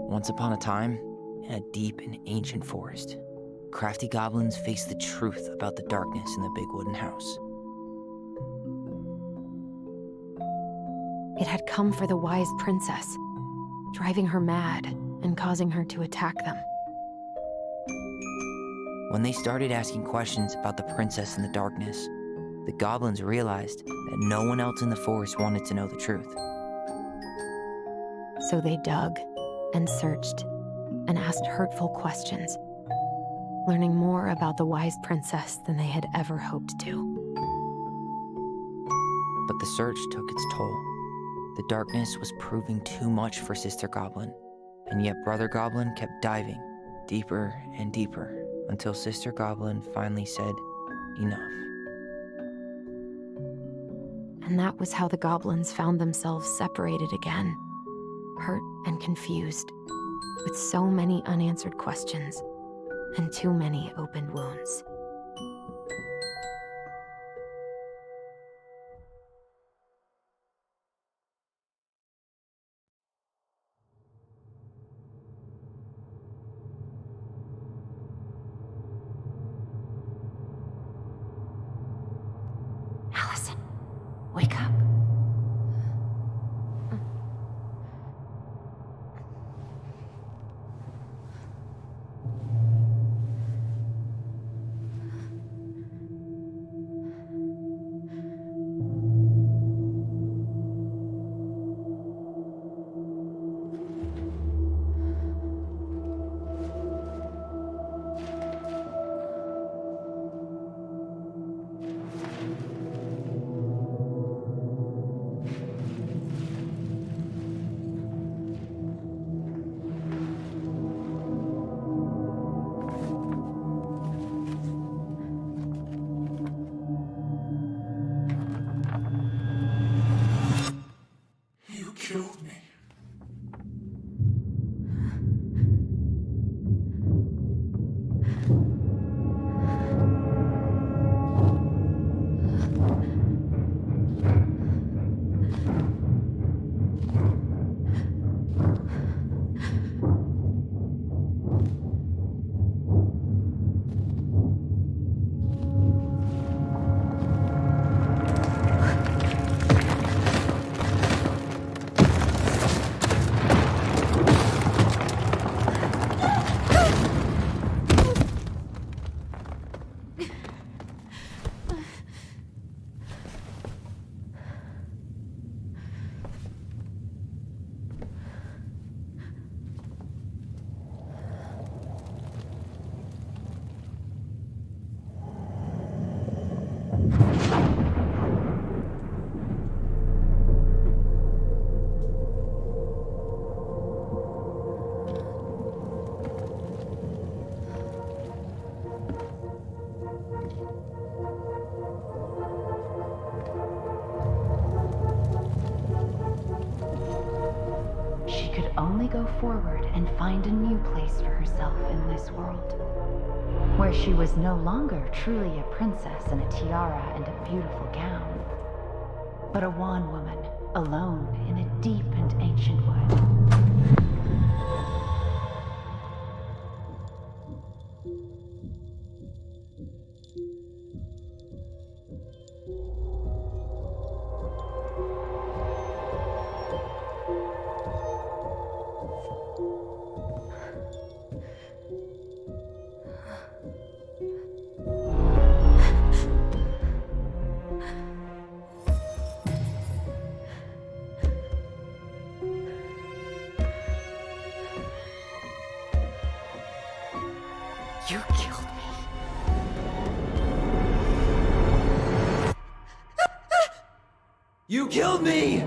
Once upon a time, in a deep and ancient forest, crafty goblins faced the truth about the darkness in the big wooden house. It had come for the wise princess, driving her mad and causing her to attack them. When they started asking questions about the princess in the darkness, the goblins realized that no one else in the forest wanted to know the truth. So they dug and searched and asked hurtful questions, learning more about the wise princess than they had ever hoped to. But the search took its toll. The darkness was proving too much for Sister Goblin, and yet Brother Goblin kept diving deeper and deeper until Sister Goblin finally said, "Enough." And that was how the goblins found themselves separated again, hurt and confused, with so many unanswered questions and too many open wounds. Allison, wake up. You killed me. She could only go forward and find a new place for herself in this world, where she was no longer truly a princess in a tiara and a beautiful gown, but a wan woman alone in a deep and ancient wood. You killed me. You killed me!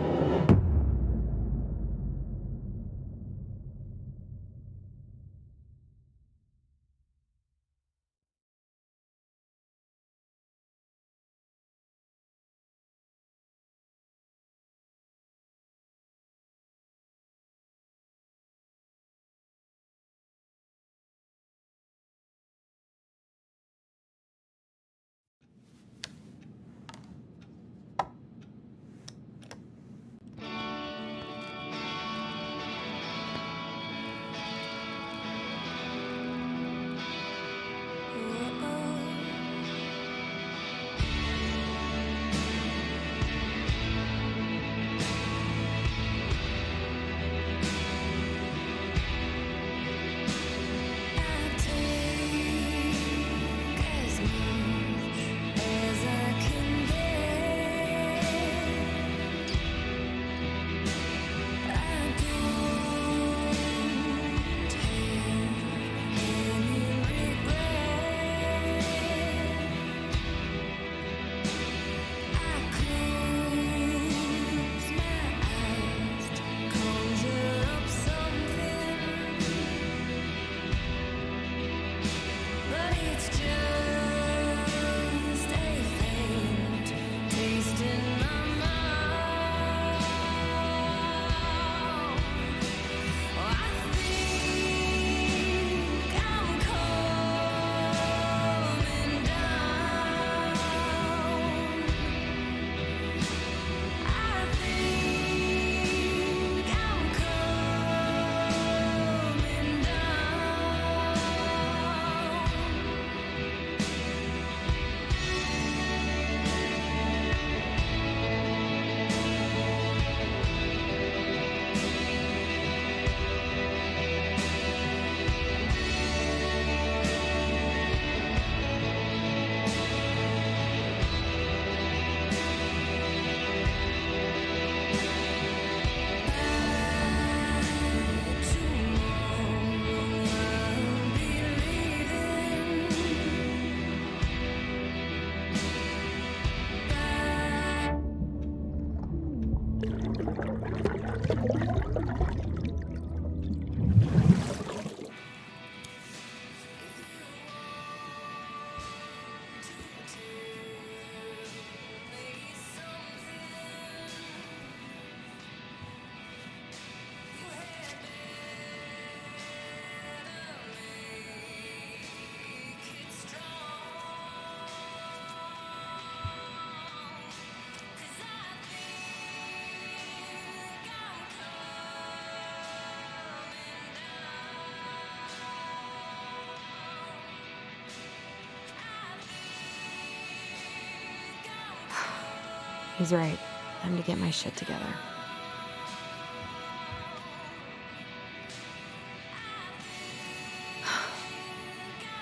He's right. Time to get my shit together.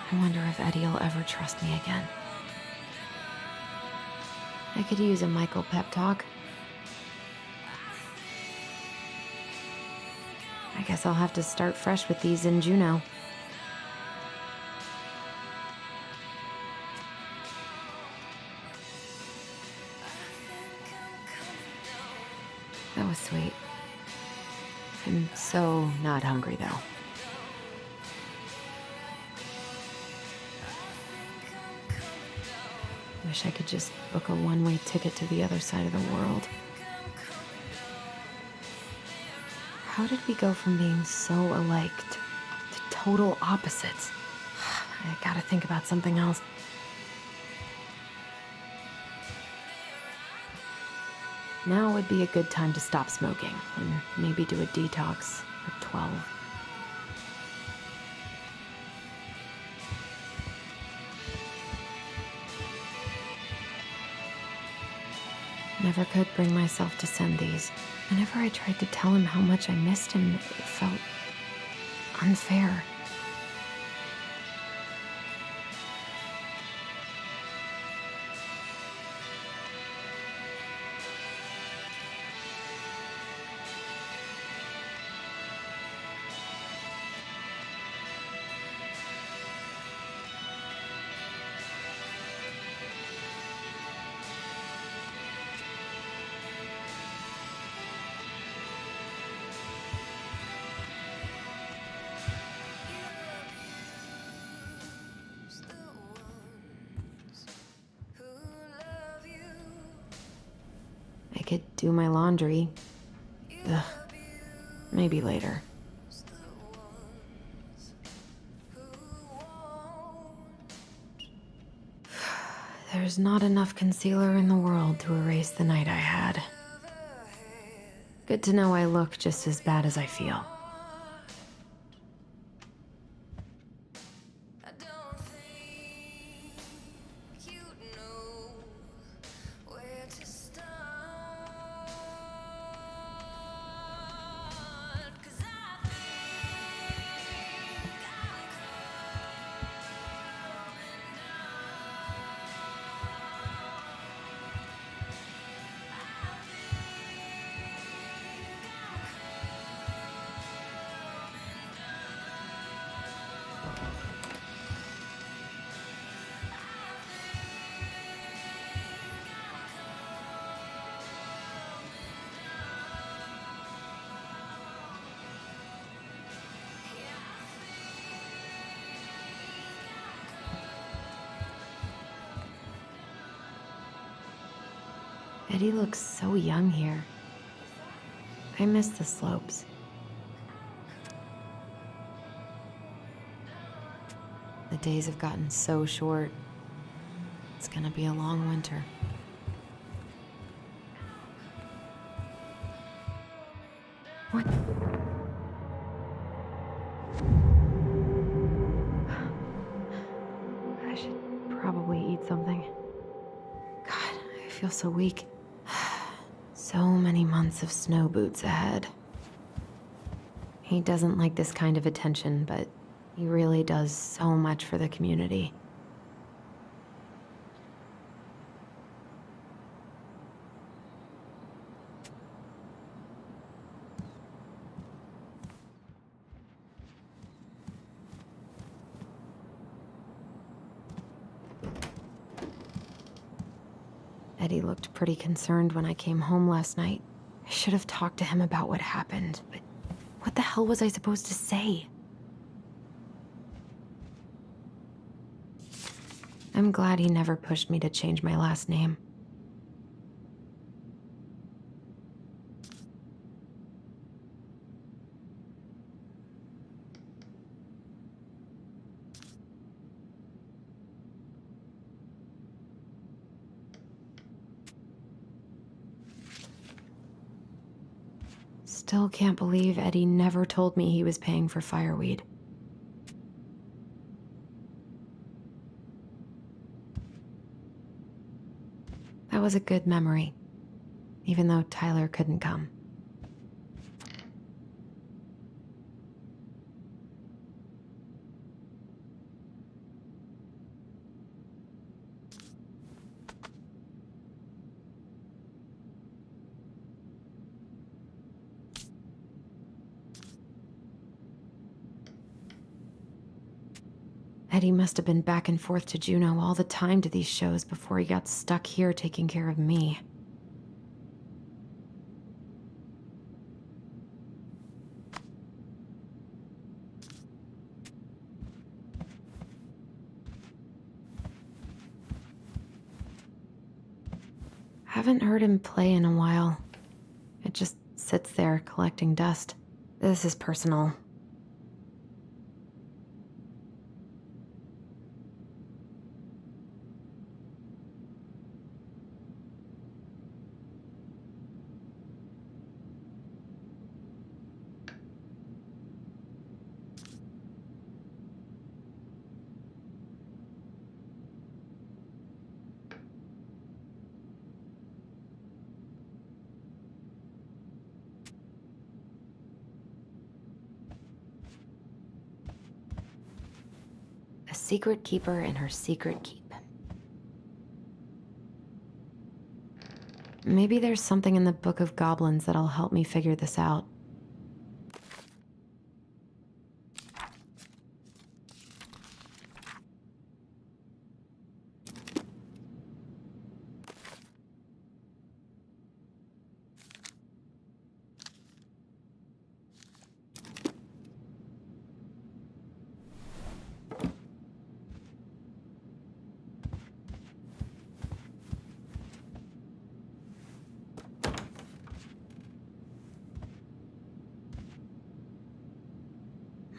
I wonder if Eddie'll ever trust me again. I could use a Michael pep talk. I guess I'll have to start fresh with these in Juneau. That was sweet. I'm so not hungry, though. Wish I could just book a one-way ticket to the other side of the world. How did we go from being so alike to total opposites? I gotta think about something else. Now would be a good time to stop smoking and maybe do a detox at 12. Never could bring myself to send these. Whenever I tried to tell him how much I missed him, it felt unfair. I could do my laundry. Ugh. Maybe later. There's not enough concealer in the world to erase the night I had. Good to know I look just as bad as I feel. Eddie looks so young here. I miss the slopes. The days have gotten so short. It's gonna be a long winter. What? I should probably eat something. God, I feel so weak. So many months of snow boots ahead. He doesn't like this kind of attention, but he really does so much for the community. Eddie looked pretty concerned when I came home last night. I should have talked to him about what happened, but what the hell was I supposed to say? I'm glad he never pushed me to change my last name. Still can't believe Eddie never told me he was paying for fireweed. That was a good memory. even though Tyler couldn't come. Eddie must have been back and forth to Juneau all the time to these shows before he got stuck here taking care of me. Haven't heard him play in a while. It just sits there collecting dust. This is personal. A secret keeper in her secret keep. Maybe there's something in the Book of Goblins that'll help me figure this out.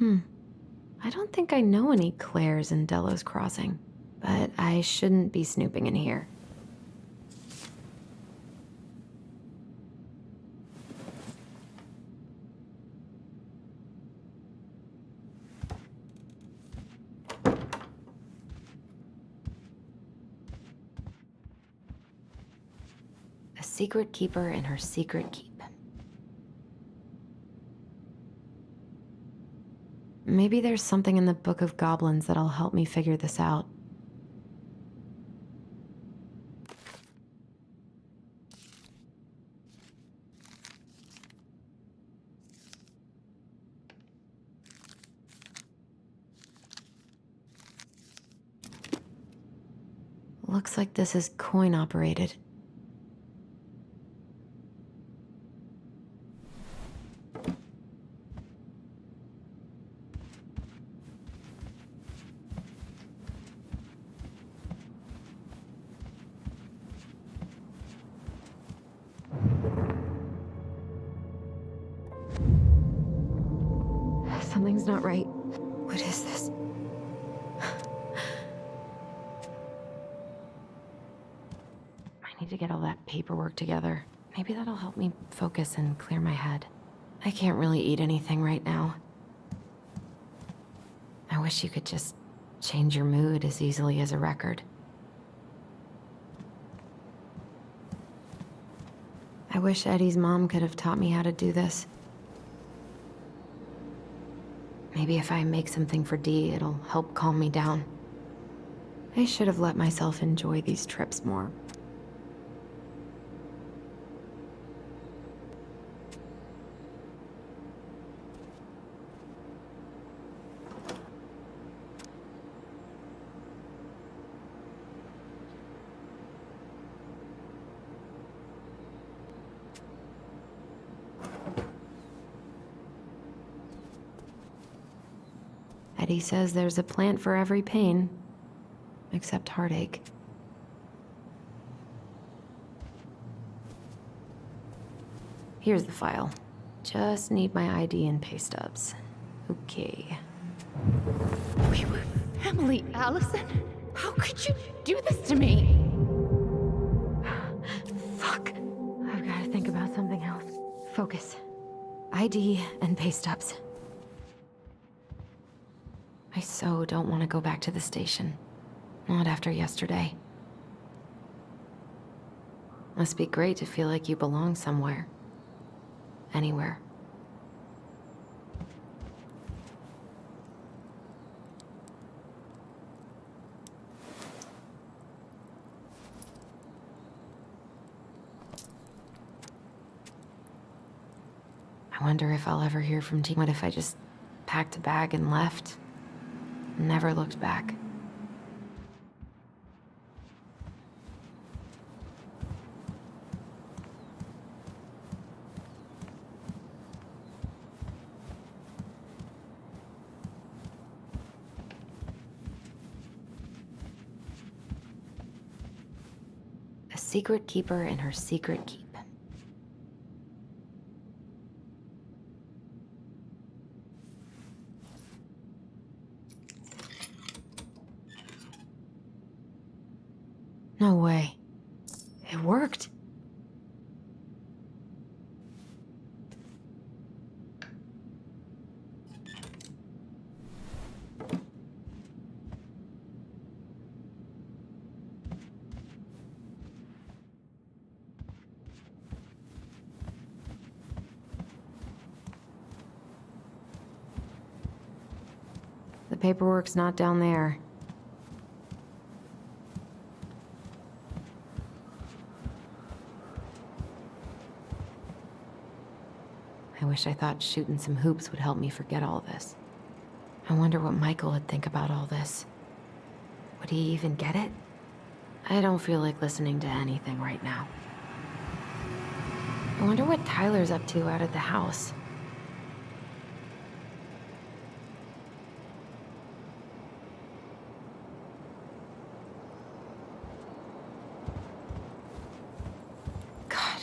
I don't think I know any Claires in Delos Crossing, but I shouldn't be snooping in here. A secret keeper in her secret keep. Maybe there's something in the Book of Goblins that'll help me figure this out. Looks like this is coin operated. Something's not right. What is this? I need to get all that paperwork together. Maybe that'll help me focus and clear my head. I can't really eat anything right now. I wish you could just change your mood as easily as a record. I wish Eddie's mom could have taught me how to do this. Maybe if I make something for Dee, it'll help calm me down. I should have let myself enjoy these trips more. Eddie says there's a plant for every pain, except heartache. Here's the file. Just need my ID and pay stubs. Okay. We were family, Allison. How could you do this to me? Fuck. I've got to think about something else. Focus. ID and pay stubs. I so don't want to go back to the station. Not after yesterday. Must be great to feel like you belong somewhere. Anywhere. I wonder if I'll ever hear from T. What if I just packed a bag and left? Never looked back. A secret keeper in her secret keep. No way. It worked. The paperwork's not down there. I wish I thought shooting some hoops would help me forget all this. I wonder what Michael would think about all this. Would he even get it? I don't feel like listening to anything right now. I wonder what Tyler's up to out at the house. God,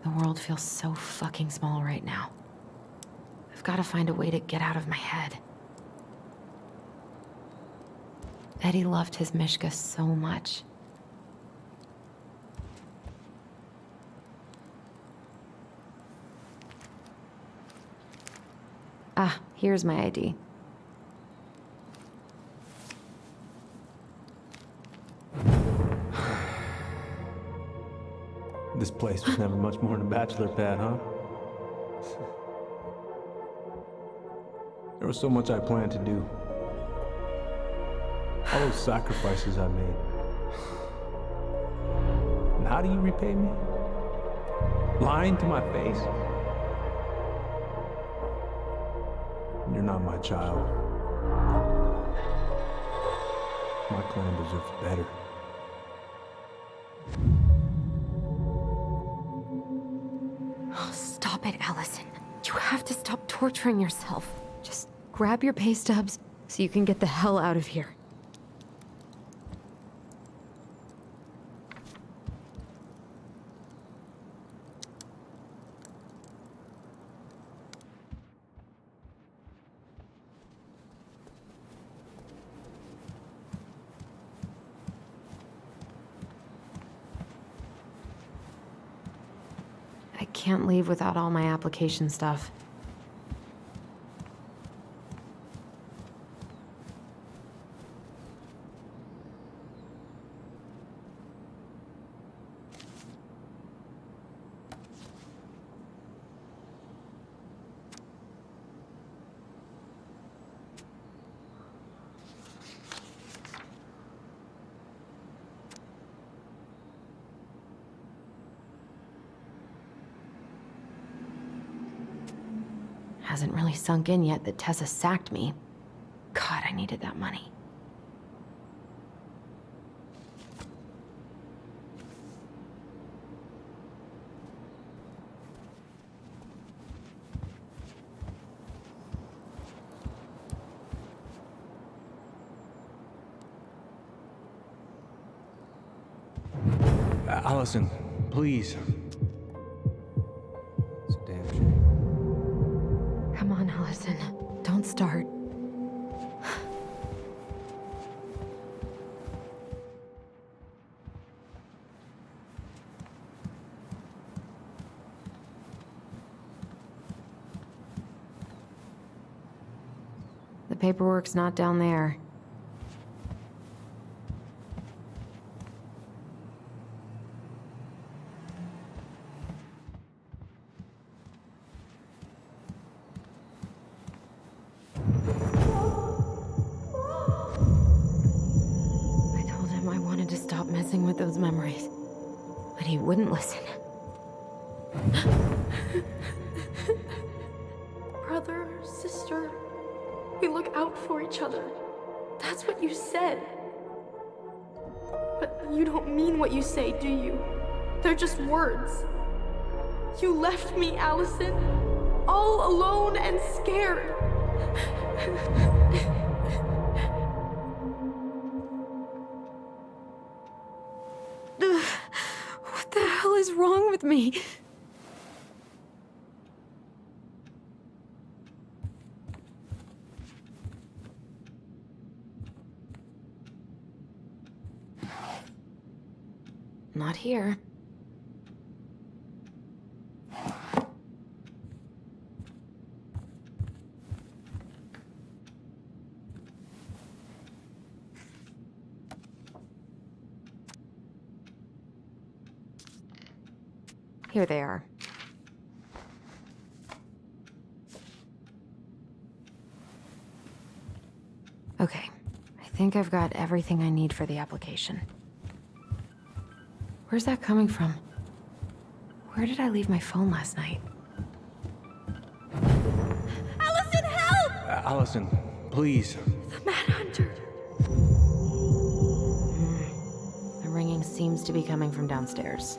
the world feels so fucking small right now. I've got to find a way to get out of my head. Eddie loved his Mishka so much. Ah, here's my ID. This place was never much more than a bachelor pad, huh? There was so much I planned to do. All those sacrifices I made. And how do you repay me? Lying to my face? You're not my child. My clan deserves better. Oh, stop it, Allison. You have to stop torturing yourself. Just grab your pay stubs so you can get the hell out of here. I can't leave without all my application stuff. Hasn't really sunk in yet that Tessa sacked me. God, I needed that money. Allison, please. It's a damn shame. Come on, Allison. Don't start. The paperwork's not down there. with those memories. But he wouldn't listen. Brother, sister, we look out for each other. That's what you said. But you don't mean what you say, do you? They're just words. You left me, Allison, all alone and scared. What the hell is wrong with me? Not here. Here they are. Okay, I think I've got everything I need for the application. Where's that coming from? Where did I leave my phone last night? Allison, help! Allison, please. The Mad Hunter. The ringing seems to be coming from downstairs.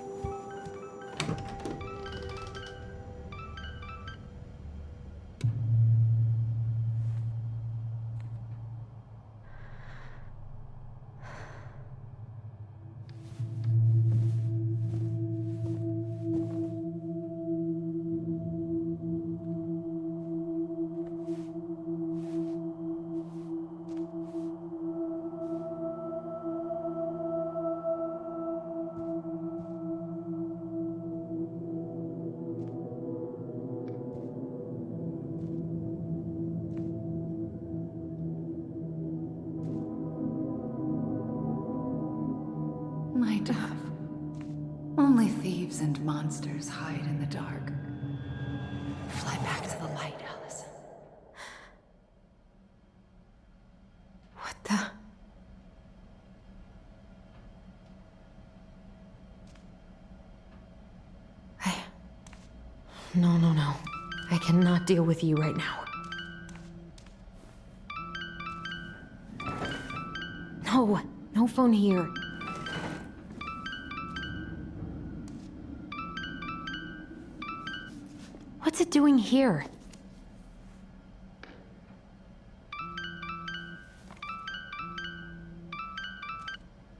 My dove. Only thieves and monsters hide in the dark. Fly back to the light, Allison. What the? No. I cannot deal with you right now. No phone here. What's it doing here?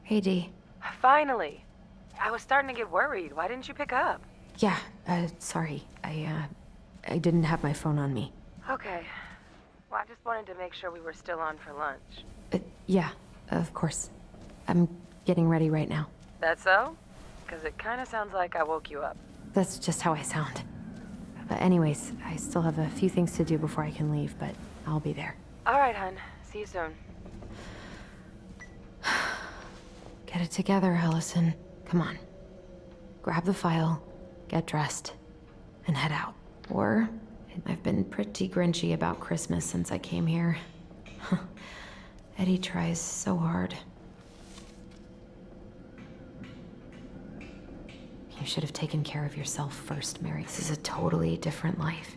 Hey, Dee. Finally. I was starting to get worried. Why didn't you pick up? Yeah, sorry. I didn't have my phone on me. Okay. Well, I just wanted to make sure we were still on for lunch. Yeah, of course. I'm getting ready right now. That so? Because it kind of sounds like I woke you up. That's just how I sound. But anyways, I still have a few things to do before I can leave, but I'll be there. All right, hun. See you soon. Get it together, Allison. Come on. Grab the file, get dressed, and head out. Or, I've been pretty grinchy about Christmas since I came here. Eddie tries so hard. You should have taken care of yourself first, Mary. This is a totally different life.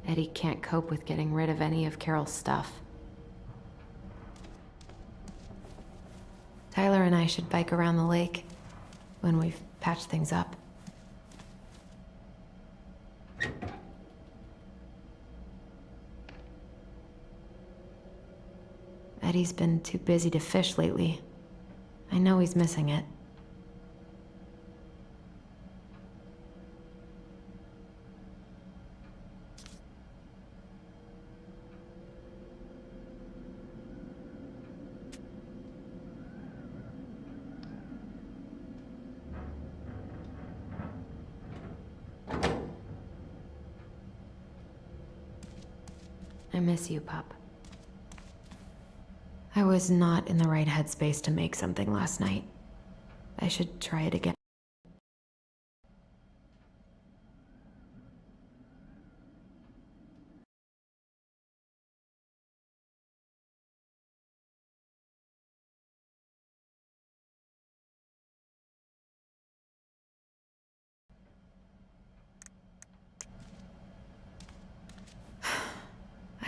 Eddie can't cope with getting rid of any of Carol's stuff. Tyler and I should bike around the lake when we've patched things up. Eddie's been too busy to fish lately. I know he's missing it. I miss you, pup. I was not in the right headspace to make something last night. I should try it again.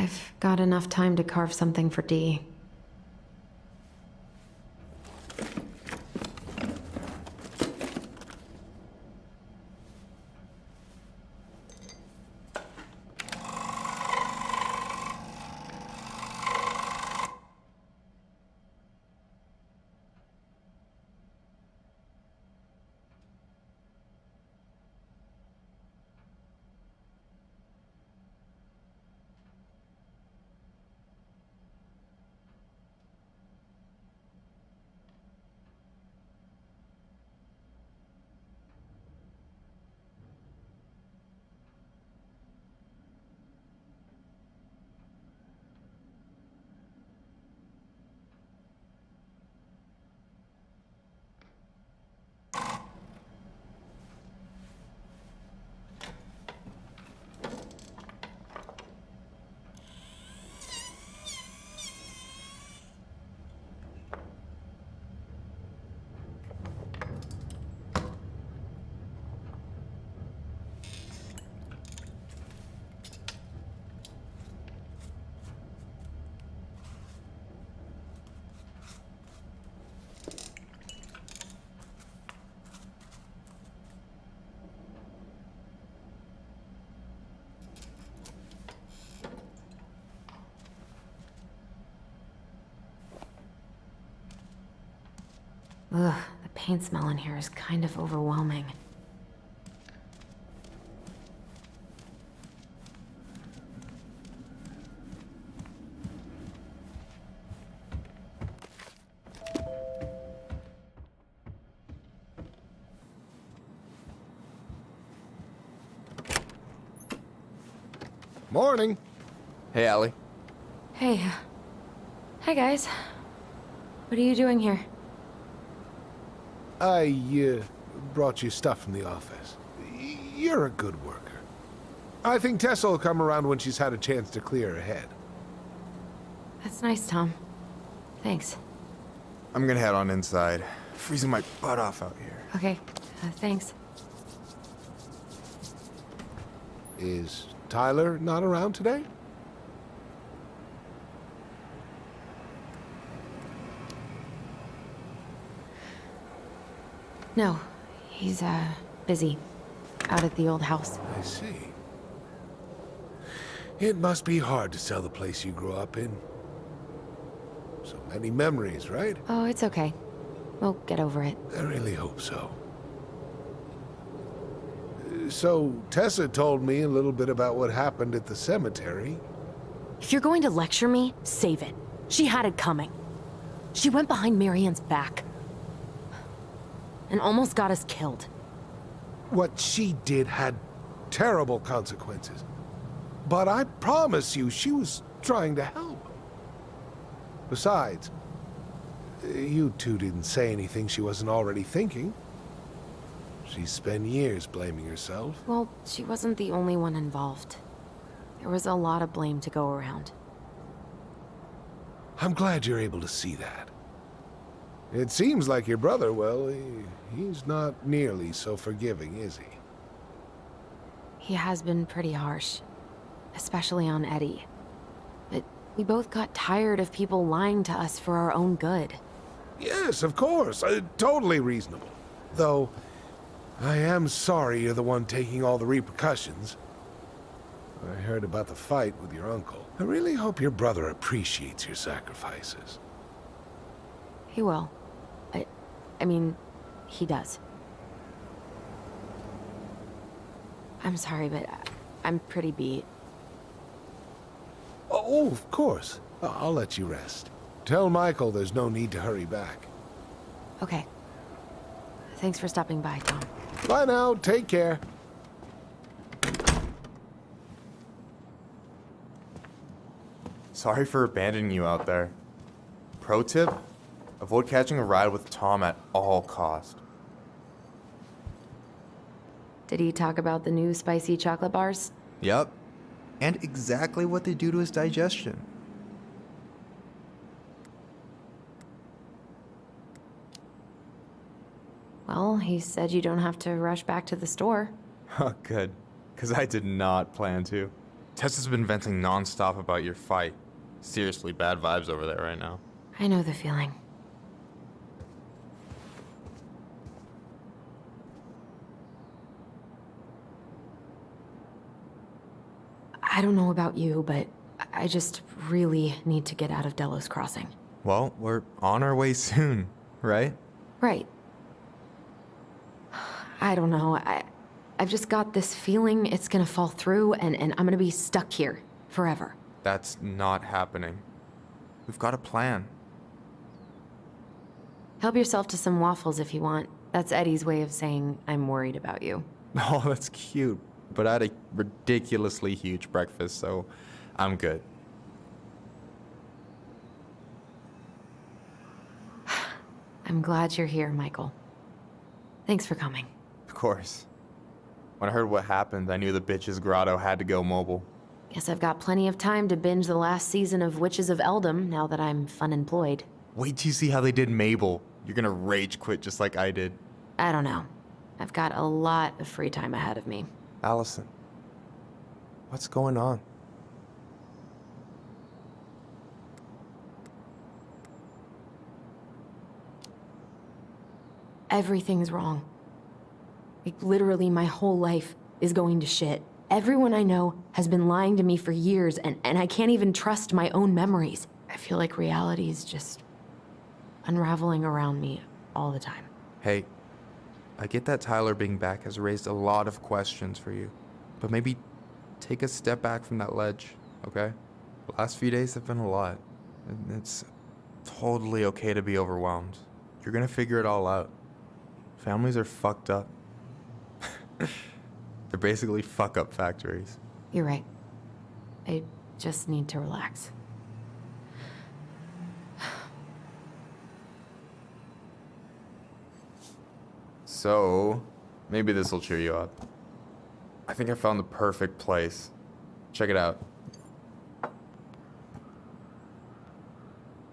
I've got enough time to carve something for Dee. Ugh, the paint smell in here is kind of overwhelming. Morning. Hey, Allie. Hey. Hi, guys. What are you doing here? I brought you stuff from the office. You're a good worker. I think Tessa will come around when she's had a chance to clear her head. That's nice, Tom. Thanks. I'm gonna head on inside. Freezing my butt off out here. Okay, thanks. Is Tyler not around today? No, he's, busy. Out at the old house. I see. It must be hard to sell the place you grew up in. So many memories, right? Oh, it's okay. We'll get over it. I really hope so. So, Tessa told me a little bit about what happened at the cemetery. If you're going to lecture me, save it. She had it coming. She went behind Marianne's back. And almost got us killed. What she did had terrible consequences. But I promise you, she was trying to help. Besides, you two didn't say anything she wasn't already thinking. She spent years blaming herself. Well, she wasn't the only one involved. There was a lot of blame to go around. I'm glad you're able to see that. It seems like your brother, well, he's not nearly so forgiving, is he? He has been pretty harsh. Especially on Eddie. But we both got tired of people lying to us for our own good. Yes, of course. Totally reasonable. Though, I am sorry you're the one taking all the repercussions. I heard about the fight with your uncle. I really hope your brother appreciates your sacrifices. He will. I mean, he does. I'm sorry, but I'm pretty beat. Oh, of course. I'll let you rest. Tell Michael there's no need to hurry back. Okay. Thanks for stopping by, Tom. Bye now. Take care. Sorry for abandoning you out there. Pro tip? Avoid catching a ride with Tom at all cost. Did he talk about the new spicy chocolate bars? Yep. And exactly what they do to his digestion. Well, he said you don't have to rush back to the store. Huh, good. Because I did not plan to. Tessa's been venting nonstop about your fight. Seriously, bad vibes over there right now. I know the feeling. I don't know about you, but I just really need to get out of Delos Crossing. Well, we're on our way soon, right? Right. I don't know. I've just got this feeling it's gonna fall through and I'm gonna be stuck here forever. That's not happening. We've got a plan. Help yourself to some waffles if you want. That's Eddie's way of saying I'm worried about you. Oh, that's cute. But I had a ridiculously huge breakfast, so I'm good. I'm glad you're here, Michael. Thanks for coming. Of course. When I heard what happened, I knew the bitch's grotto had to go mobile. Guess I've got plenty of time to binge the last season of Witches of Eldom now that I'm fun-employed. Wait till you see how they did Mabel. You're gonna rage quit just like I did. I don't know. I've got a lot of free time ahead of me. Allison, what's going on? Everything's wrong. Like, literally, my whole life is going to shit. Everyone I know has been lying to me for years, and I can't even trust my own memories. I feel like reality is just unraveling around me all the time. Hey, I get that Tyler being back has raised a lot of questions for you, but maybe take a step back from that ledge, okay? The last few days have been a lot, and it's totally okay to be overwhelmed. You're gonna figure it all out. Families are fucked up. They're basically fuck-up factories. You're right. I just need to relax. So, maybe this will cheer you up. I think I found the perfect place. Check it out.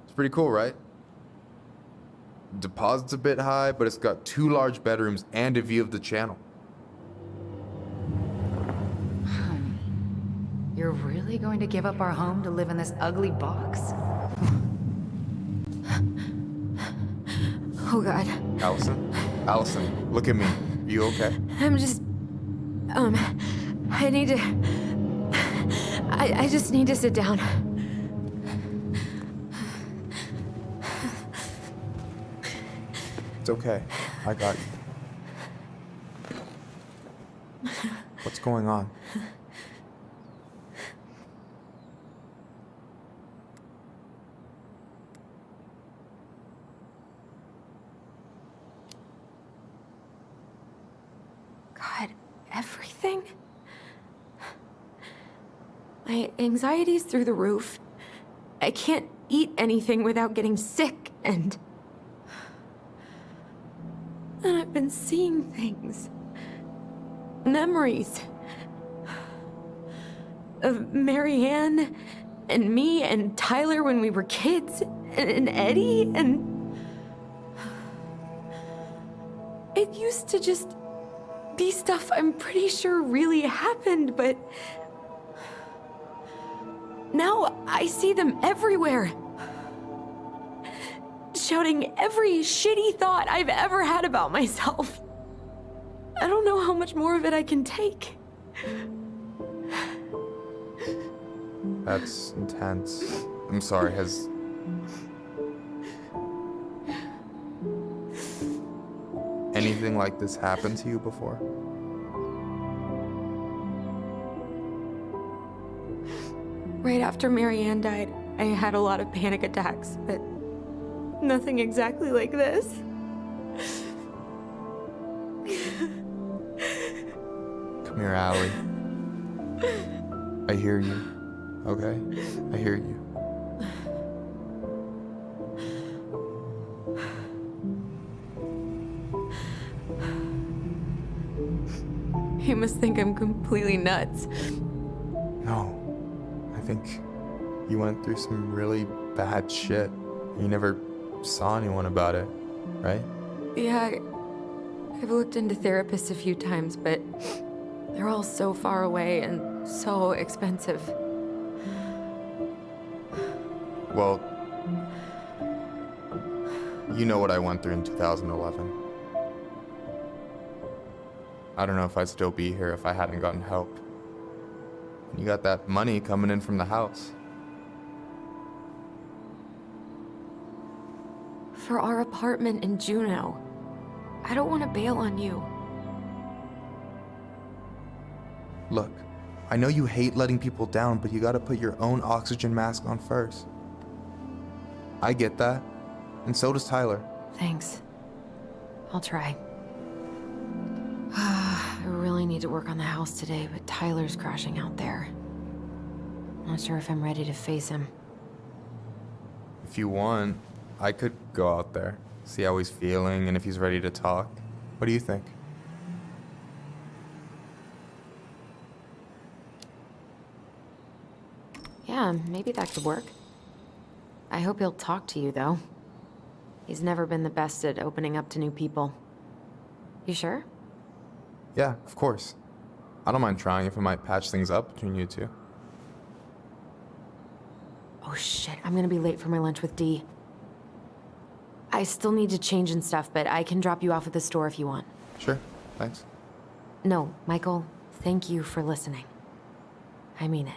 It's pretty cool, right? Deposit's a bit high, but it's got 2 large bedrooms and a view of the channel. You're really going to give up our home to live in this ugly box? Oh, God. Allison, look at me. You okay? I'm just... I need to... I just need to sit down. It's okay. I got you. What's going on? God, everything? My anxiety's through the roof. I can't eat anything without getting sick, and I've been seeing things. Memories. Of Marianne, and me, and Tyler when we were kids, and Eddie, and... It used to just be stuff I'm pretty sure really happened, but... Now I see them everywhere. Shouting every shitty thought I've ever had about myself. I don't know how much more of it I can take. That's intense. I'm sorry, has... anything like this happened to you before? Right after Marianne died, I had a lot of panic attacks, but nothing exactly like this. Come here, Allie. I hear you. Okay? I hear you. You must think I'm completely nuts. No. I think you went through some really bad shit. You never saw anyone about it, right? Yeah, I've looked into therapists a few times, but they're all so far away and so expensive. Well, you know what I went through in 2011. I don't know if I'd still be here if I hadn't gotten help. You got that money coming in from the house. For our apartment in Juneau. I don't want to bail on you. Look, I know you hate letting people down, but you gotta put your own oxygen mask on first. I get that, and so does Tyler. Thanks. I'll try. I really need to work on the house today, but Tyler's crashing out there. Not sure if I'm ready to face him. If you want, I could go out there, see how he's feeling, and if he's ready to talk. What do you think? Yeah, maybe that could work. I hope he'll talk to you, though. He's never been the best at opening up to new people. You sure? Yeah, of course. I don't mind trying if it might patch things up between you two. Oh shit, I'm gonna be late for my lunch with Dee. I still need to change and stuff, but I can drop you off at the store if you want. Sure, thanks. No, Michael, thank you for listening. I mean it.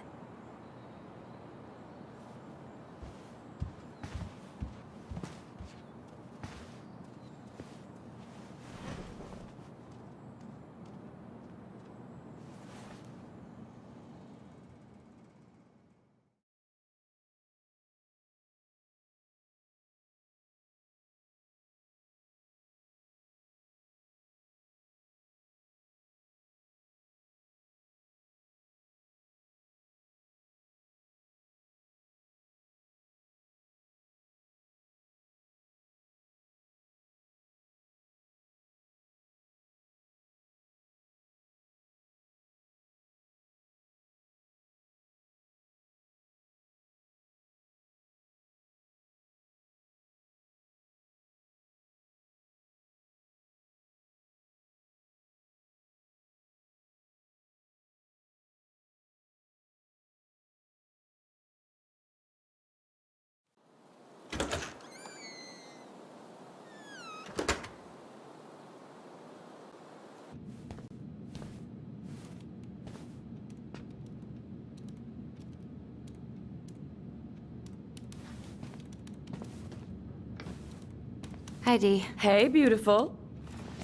Hi, Dee. Hey, beautiful.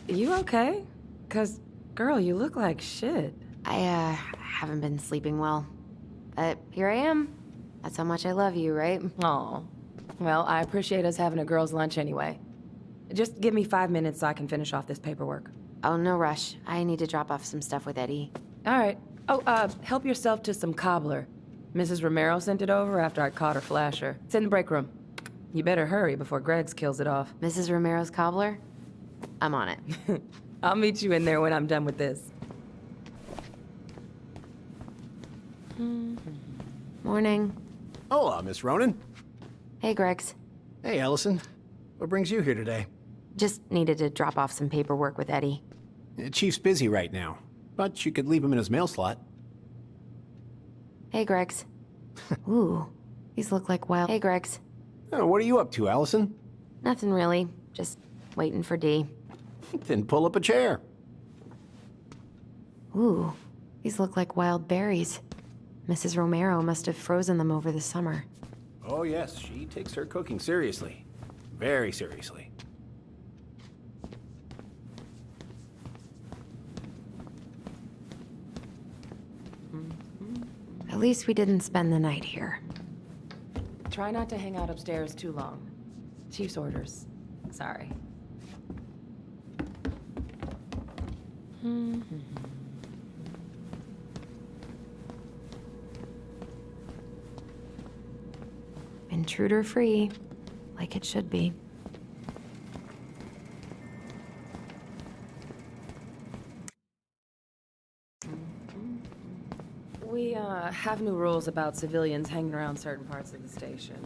You okay? 'Cause, girl, you look like shit. I haven't been sleeping well. But here I am. That's how much I love you, right? Aw. Well, I appreciate us having a girls' lunch anyway. Just give me 5 minutes so I can finish off this paperwork. Oh, no rush. I need to drop off some stuff with Eddie. All right. Oh, help yourself to some cobbler. Mrs. Romero sent it over after I caught her flasher. It's in the break room. You better hurry before Greggs kills it off. Mrs. Romero's cobbler? I'm on it. I'll meet you in there when I'm done with this. Morning. Hola, Miss Ronan. Hey, Greggs. Hey, Allison. What brings you here today? Just needed to drop off some paperwork with Eddie. Chief's busy right now, but you could leave him in his mail slot. Hey, Greggs. Ooh, these look like wild... Hey, Greggs. Oh, what are you up to, Allison? Nothing really. Just waiting for Dee. Then pull up a chair. Ooh, these look like wild berries. Mrs. Romero must have frozen them over the summer. Oh, yes, she takes her cooking seriously. Very seriously. At least we didn't spend the night here. Try not to hang out upstairs too long. Chief's orders. Sorry. Intruder-free, like it should be. We, have new rules about civilians hanging around certain parts of the station.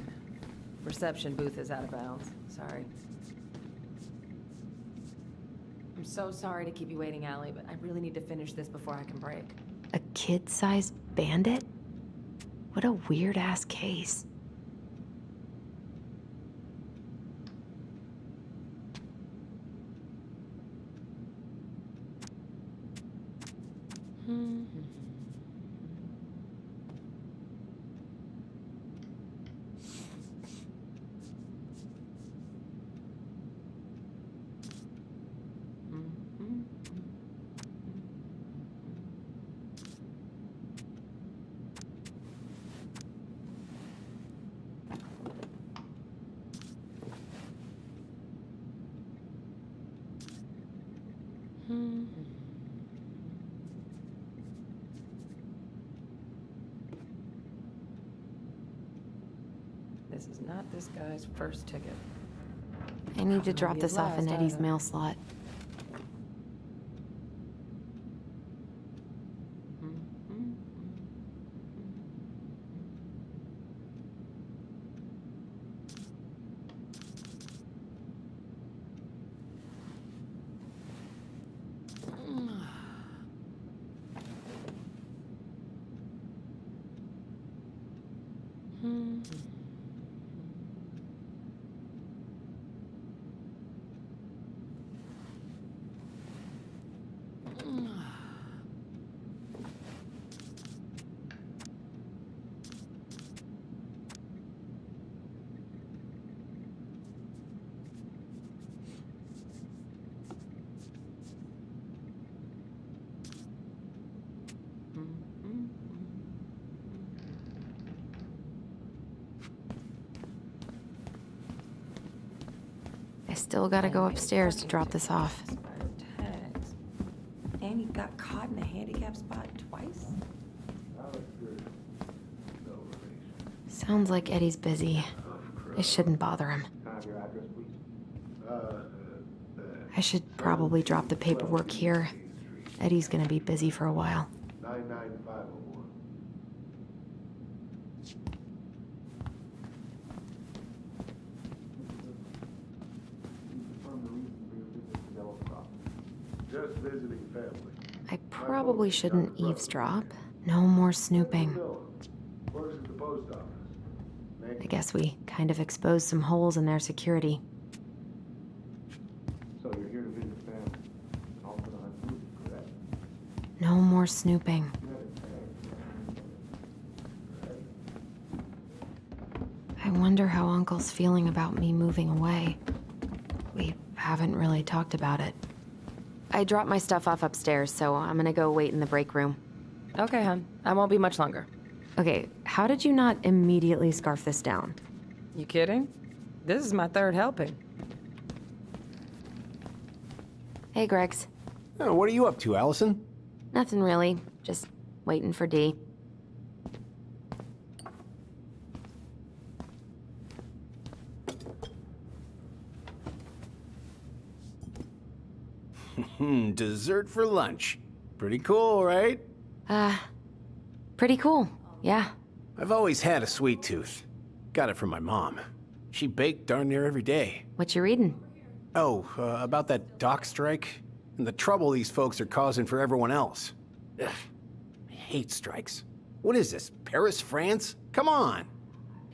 Reception booth is out of bounds. Sorry. I'm so sorry to keep you waiting, Allie, but I really need to finish this before I can break. A kid-sized bandit? What a weird-ass case. This is not this guy's first ticket. I need to drop Maybe this off in last Eddie's either. mail slot. I still gotta go upstairs to drop this off. Tags. And he got caught in a handicap spot twice? Sounds like Eddie's busy. I shouldn't bother him. I should probably drop the paperwork here. Eddie's gonna be busy for a while. 99501. Just visiting family. I probably shouldn't eavesdrop. No more snooping. Works at the post office. I guess we kind of exposed some holes in their security. So you're here to visit family. And also to hunt food, correct? No more snooping. I wonder how Uncle's feeling about me moving away. We haven't really talked about it. I dropped my stuff off upstairs, so I'm gonna go wait in the break room. Okay, hon. I won't be much longer. Okay, how did you not immediately scarf this down? You kidding? This is my third helping. Hey, Gregs. Oh, what are you up to, Allison? Nothing really. Just waiting for Dee. Dessert for lunch. Pretty cool, right? Pretty cool. Yeah. I've always had a sweet tooth. Got it from my mom. She baked darn near every day. What you reading? Oh, about that dock strike and the trouble these folks are causing for everyone else. Ugh, I hate strikes. What is this, Paris, France? Come on!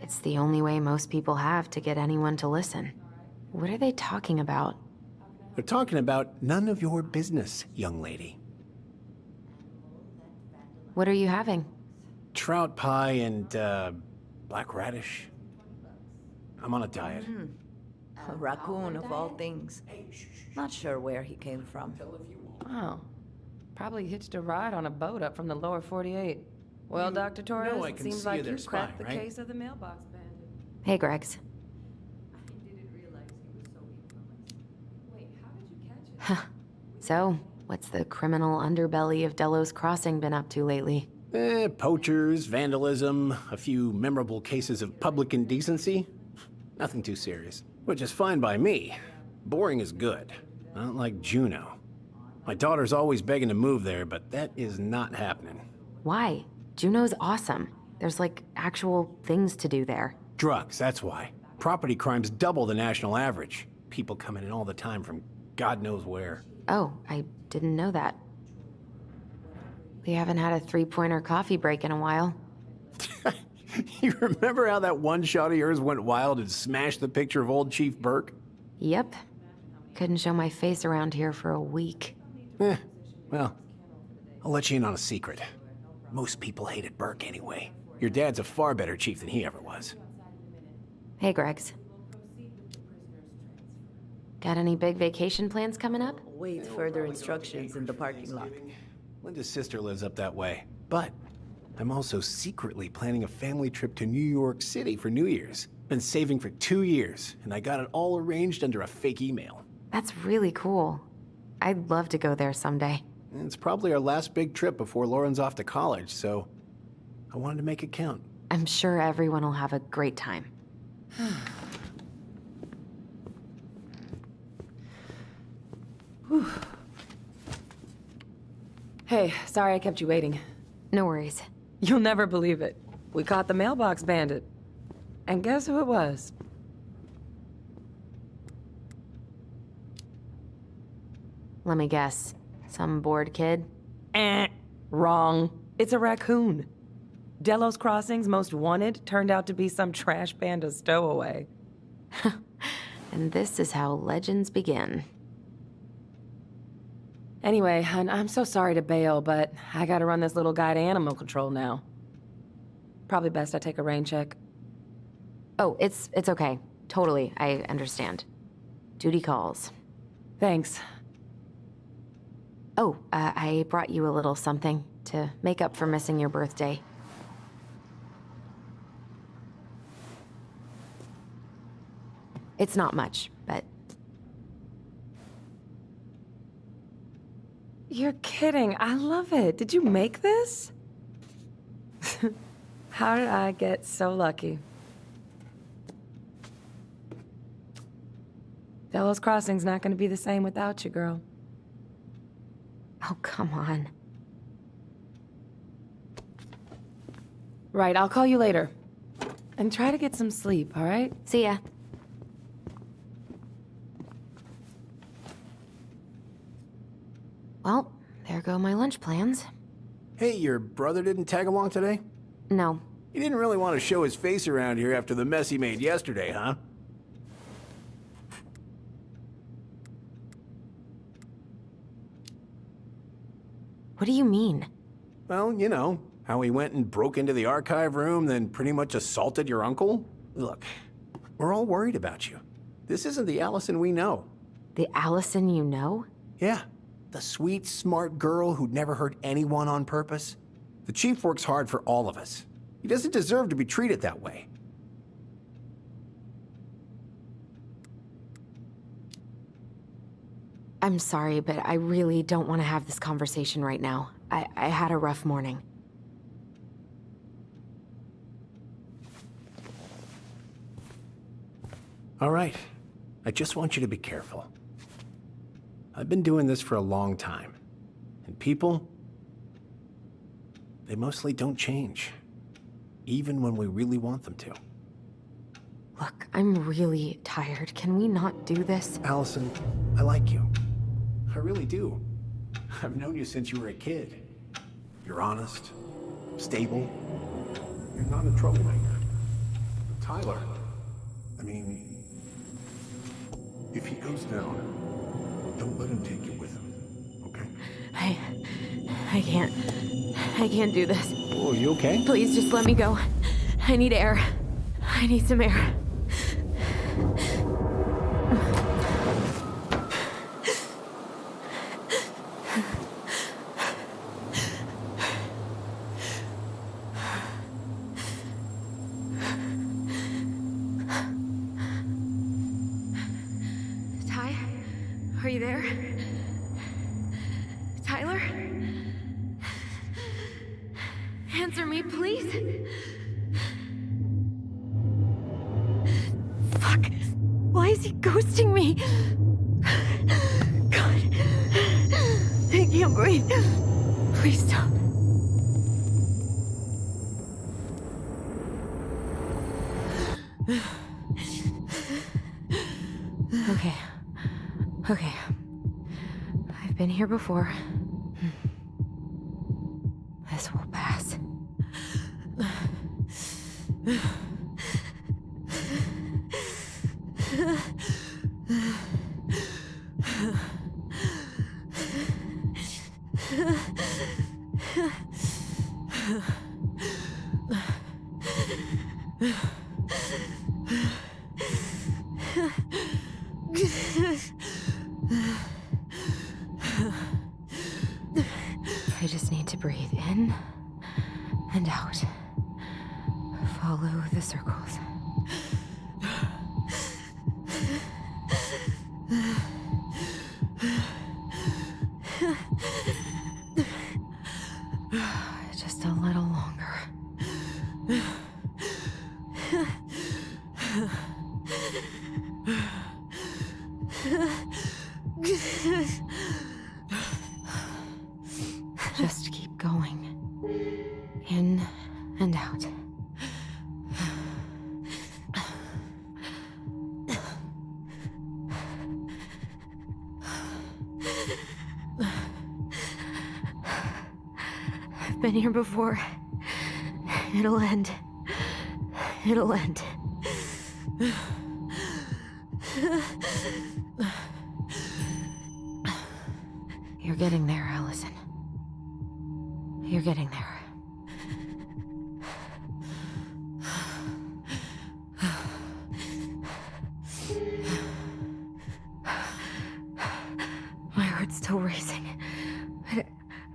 It's the only way most people have to get anyone to listen. What are they talking about? They're talking about none of your business, young lady. What are you having? Trout pie and, black radish. I'm on a diet. A raccoon of all things. Not sure where he came from. Oh. Probably hitched a ride on a boat up from the lower 48. Well, Dr. Torres, know I it can seems see like their you cracked spine, the right? case of the mailbox bandit. Hey, Gregs. Wait, how did you catch it? So, what's the criminal underbelly of Delos Crossing been up to lately? Poachers, vandalism, a few memorable cases of public indecency. Nothing too serious. Which is fine by me. Boring is good. Not like Juneau. My daughter's always begging to move there, but that is not happening. Why? Juneau's awesome. There's like actual things to do there. Drugs, that's why. Property crime's double the national average. People coming in all the time from God knows where. Oh, I didn't know that. We haven't had a three-pointer coffee break in a while. You remember how that one shot of yours went wild and smashed the picture of old Chief Burke? Yep. Couldn't show my face around here for a week. Well, I'll let you in on a secret. Most people hated Burke anyway. Your dad's a far better chief than he ever was. Hey, Greggs. Got any big vacation plans coming up? Wait further instructions in the parking lot. Linda's sister lives up that way, but I'm also secretly planning a family trip to New York City for New Year's. Been saving for 2 years, and I got it all arranged under a fake email. That's really cool. I'd love to go there someday. And it's probably our last big trip before Lauren's off to college, so I wanted to make it count. I'm sure everyone will have a great time. Hey, sorry I kept you waiting. No worries. You'll never believe it. We caught the mailbox bandit. And guess who it was? Let me guess. Some bored kid? Wrong. It's a raccoon. Delos Crossing's most wanted turned out to be some trash panda stowaway. And this is how legends begin. Anyway, hun, I'm so sorry to bail, but I gotta run this little guy to animal control now. Probably best I take a rain check. Oh, it's okay. Totally, I understand. Duty calls. Thanks. Oh, I brought you a little something to make up for missing your birthday. It's not much, but... You're kidding. I love it. Did you make this? How did I get so lucky? Delos Crossing's not gonna be the same without you, girl. Oh, come on. Right, I'll call you later. And try to get some sleep, all right? See ya. Well, there go my lunch plans. Hey, your brother didn't tag along today? No. He didn't really want to show his face around here after the mess he made yesterday, huh? What do you mean? Well, you know, how he went and broke into the archive room, then pretty much assaulted your uncle. Look, we're all worried about you. This isn't the Allison we know. The Allison you know? Yeah, the sweet, smart girl who'd never hurt anyone on purpose. The chief works hard for all of us. He doesn't deserve to be treated that way. I'm sorry, but I really don't want to have this conversation right now. I had a rough morning. All right. I just want you to be careful. I've been doing this for a long time. And people, they mostly don't change. Even when we really want them to. Look, I'm really tired. Can we not do this? Allison, I like you. I really do. I've known you since you were a kid. You're honest, stable. You're not a troublemaker. Tyler, I mean, if he goes down, don't let him take you with him, okay? I can't do this. Oh, you okay? Please just let me go. I need air. I need some air. Ty, are you there? Tyler? Answer me, please. Fuck. Why is he ghosting me? God. I can't breathe. Please stop. Okay. Okay. I've been here before. This will pass. I just need to breathe in and out. Follow the circles. Just a little longer. Just keep going. In and out. I've been here before. It'll end. It'll end. You're getting there, Allison. You're getting there. My heart's still racing.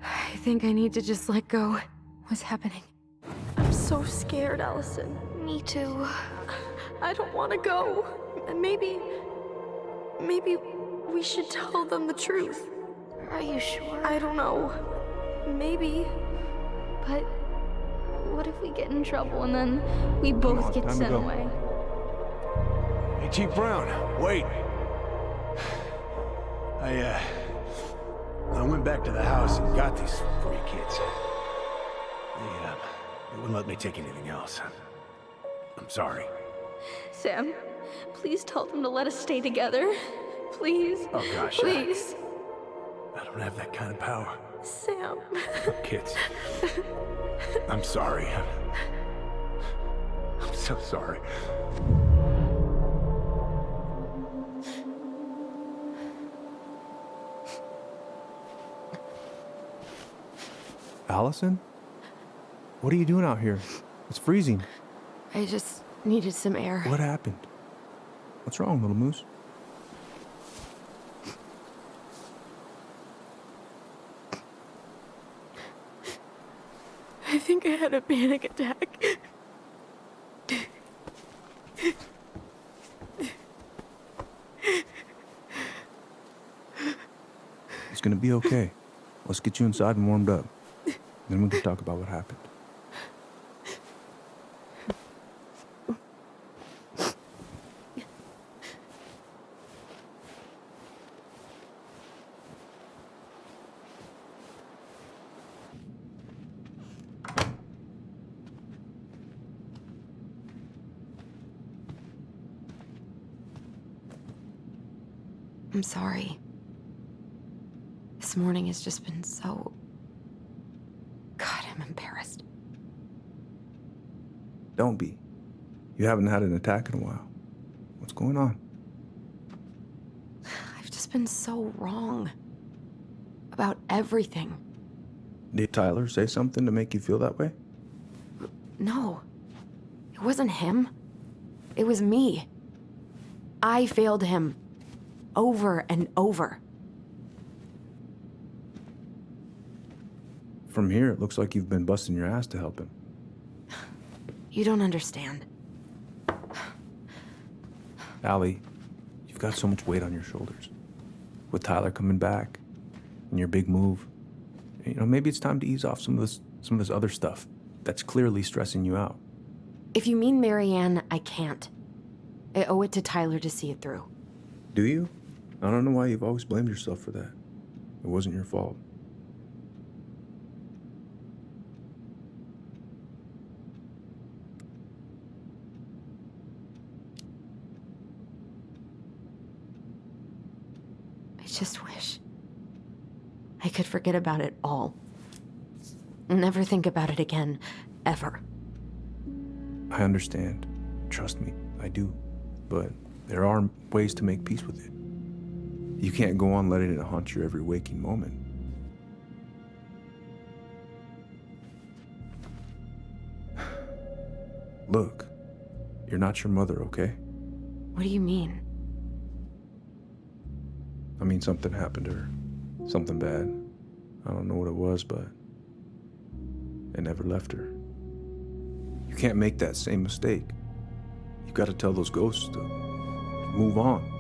I think I need to just let go. What's happening? I'm so scared, Allison. Me too. I don't want to go. And maybe we should tell them the truth. Are you sure? I don't know. Maybe. But what if we get in trouble and then we both get sent away? Hey, Chief Brown, wait. I went back to the house and got these 3 kids. They wouldn't let me take anything else. I'm sorry. Sam, please tell them to let us stay together. Please. Oh, gosh. Please. I don't have that kind of power. Sam. Kids. I'm sorry. I'm so sorry. Allison? What are you doing out here? It's freezing. I just needed some air. What happened? What's wrong, little moose? I think I had a panic attack. It's gonna be okay. Let's get you inside and warmed up. Then we can talk about what happened. I'm sorry. This morning has just been so... God, I'm embarrassed. Don't be. You haven't had an attack in a while. What's going on? I've just been so wrong. About everything. Did Tyler say something to make you feel that way? No. It wasn't him. It was me. I failed him. Over and over. From here, it looks like you've been busting your ass to help him. You don't understand. Allie, you've got so much weight on your shoulders. With Tyler coming back, and your big move, you know, maybe it's time to ease off some of this other stuff that's clearly stressing you out. If you mean Marianne, I can't. I owe it to Tyler to see it through. Do you? I don't know why you've always blamed yourself for that. It wasn't your fault. I just wish I could forget about it all. never think about it again. Ever. I understand. Trust me, I do. But there are ways to make peace with it. You can't go on letting it haunt your every waking moment. Look, you're not your mother, okay? What do you mean? I mean, something happened to her. Something bad. I don't know what it was, but it never left her. You can't make that same mistake. You gotta tell those ghosts to move on.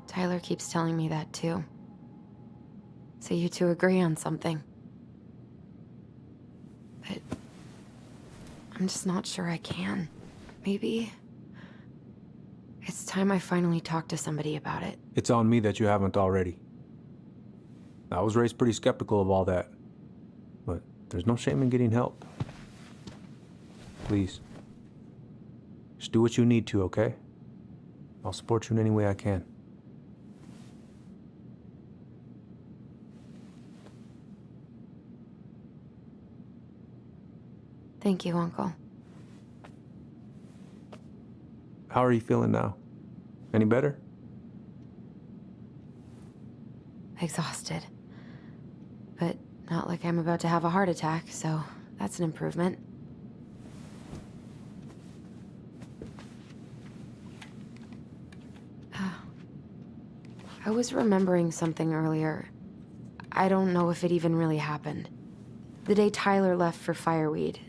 Tyler keeps telling me that too. So you two agree on something. But I'm just not sure I can. Maybe it's time I finally talk to somebody about it. It's on me that you haven't already. I was raised pretty skeptical of all that. But there's no shame in getting help. Please. Just do what you need to, okay? I'll support you in any way I can. Thank you, Uncle. How are you feeling now? Any better? Exhausted. But not like I'm about to have a heart attack, so that's an improvement. I was remembering something earlier. I don't know if it even really happened. The day Tyler left for Fireweed,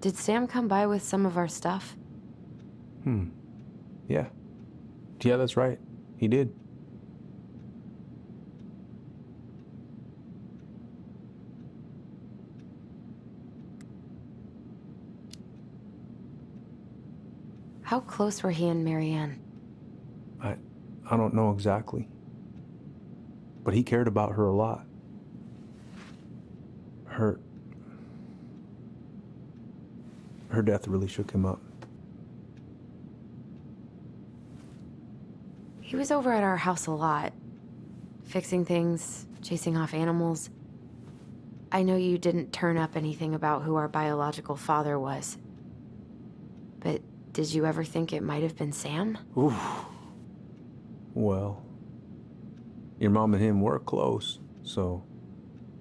did Sam come by with some of our stuff? Yeah. Yeah, that's right. He did. How close were he and Marianne? I don't know exactly. But he cared about her a lot. Her death really shook him up. He was over at our house a lot. Fixing things, chasing off animals. I know you didn't turn up anything about who our biological father was. But did you ever think it might have been Sam? Oof. Well, your mom and him were close, so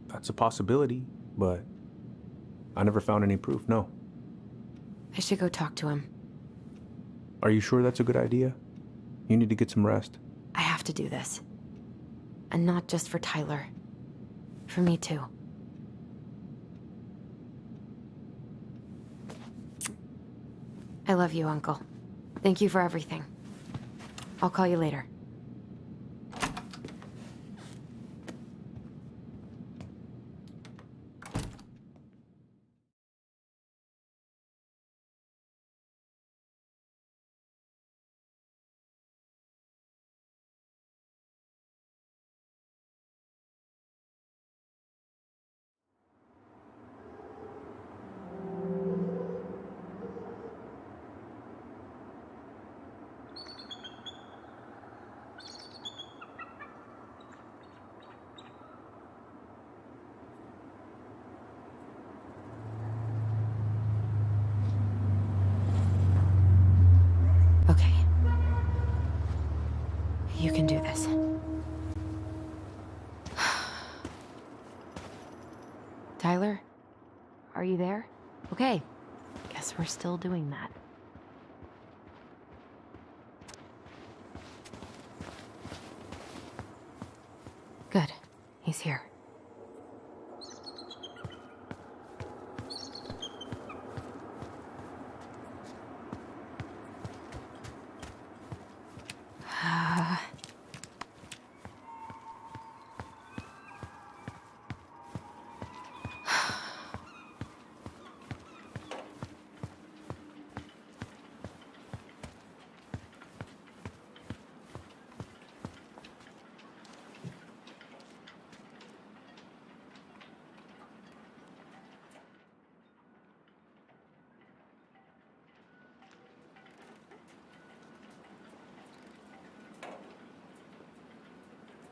that's a possibility, but I never found any proof, no. I should go talk to him. Are you sure that's a good idea? You need to get some rest. I have to do this. And not just for Tyler. For me too. I love you, Uncle. Thank you for everything. I'll call you later. Okay. You can do this. Tyler? Are you there? Okay. Guess we're still doing that. Good. He's here.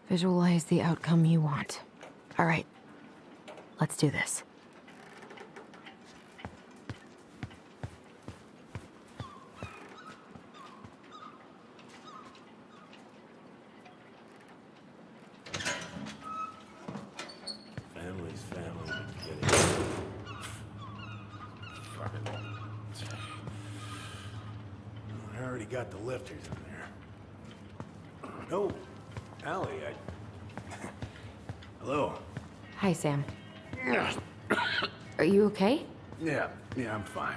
Visualize the outcome you want. All right, let's do this. Family's family. Get it. Fucking. I already got the lifters in there. Oh, Allie, Hello. Hi, Sam. Are you okay? Yeah, I'm fine.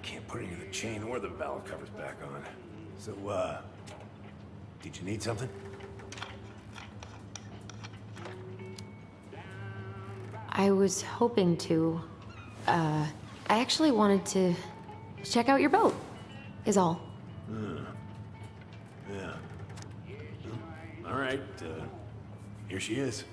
Can't put any of the chain or the valve covers back on. So, did you need something? I was hoping to. I actually wanted to check out your boat, is all. Yeah. All right, here she is.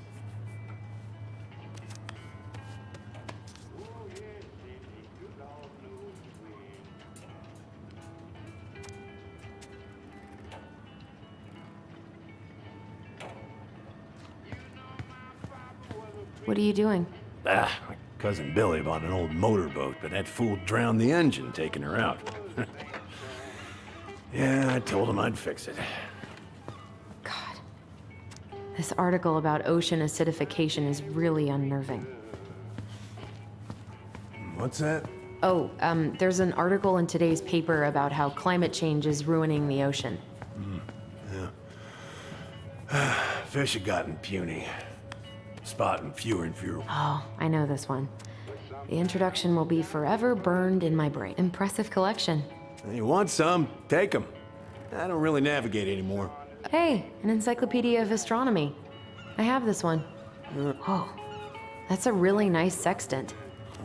What are you doing? My cousin Billy bought an old motorboat, but that fool drowned the engine taking her out. Yeah, I told him I'd fix it. God. This article about ocean acidification is really unnerving. What's that? Oh, there's an article in today's paper about how climate change is ruining the ocean. Yeah. Fish have gotten puny. Spotting fewer and fewer. Oh, I know this one. The introduction will be forever burned in my brain. Impressive collection. You want some? Take them. I don't really navigate anymore. Hey, an encyclopedia of astronomy. I have this one. Whoa, that's a really nice sextant.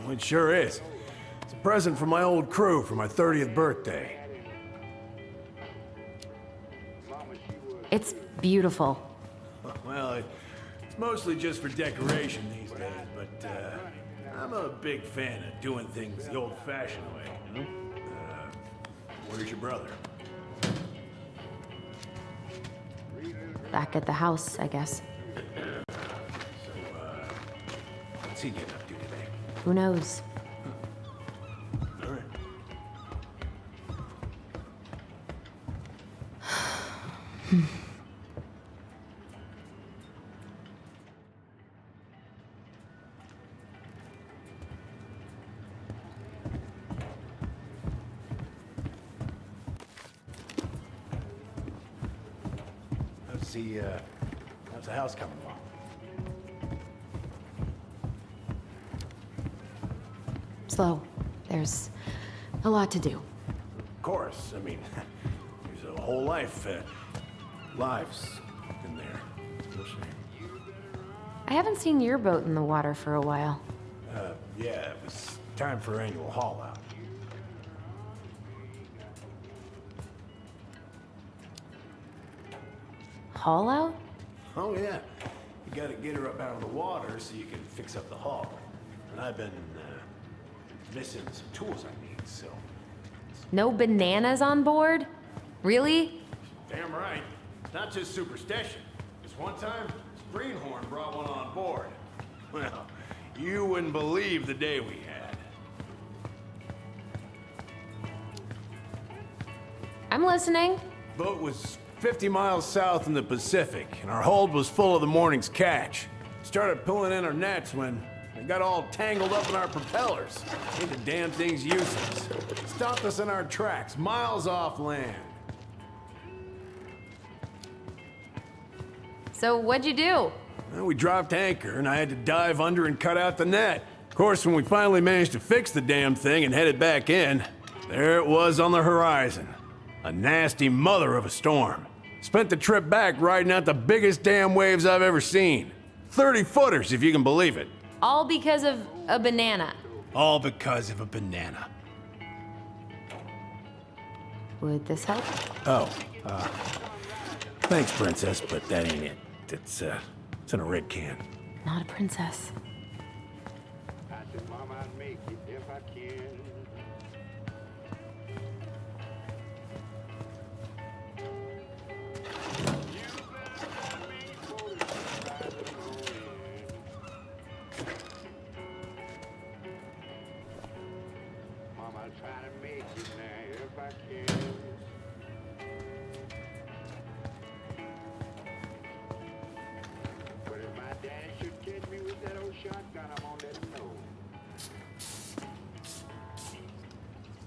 Well, it sure is. It's a present from my old crew for my 30th birthday. It's beautiful. Well, it's mostly just for decoration these days, but I'm a big fan of doing things the old-fashioned way, you know? Where's your brother? Back at the house, I guess. What's he getting up to today? Who knows? All right. How's the house coming along? Slow. There's a lot to do. Of course. I mean, there's a whole lives in there. I haven't seen your boat in the water for a while. Yeah, it was time for annual haul out. Haul out? Oh, yeah. You gotta get her up out of the water so you can fix up the hull. And I've been, missing some tools I need, so... No bananas on board? Really? Damn right. It's not just superstition. This one time, Greenhorn brought one on board. Well, you wouldn't believe the day we had. I'm listening. Boat was 50 miles south in the Pacific, and our hold was full of the morning's catch. Started pulling in our nets when it got all tangled up in our propellers. Made the damn things useless. Stopped us in our tracks, miles off land. So what'd you do? Well, we dropped anchor, and I had to dive under and cut out the net. Of course, when we finally managed to fix the damn thing and headed back in, there it was on the horizon. A nasty mother of a storm. Spent the trip back riding out the biggest damn waves I've ever seen. 30-footers, if you can believe it. All because of a banana. All because of a banana. Would this help? Oh, thanks, Princess, but that ain't it. It's in a red can. Not a princess.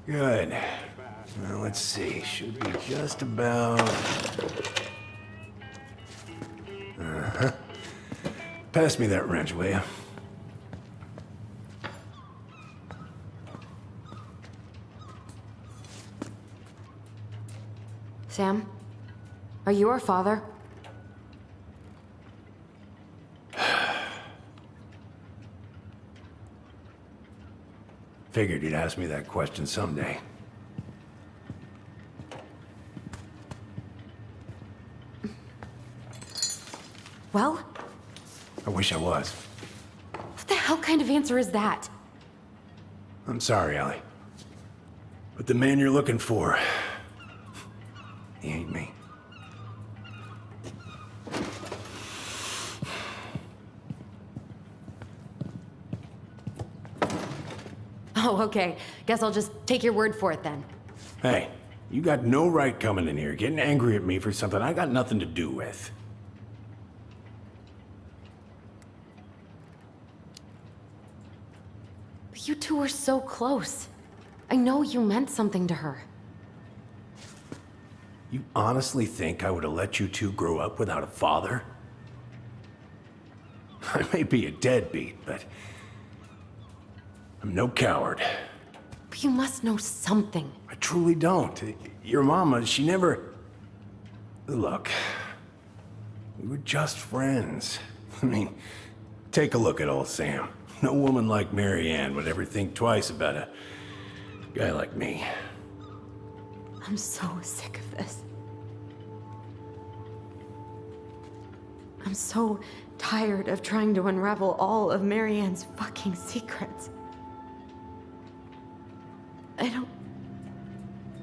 Good. Well, let's see. Should be just about... Uh-huh. Pass me that wrench, will you? Sam? Are you our father? Figured you'd ask me that question someday. Well, I wish I was. what the hell kind of answer is that? I'm sorry, Ellie. But the man you're looking for, he ain't me. Oh, okay. Guess I'll just take your word for it then. Hey, you got no right coming in here getting angry at me for something I got nothing to do with. But you two were so close. I know you meant something to her. You honestly think I would have let you two grow up without a father? I may be a deadbeat, but I'm no coward. But you must know something. I truly don't. Your mama, she never... Look, we were just friends. I mean, take a look at old Sam. No woman like Mary Ann would ever think twice about a guy like me. I'm so sick of this. I'm so tired of trying to unravel all of Mary Ann's fucking secrets.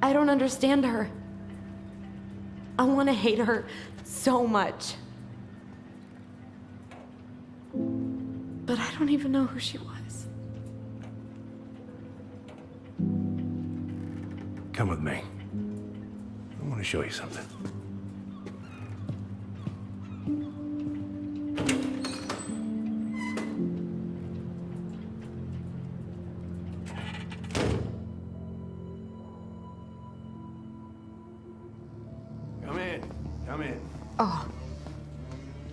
I don't understand her. I want to hate her so much. But I don't even know who she was. Come with me. I want to show you something. Come in. Come in. Oh.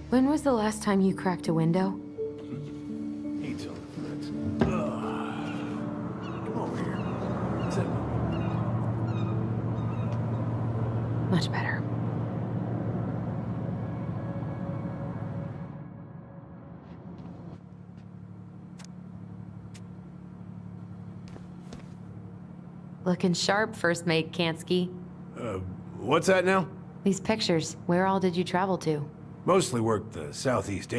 When was the last time you cracked a window? Eat something, Fritz. Come over here. Sit. Much better. Looking sharp, First Mate Kansky. What's that now? These pictures, where all did you travel to? Mostly worked the southeast.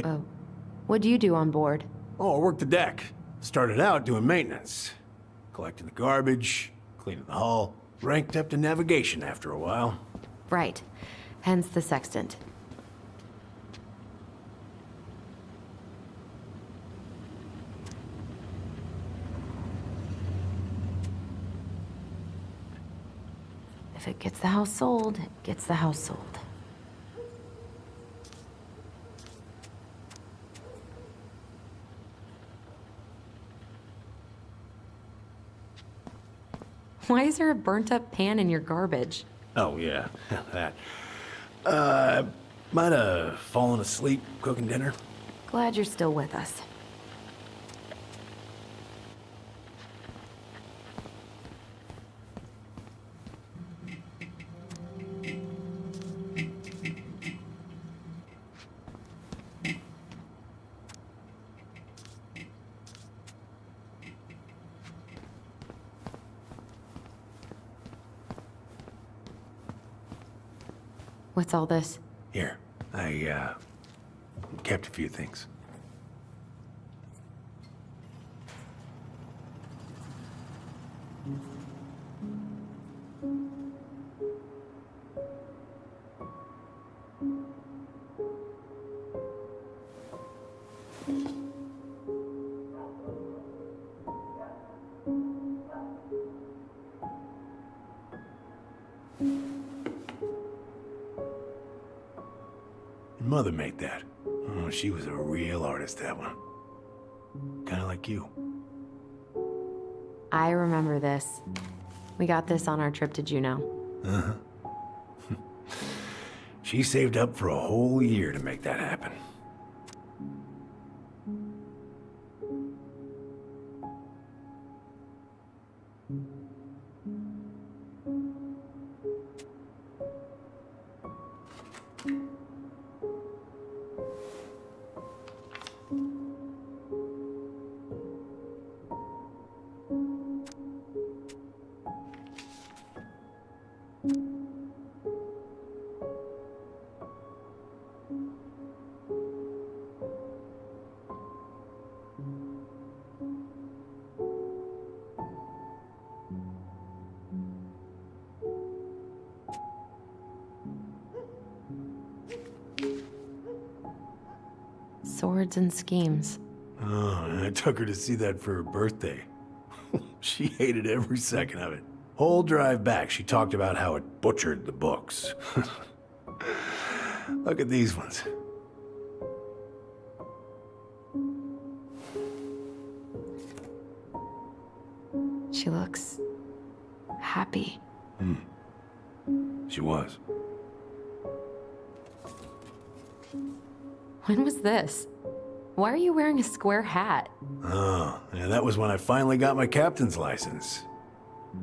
What do you do on board? Oh, I worked the deck. Started out doing maintenance. Collecting the garbage, cleaning the hull. Ranked up to navigation after a while. Right. Hence the sextant. If it gets the house sold, it gets the house sold. Why is there a burnt-up pan in your garbage? Oh, yeah, that. Might have fallen asleep cooking dinner. Glad you're still with us. What's all this? Here, I, kept a few things. mother make that. Oh, she was a real artist, that one. Kinda like you. I remember this. We got this on our trip to Juneau. Uh-huh. She saved up for a whole year to make that happen. Swords and schemes. Oh, and I took her to see that for her birthday. She hated every second of it. Whole drive back, she talked about how it butchered the books. Look at these ones. She looks happy. She was. When was this? Why are you wearing a square hat? Oh, yeah, that was when I finally got my captain's license.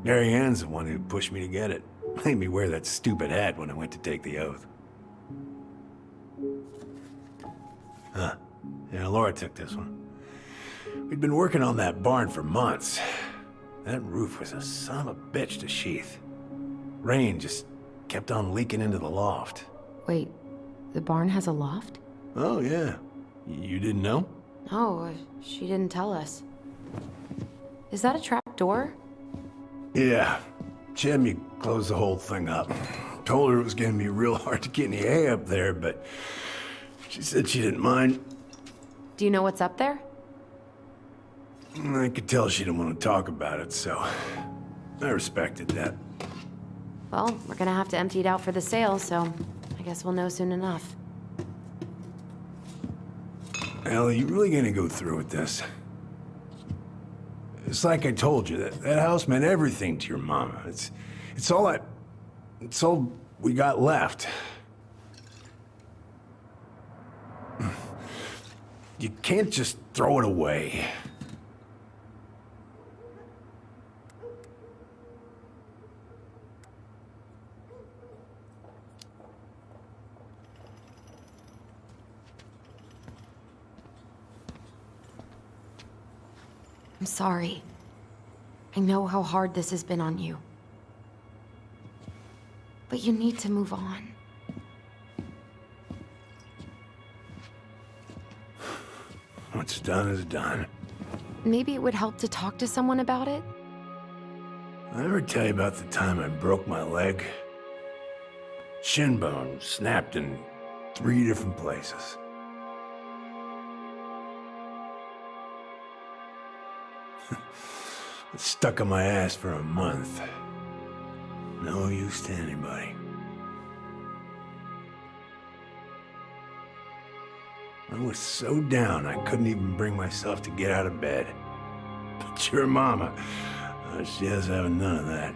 Mary Ann's the one who pushed me to get it. Made me wear that stupid hat when I went to take the oath. Huh. Yeah, Laura took this one. We'd been working on that barn for months. That roof was a son of a bitch to sheath. Rain just kept on leaking into the loft. Wait, the barn has a loft? Oh, yeah. You didn't know? Oh, she didn't tell us. Is that a trap door? Yeah. She had me close the whole thing up. Told her it was gonna be real hard to get any hay up there, but she said she didn't mind. Do you know what's up there? I could tell she didn't want to talk about it, so I respected that. Well, we're gonna have to empty it out for the sale, so I guess we'll know soon enough. Ellie, you really gonna go through with this? It's like I told you, that house meant everything to your mama. It's all we got left. You can't just throw it away. I'm sorry. I know how hard this has been on you. But you need to move on. What's done is done. Maybe it would help to talk to someone about it? I ever tell you about the time I broke my leg? Shin bone snapped in 3 different places. It stuck on my ass for a month. No use to anybody. I was so down I couldn't even bring myself to get out of bed. But your mama, she has having none of that.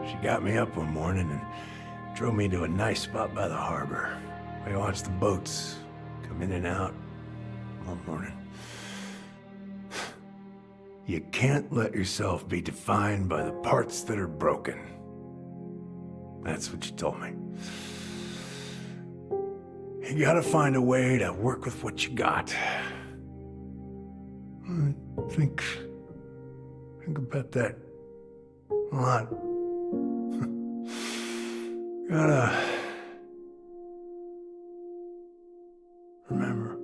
She got me up one morning and drove me to a nice spot by the harbor. We watched the boats come in and out all morning. You can't let yourself be defined by the parts that are broken. That's what you told me. You gotta find a way to work with what you got. Think about that a lot. Gotta remember.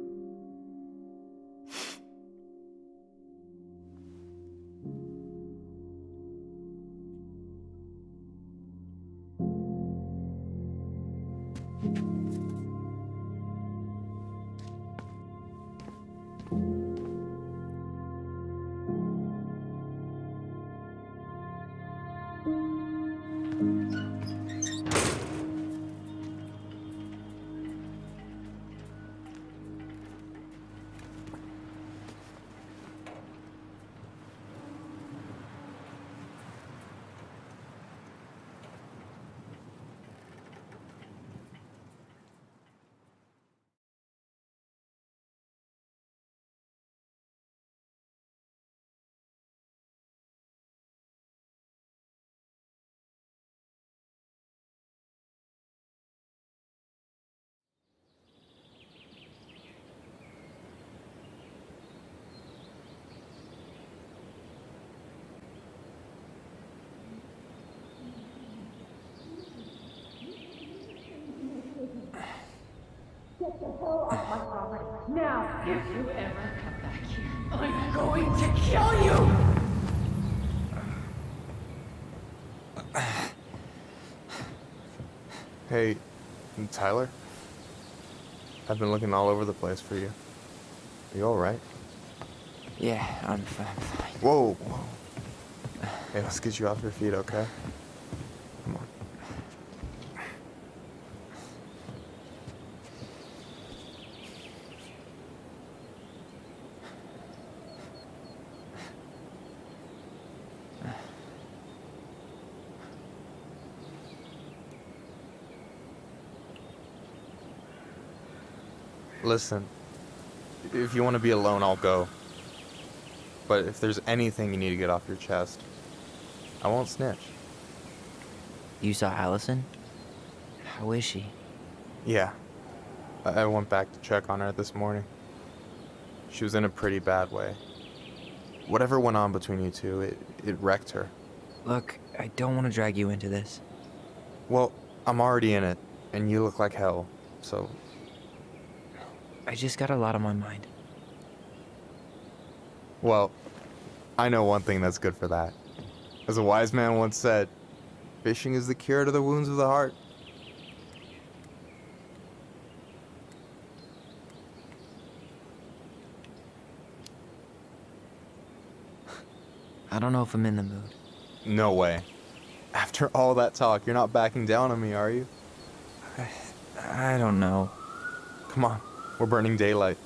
all off my property. Now, if you ever come back here, I'm going to kill you! Hey, Tyler? I've been looking all over the place for you. Are you alright? Yeah, I'm fine. Whoa, whoa. Hey, let's get you off your feet, okay? Come on. Listen, if you want to be alone, I'll go. But if there's anything you need to get off your chest, I won't snitch. You saw Allison? How is she? Yeah. I went back to check on her this morning. She was in a pretty bad way. Whatever went on between you two, it wrecked her. Look, I don't want to drag you into this. Well, I'm already in it, and you look like hell, so... I just got a lot on my mind. Well, I know one thing that's good for that. As a wise man once said, fishing is the cure to the wounds of the heart. I don't know if I'm in the mood. No way. After all that talk, you're not backing down on me, are you? I don't know. Come on, we're burning daylight.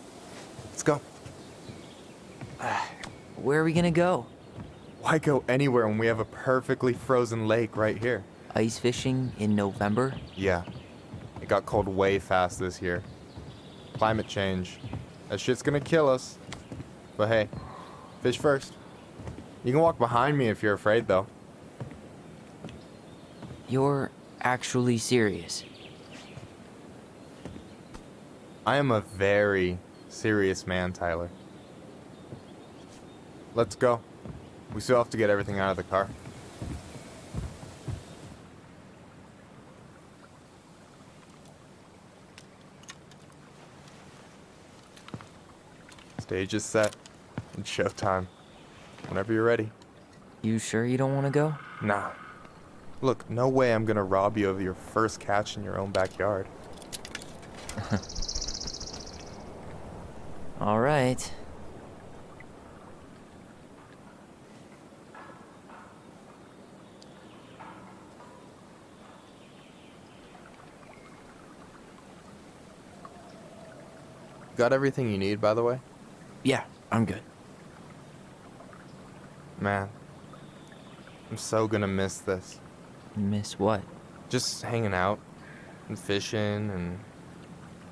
Let's go. Where are we gonna go? Why go anywhere when we have a perfectly frozen lake right here? Ice fishing in November? Yeah. It got cold way fast this year. Climate change. That shit's gonna kill us. But hey, fish first. You can walk behind me if you're afraid, though. You're actually serious? I am a very serious man, Tyler. Let's go. We still have to get everything out of the car. Stage is set. It's showtime. Whenever you're ready. You sure you don't want to go? Nah. Look, no way I'm gonna rob you of your first catch in your own backyard. All right. Got everything you need, by the way? Yeah, I'm good. Man, I'm so gonna miss this. Miss what? Just hanging out and fishing and...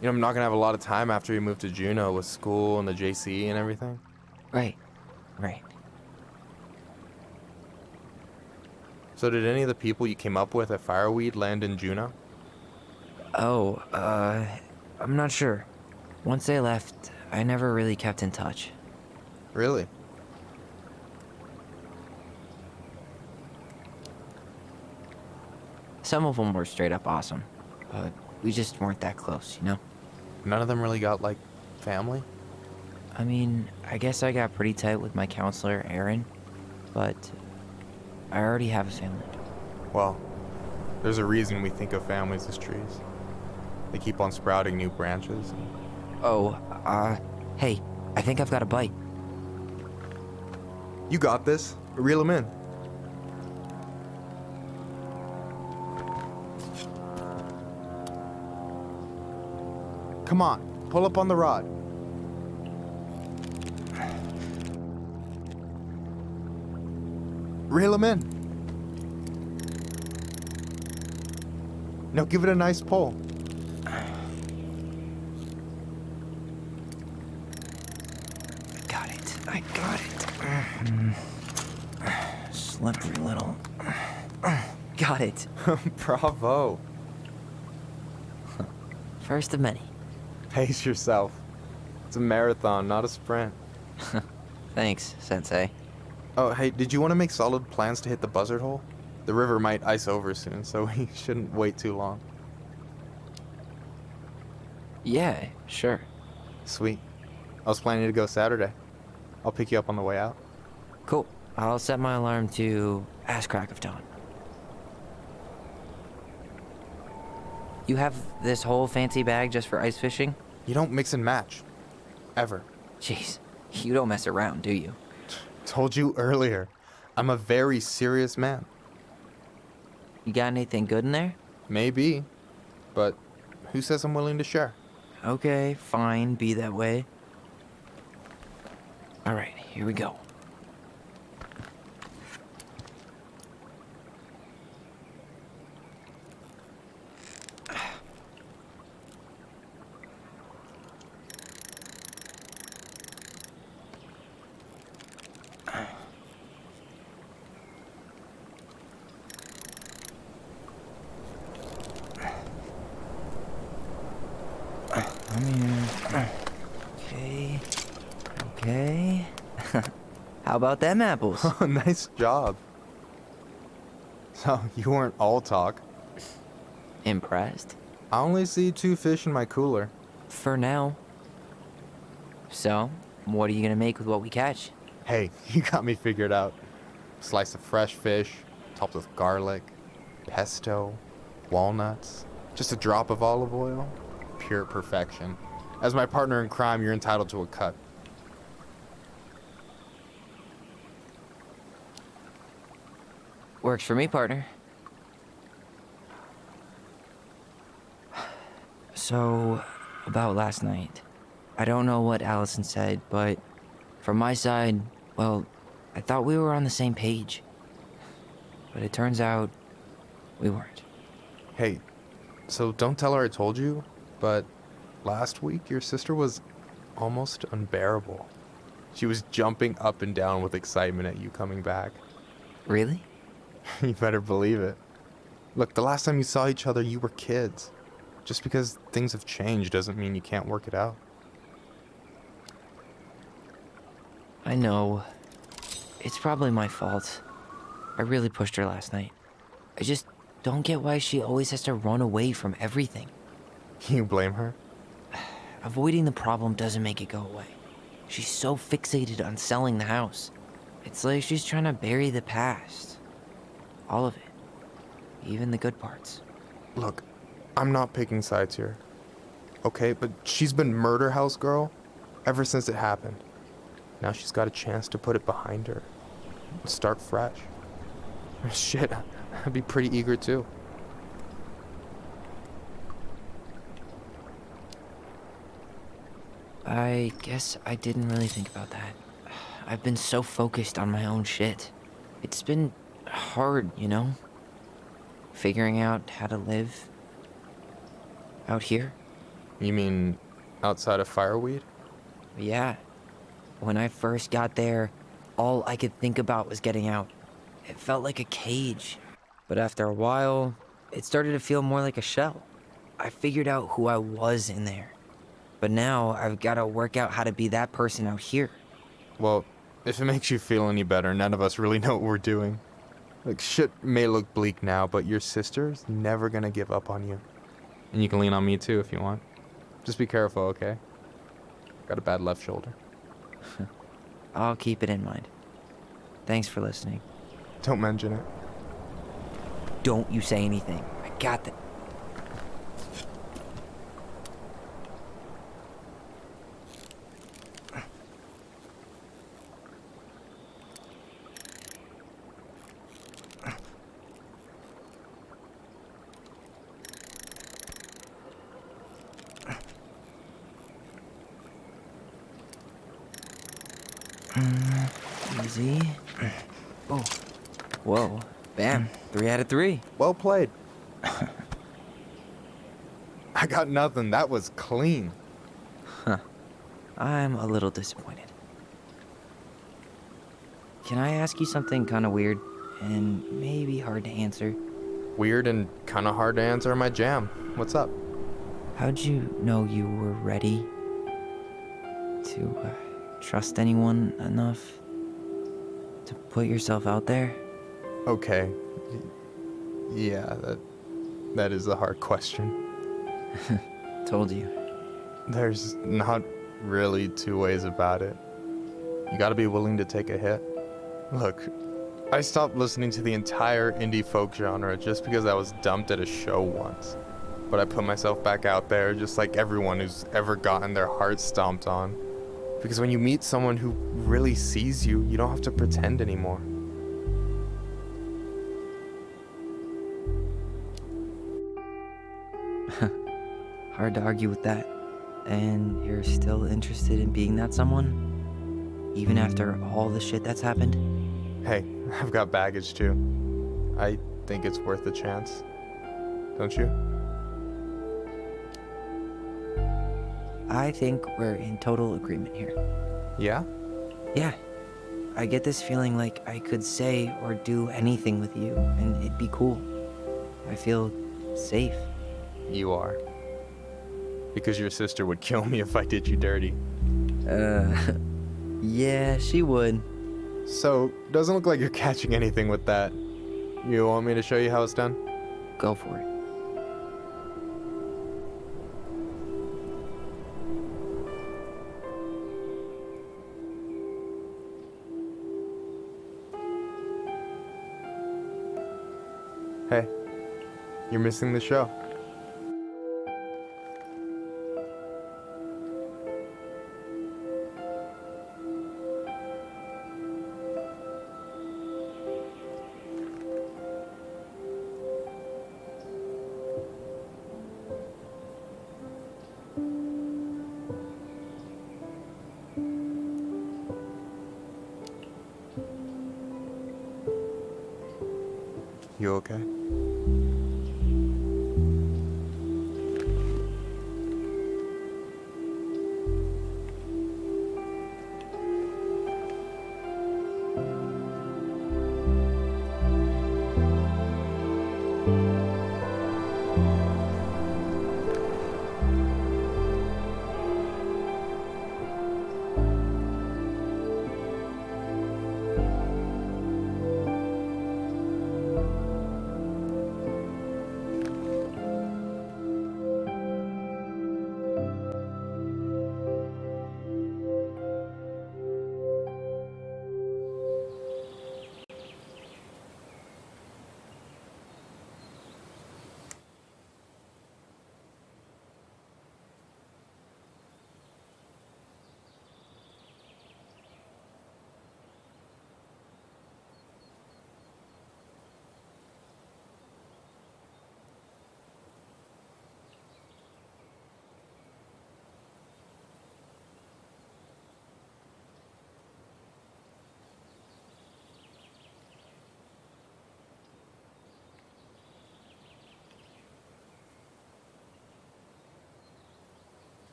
You know, I'm not gonna have a lot of time after you move to Juneau with school and the JC and everything. Right. So did any of the people you came up with at Fireweed land in Juneau? Oh, I'm not sure. Once they left, I never really kept in touch. Really? Some of them were straight up awesome, but we just weren't that close, you know? None of them really got, like, family? I mean, I guess I got pretty tight with my counselor, Aaron, but I already have a family. Well, there's a reason we think of families as trees. They keep on sprouting new branches. Oh, hey, I think I've got a bite. You got this. Reel them in. Come on, pull up on the rod. Reel them in. Now give it a nice pull. I got it. Slippery little. Got it. Bravo. First of many. Pace yourself. It's a marathon, not a sprint. Thanks, Sensei. Oh, hey, did you want to make solid plans to hit the buzzard hole? The river might ice over soon, so we shouldn't wait too long. Yeah, sure. Sweet. I was planning to go Saturday. I'll pick you up on the way out. Cool. I'll set my alarm to ass crack of dawn. You have this whole fancy bag just for ice fishing? You don't mix and match. Ever. Jeez, you don't mess around, do you? Told you earlier. I'm a very serious man. You got anything good in there? Maybe. But who says I'm willing to share? Okay, fine, be that way. Alright, here we go. Okay. Okay. How about them apples? Oh, nice job. So, you weren't all talk. Impressed? I only see 2 fish in my cooler. For now. So, what are you gonna make with what we catch? Hey, you got me figured out. Slice of fresh fish, topped with garlic, pesto, walnuts, just a drop of olive oil. Pure perfection. As my partner in crime, you're entitled to a cut. Works for me, partner. So, about last night. I don't know what Allison said, but from my side, well, I thought we were on the same page. But it turns out we weren't. Hey, so don't tell her I told you, but last week your sister was almost unbearable. She was jumping up and down with excitement at you coming back. Really? You better believe it. Look, the last time you saw each other, you were kids. Just because things have changed doesn't mean you can't work it out. I know. It's probably my fault. I really pushed her last night. I just don't get why she always has to run away from everything. You blame her? Avoiding the problem doesn't make it go away. She's so fixated on selling the house. It's like she's trying to bury the past. All of it. Even the good parts. Look, I'm not picking sides here. Okay, but she's been murder house girl ever since it happened. Now she's got a chance to put it behind her. And start fresh. Shit, I'd be pretty eager too. I guess I didn't really think about that. I've been so focused on my own shit. It's been hard, you know? Figuring out how to live out here. You mean outside of Fireweed? Yeah. When I first got there, all I could think about was getting out. It felt like a cage. But after a while, it started to feel more like a shell. I figured out who I was in there. But now I've got to work out how to be that person out here. Well, if it makes you feel any better, none of us really know what we're doing. Like, shit may look bleak now, but your sister's never gonna give up on you. And you can lean on me too if you want. Just be careful, okay? Got a bad left shoulder. I'll keep it in mind. Thanks for listening. Don't mention it. Don't you say anything. I got that. Easy. Oh. Whoa. Bam. 3 out of 3. Well played. I got nothing. That was clean. Huh. I'm a little disappointed. Can I ask you something kind of weird and maybe hard to answer? Weird and kind of hard to answer my jam. What's up? How'd you know you were ready to trust anyone enough to put yourself out there? Okay. Yeah, that is a hard question. Told you. There's not really two ways about it. You gotta be willing to take a hit. Look, I stopped listening to the entire indie folk genre just because I was dumped at a show once. But I put myself back out there just like everyone who's ever gotten their heart stomped on. Because when you meet someone who really sees you, you don't have to pretend anymore. Hard to argue with that. And you're still interested in being that someone? Even after all the shit that's happened? Hey, I've got baggage too. I think it's worth a chance. Don't you? I think we're in total agreement here. Yeah? Yeah. I get this feeling like I could say or do anything with you, and it'd be cool. I feel safe. You are. Because your sister would kill me if I did you dirty. Yeah, she would. So, doesn't look like you're catching anything with that. You want me to show you how it's done? Go for it. Hey, you're missing the show. You okay?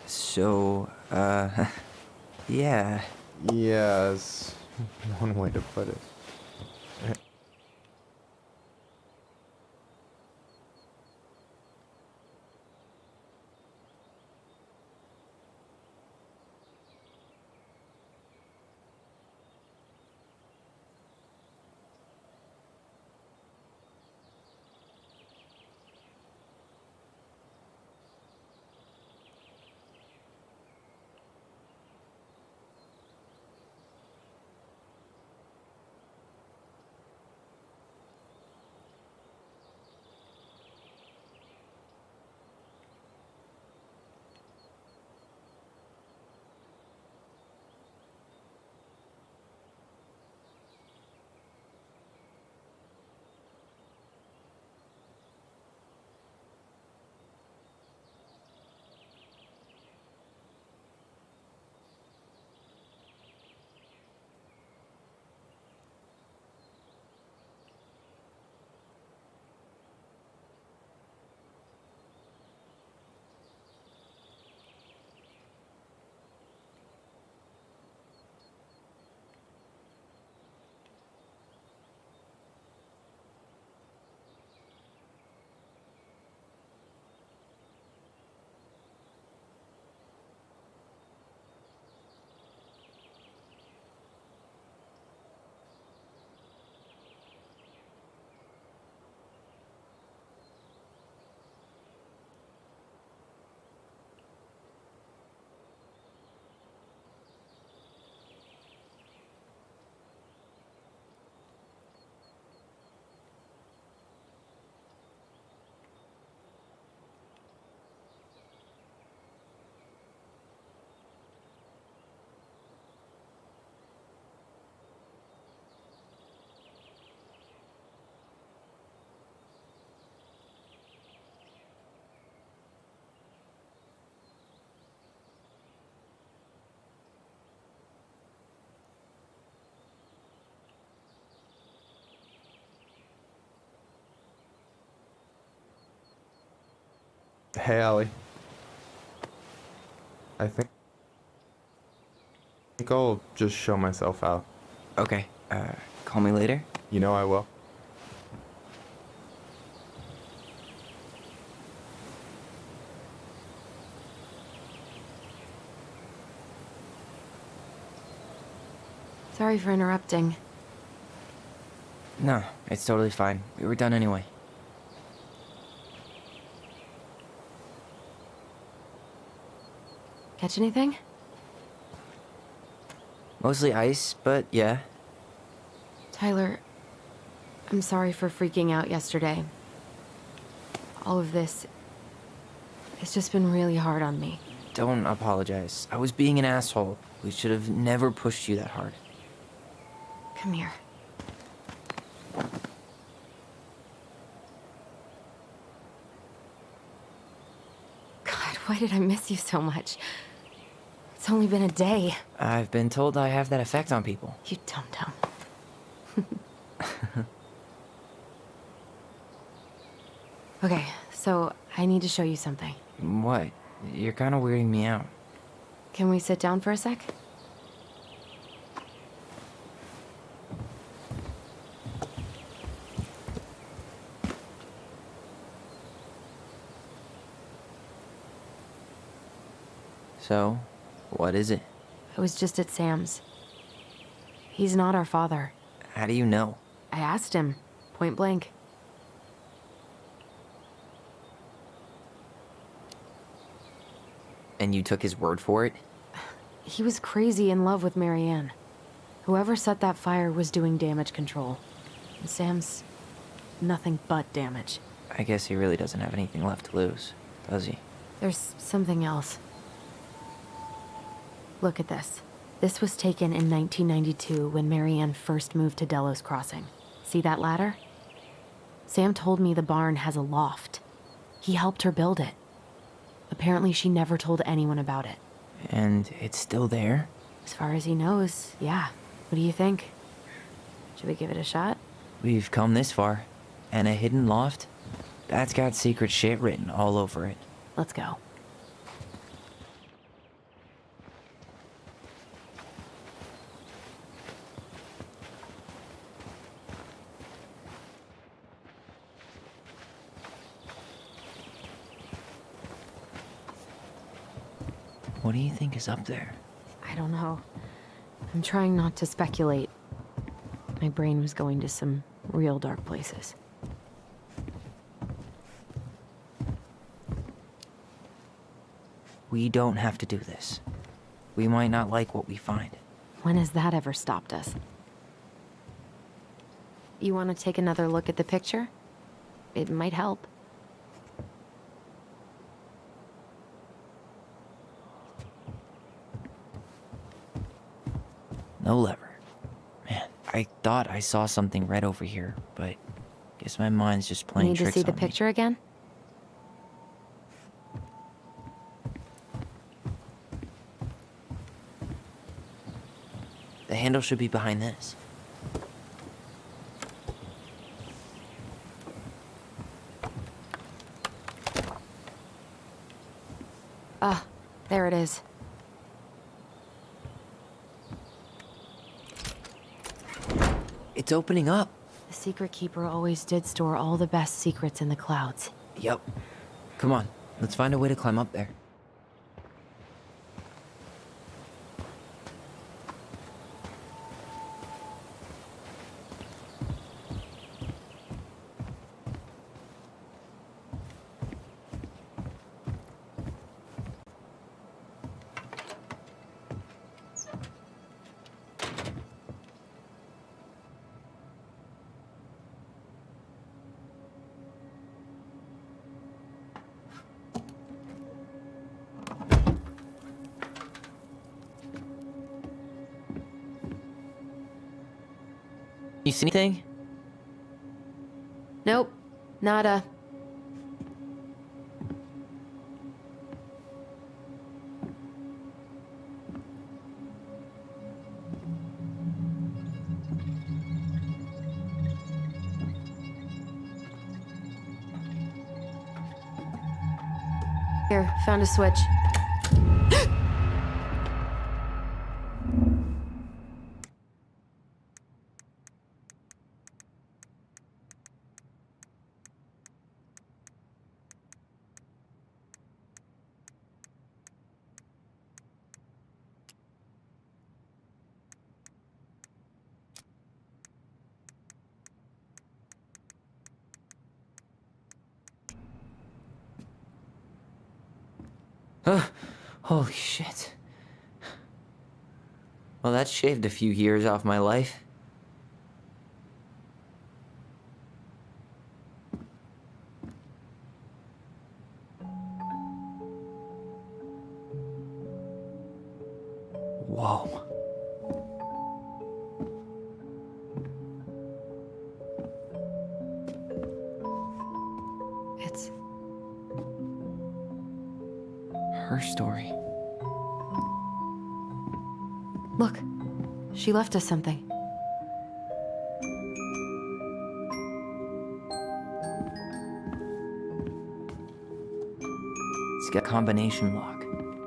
So, yeah. Yes, one way to put it. Hey, Allie. I think I'll just show myself out. Okay, call me later? You know I will. Sorry for interrupting. No, it's totally fine. We were done anyway. Catch anything? Mostly ice, but yeah. Tyler, I'm sorry for freaking out yesterday. All of this, it's just been really hard on me. Don't apologize. I was being an asshole. We should have never pushed you that hard. Come here. God, why did I miss you so much? It's only been a day. I've been told I have that effect on people. You dum-dum. Okay, so I need to show you something. What? You're kind of weirding me out. Can we sit down for a sec? So, what is it? I was just at Sam's. He's not our father. How do you know? I asked him, point blank. And you took his word for it? He was crazy in love with Marianne. Whoever set that fire was doing damage control. And Sam's nothing but damage. I guess he really doesn't have anything left to lose, does he? There's something else. Look at this. This was taken in 1992 when Marianne first moved to Delos Crossing. See that ladder? Sam told me the barn has a loft. He helped her build it. Apparently she never told anyone about it. And it's still there? As far as he knows, yeah. What do you think? Should we give it a shot? We've come this far. And a hidden loft? That's got secret shit written all over it. Let's go. What do you think is up there? I don't know. I'm trying not to speculate. My brain was going to some real dark places. We don't have to do this. We might not like what we find. When has that ever stopped us? You want to take another look at the picture? It might help. No lever. Man, I thought I saw something red over here, but guess my mind's just playing Need to tricks see the on me. picture again? The handle should be behind this. Ah, there it is. It's opening up. The Secret Keeper always did store all the best secrets in the clouds. Yep. Come on, let's find a way to climb up there. You see anything? Nope, nada. Here, found a switch. Holy shit. Well, that shaved a few years off my life. Whoa. It's her story. Look, she left us something. It's got a combination lock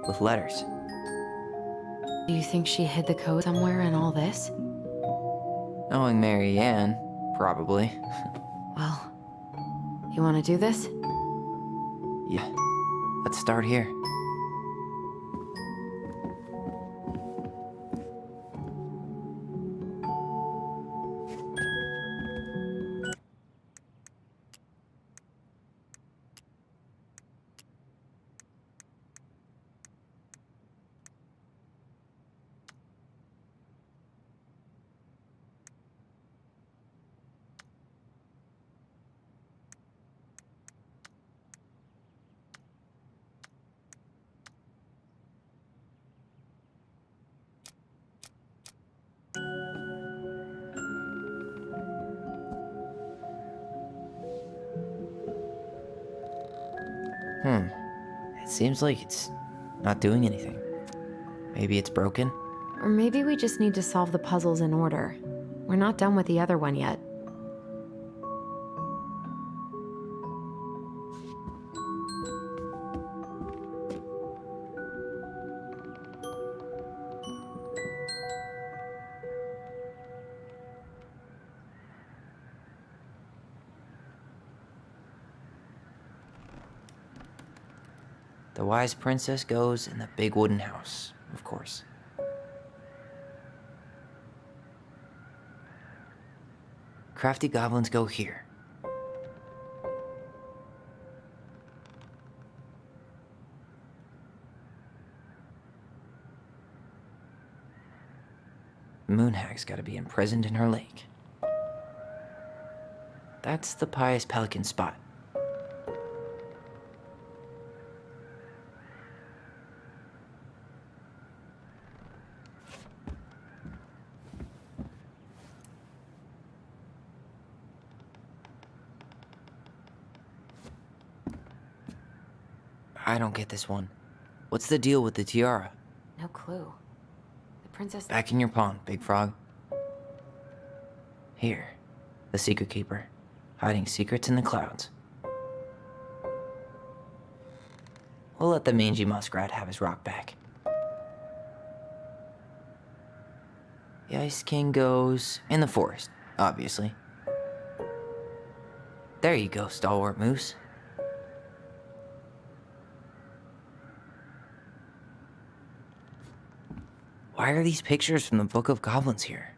with letters. Do you think she hid the code somewhere in all this? Knowing Mary Ann, probably. Well, you want to do this? Yeah. Let's start here. It seems like it's not doing anything. Maybe it's broken? Or maybe we just need to solve the puzzles in order. We're not done with the other one yet. The wise princess goes in the big wooden house, of course. Crafty goblins go here. Moonhag's gotta be imprisoned in her lake. That's the pious pelican spot. I don't get this one. What's the deal with the tiara? No clue. The princess. Back in your pond, Big Frog. Here, the secret keeper, hiding secrets in the clouds. We'll let the mangy muskrat have his rock back. The Ice King goes in the forest, obviously. There you go, stalwart moose. Why are these pictures from the Book of Goblins here?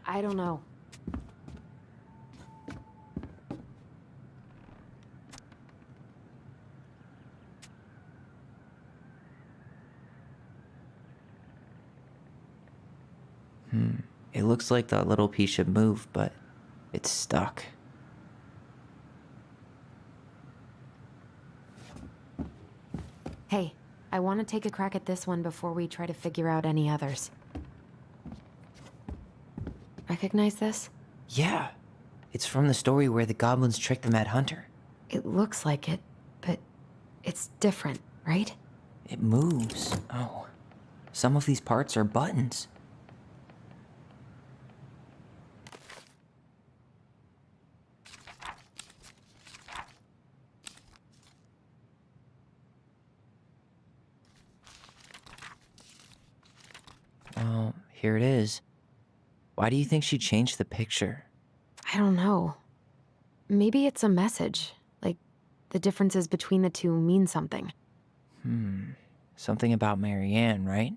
I don't know. It looks like that little piece should move, but it's stuck. Hey, I want to take a crack at this one before we try to figure out any others. Recognize this? Yeah, it's from the story where the goblins tricked the Mad Hunter. It looks like it, but it's different, right? It moves. Oh, some of these parts are buttons. Well, here it is. Why do you think she changed the picture? I don't know. Maybe it's a message. Like, the differences between the two mean something. Something about Marianne, right?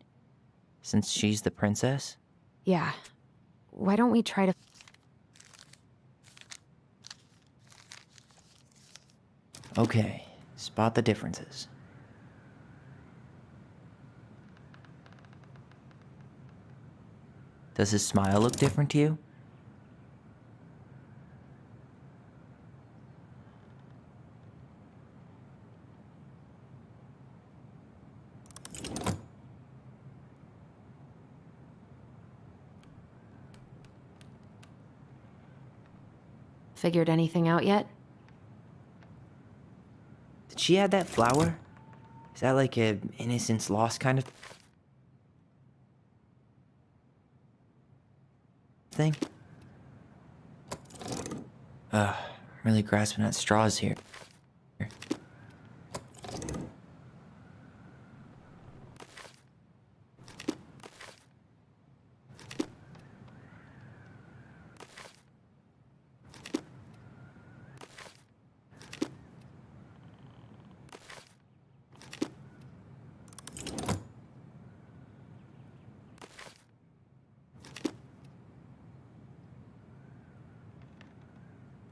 Since she's the princess? Yeah. Why don't we try to... Okay, spot the differences. Does his smile look different to you? Figured anything out yet? Did she add that flower? Is that like a innocence lost kind of thing? I'm really grasping at straws here.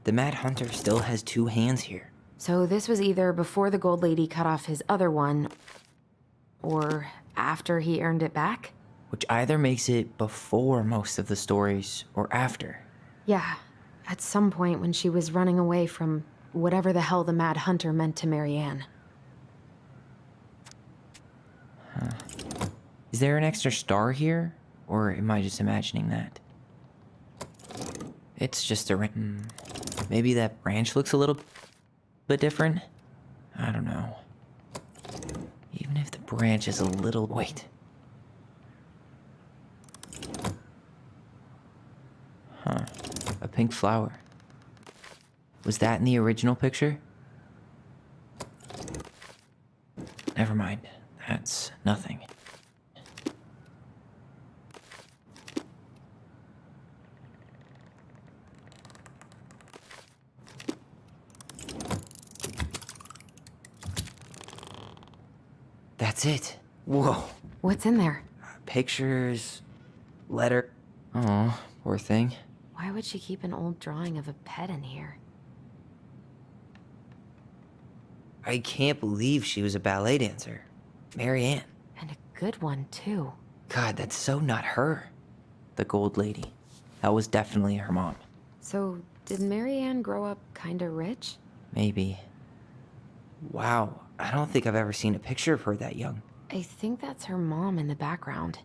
The Mad Hunter still has two hands here. So this was either before the Gold Lady cut off his other one, or after he earned it back? Which either makes it before most of the stories, or after. Yeah, at some point when she was running away from whatever the hell the Mad Hunter meant to Marianne. Is there an extra star here? Or am I just imagining that? It's just a... Maybe that branch looks a little bit different? I don't know. Even if the branch is a little... Wait. Huh. A pink flower. Was that in the original picture? Never mind. That's nothing. That's it. Whoa. What's in there? Pictures, letter. Oh, poor thing. Why would she keep an old drawing of a pet in here? I can't believe she was a ballet dancer. Mary Ann. And a good one, too. God, that's so not her. The gold lady. That was definitely her mom. So, did Mary Ann grow up kinda rich? Maybe. Wow, I don't think I've ever seen a picture of her that young. I think that's her mom in the background.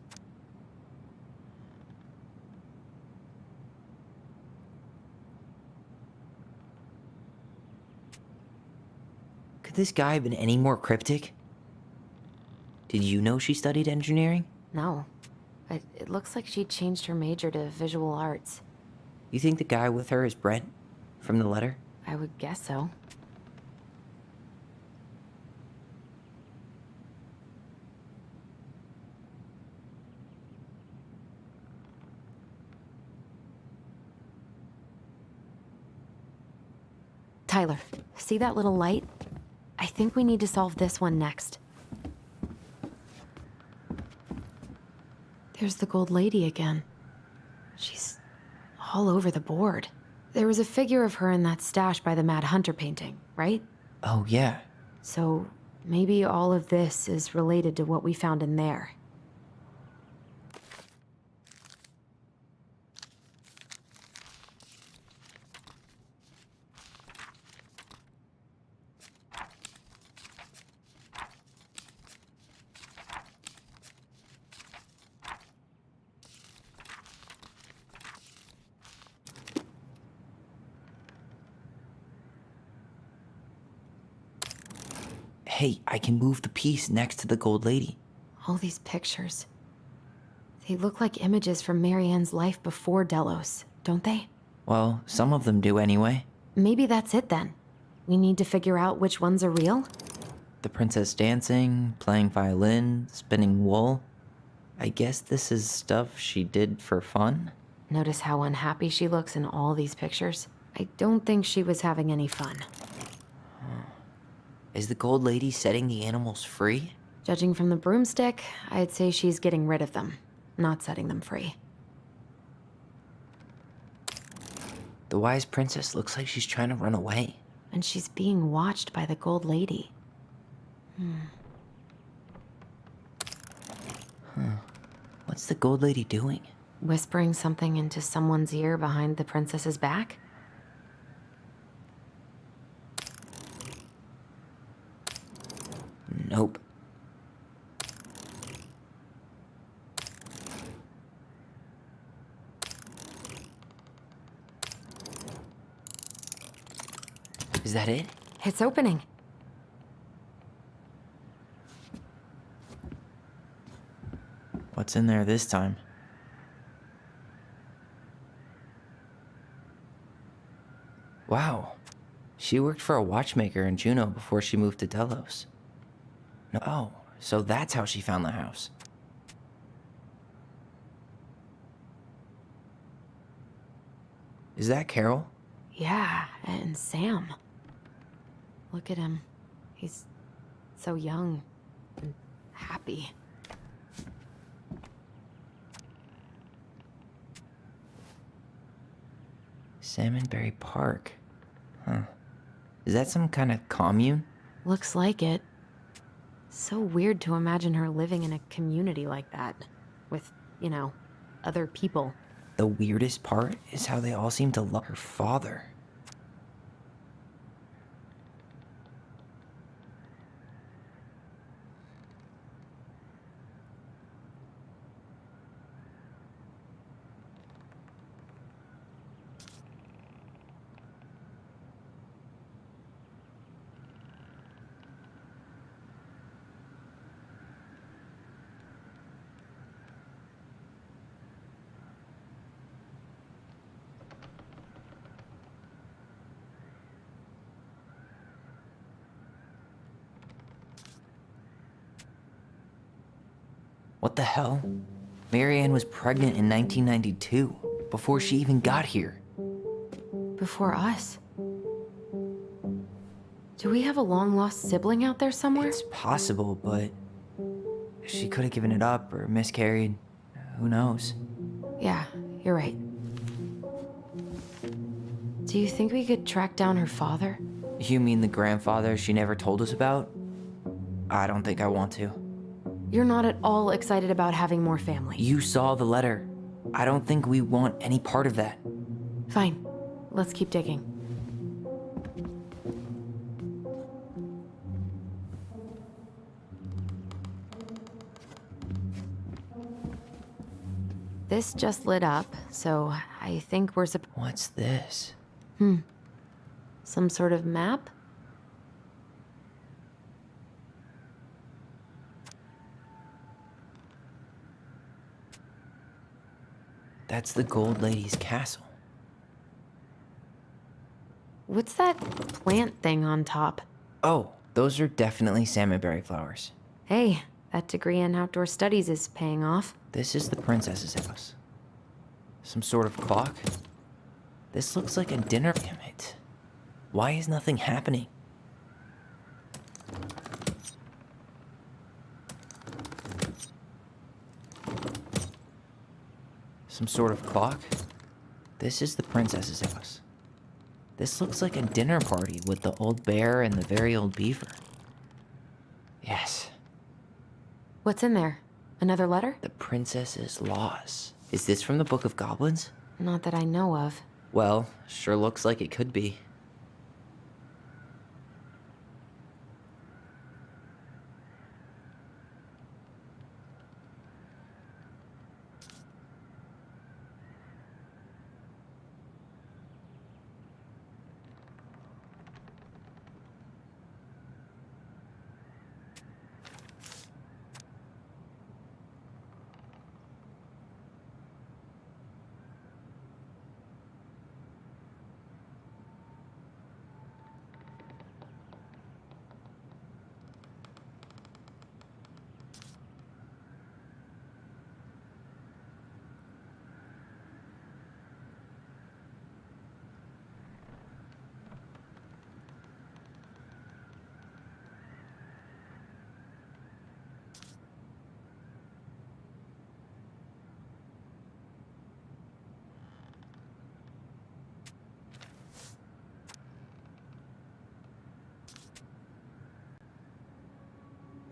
Could this guy have been any more cryptic? Did you know she studied engineering? No. But it looks like she changed her major to visual arts. You think the guy with her is Brent? From the letter? I would guess so. Tyler, see that little light? I think we need to solve this one next. There's the gold lady again. She's all over the board. There was a figure of her in that stash by the Mad Hunter painting, right? Oh, yeah. So maybe all of this is related to what we found in there. Hey, I can move the piece next to the gold lady. All these pictures. They look like images from Mary Ann's life before Delos, don't they? Well, some of them do anyway. Maybe that's it then. We need to figure out which ones are real? The princess dancing, playing violin, spinning wool. I guess this is stuff she did for fun? Notice how unhappy she looks in all these pictures? I don't think she was having any fun. Is the gold lady setting the animals free? Judging from the broomstick, I'd say she's getting rid of them, not setting them free. The wise princess looks like she's trying to run away. And she's being watched by the gold lady. What's the gold lady doing? Whispering something into someone's ear behind the princess's back? Nope. Is that it? It's opening. What's in there this time? Wow. She worked for a watchmaker in Juneau before she moved to Delos. No, oh, so that's how she found the house. Is that Carol? Yeah, and Sam. Look at him. He's so young and happy. Salmonberry Park. Huh. Is that some kind of commune? Looks like it. So weird to imagine her living in a community like that. With, other people. The weirdest part is how they all seem to love her father. What the hell? Mary Ann was pregnant in 1992, before she even got here. Before us. Do we have a long-lost sibling out there somewhere? It's possible, but She could have given it up or miscarried. Who knows? Yeah, you're right. Do you think we could track down her father? You mean the grandfather she never told us about? I don't think I want to. You're not at all excited about having more family. You saw the letter. I don't think we want any part of that. Fine. Let's keep digging. This just lit up, so I think we're What's this? Some sort of map? That's the Gold Lady's castle. What's that plant thing on top? Oh, those are definitely salmonberry flowers. Hey, that degree in outdoor studies is paying off. This is the princess's house. Some sort of clock? This looks like a dinner. Damn it. Why is nothing happening? Some sort of clock? This is the princess's house. This looks like a dinner party with the old bear and the very old beaver. Yes. What's in there? Another letter? The princess's laws. Is this from the Book of Goblins? Not that I know of. Well, sure looks like it could be.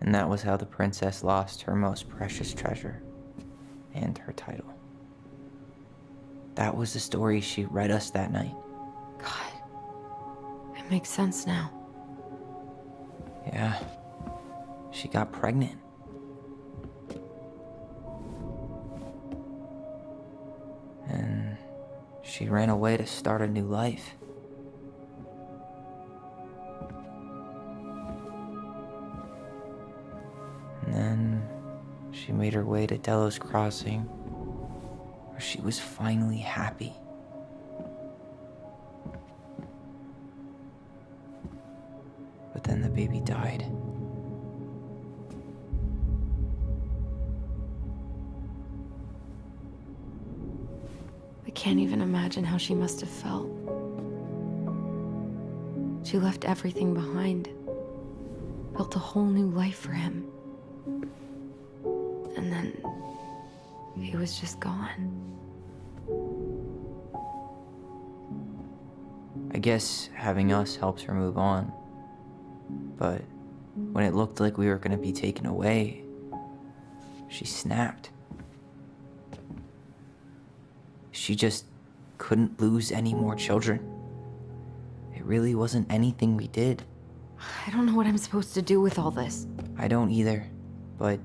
And that was how the princess lost her most precious treasure and her title. That was the story she read us that night. God. It makes sense now. Yeah. She got pregnant. And she ran away to start a new life. And then she made her way to Delos Crossing, where she was finally happy. But then the baby died. I can't even imagine how she must have felt. She left everything behind, built a whole new life for him. And then he was just gone. I guess having us helps her move on. But when it looked like we were gonna be taken away, she snapped. She just couldn't lose any more children. It really wasn't anything we did. I don't know what I'm supposed to do with all this. I don't either, but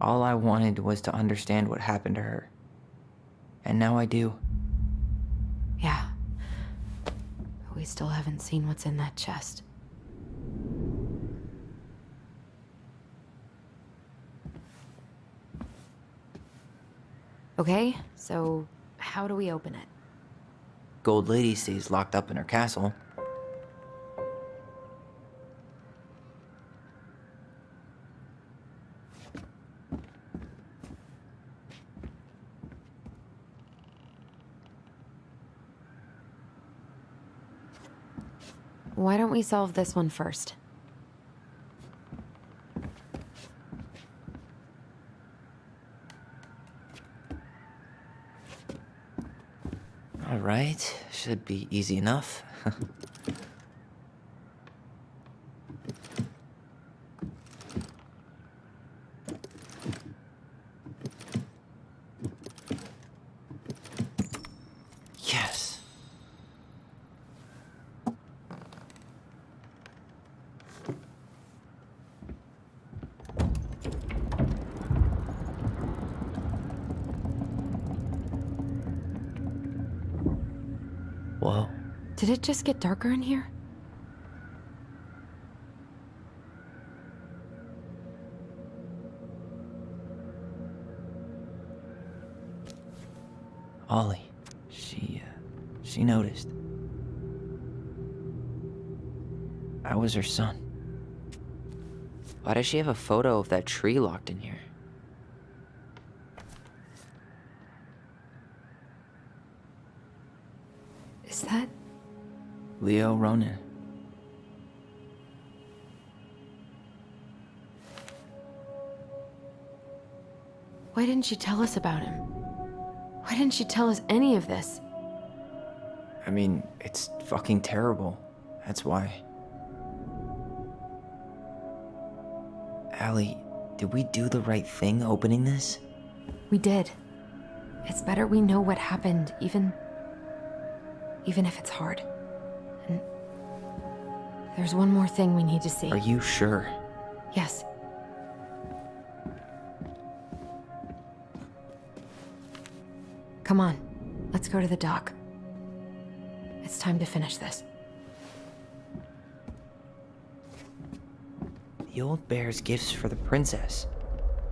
all I wanted was to understand what happened to her. And now I do. Yeah. But we still haven't seen what's in that chest. Okay, so how do we open it? Gold Lady stays locked up in her castle. Why don't we solve this one first? Alright, should be easy enough. Yes. Whoa. Did it just get darker in here? Ollie. She noticed. I was her son. Why does she have a photo of that tree locked in here? Is that... Leo Ronan. Why didn't she tell us about him? Why didn't she tell us any of this? I mean, it's fucking terrible. That's why. Allie, did we do the right thing opening this? We did. It's better we know what happened, even if it's hard. And there's one more thing we need to see. Are you sure? Yes. Come on, let's go to the dock. It's time to finish this. The old bear's gifts for the princess.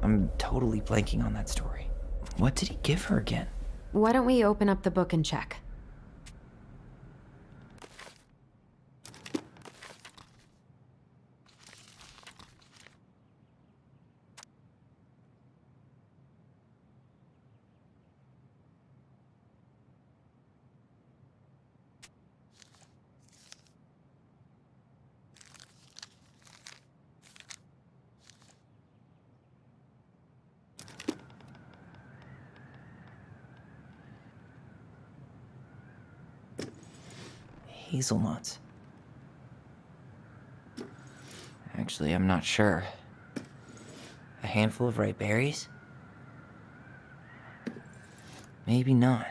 I'm totally blanking on that story. What did he give her again? Why don't we open up the book and check? Hazelnuts. Actually, I'm not sure. A handful of ripe berries? Maybe not.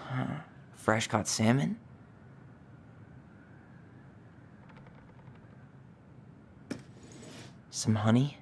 Huh. Fresh caught salmon? Some honey?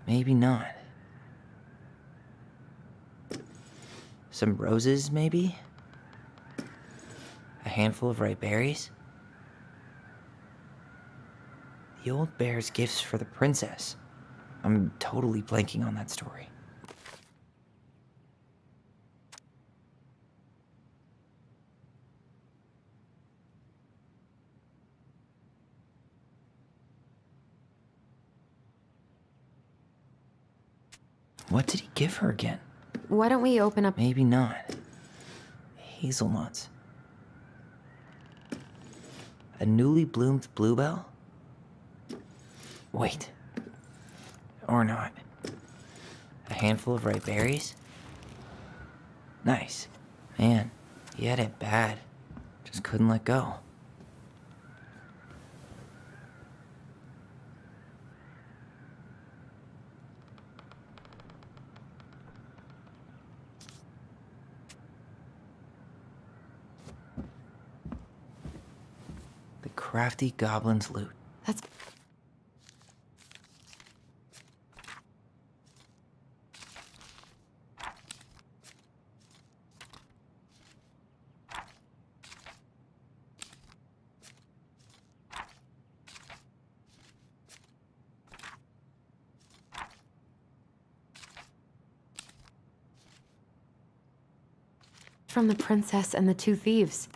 Maybe not. Some roses, maybe? A handful of ripe berries? The old bear's gifts for the princess. I'm totally blanking on that story. What did he give her again? Why don't we open up... Maybe not. Hazelnuts. A newly bloomed bluebell? Wait. Or not. A handful of ripe berries? Nice. Man, he had it bad. Just couldn't let go. The crafty goblin's loot. That's... From the princess and the two thieves.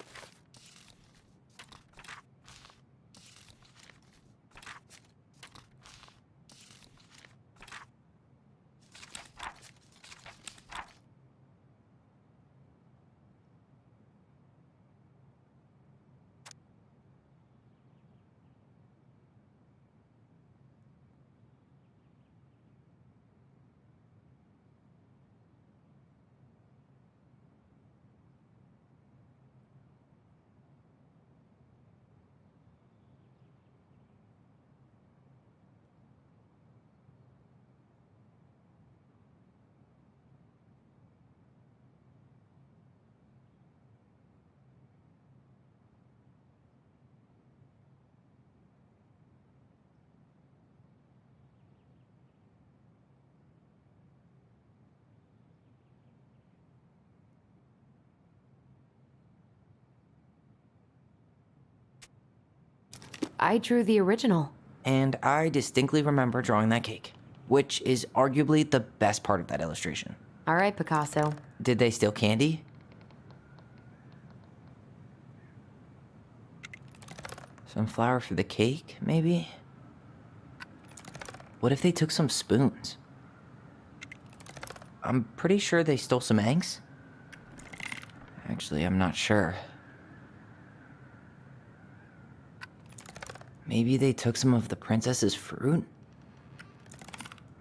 I drew the original. And I distinctly remember drawing that cake, which is arguably the best part of that illustration. All right, Picasso. Did they steal candy? Some flour for the cake, maybe? What if they took some spoons? I'm pretty sure they stole some eggs. Actually, I'm not sure. Maybe they took some of the princess's fruit?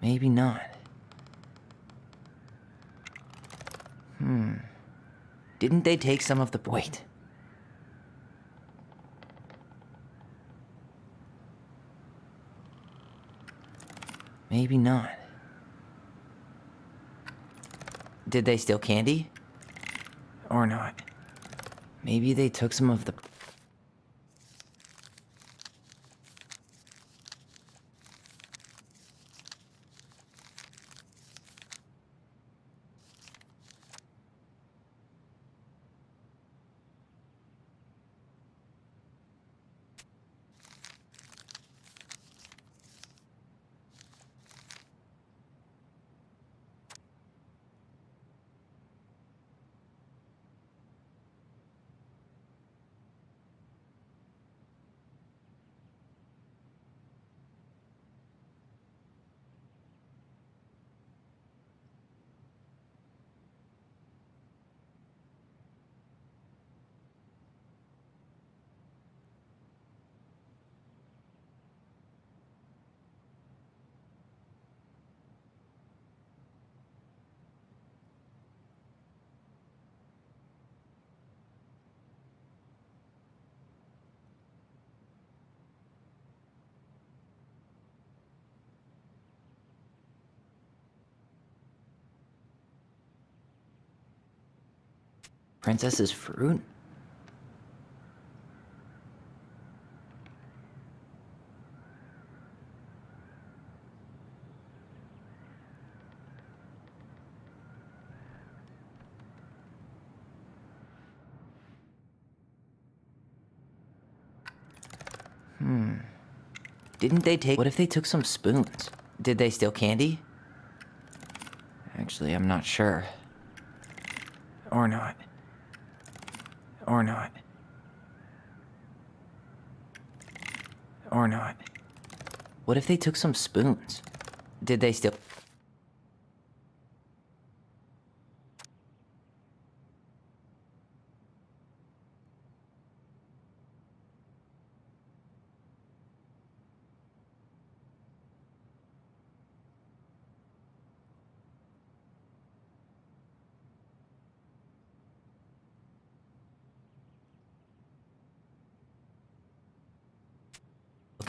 Maybe not. Didn't they take some of the... Wait. Maybe not. Did they steal candy? Or not? Maybe they took some of the... Princess's fruit? Didn't they take... What if they took some spoons? Did they steal candy? Actually, I'm not sure. Or not. Or not. Or not. What if they took some spoons? Did they steal...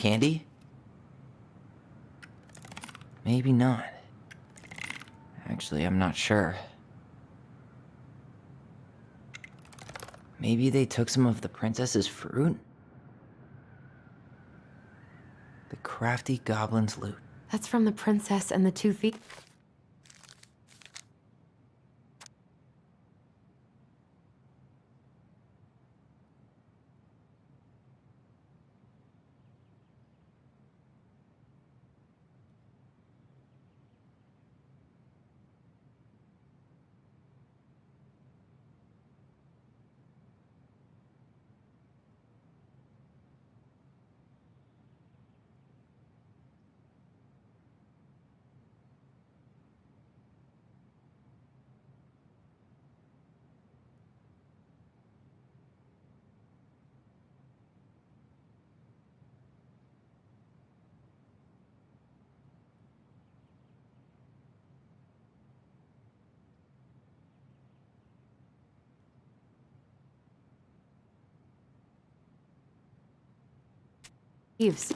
candy? Maybe not. Actually, I'm not sure. Maybe they took some of the princess's fruit? The crafty goblin's loot. That's from the princess and the two thieves. Eves.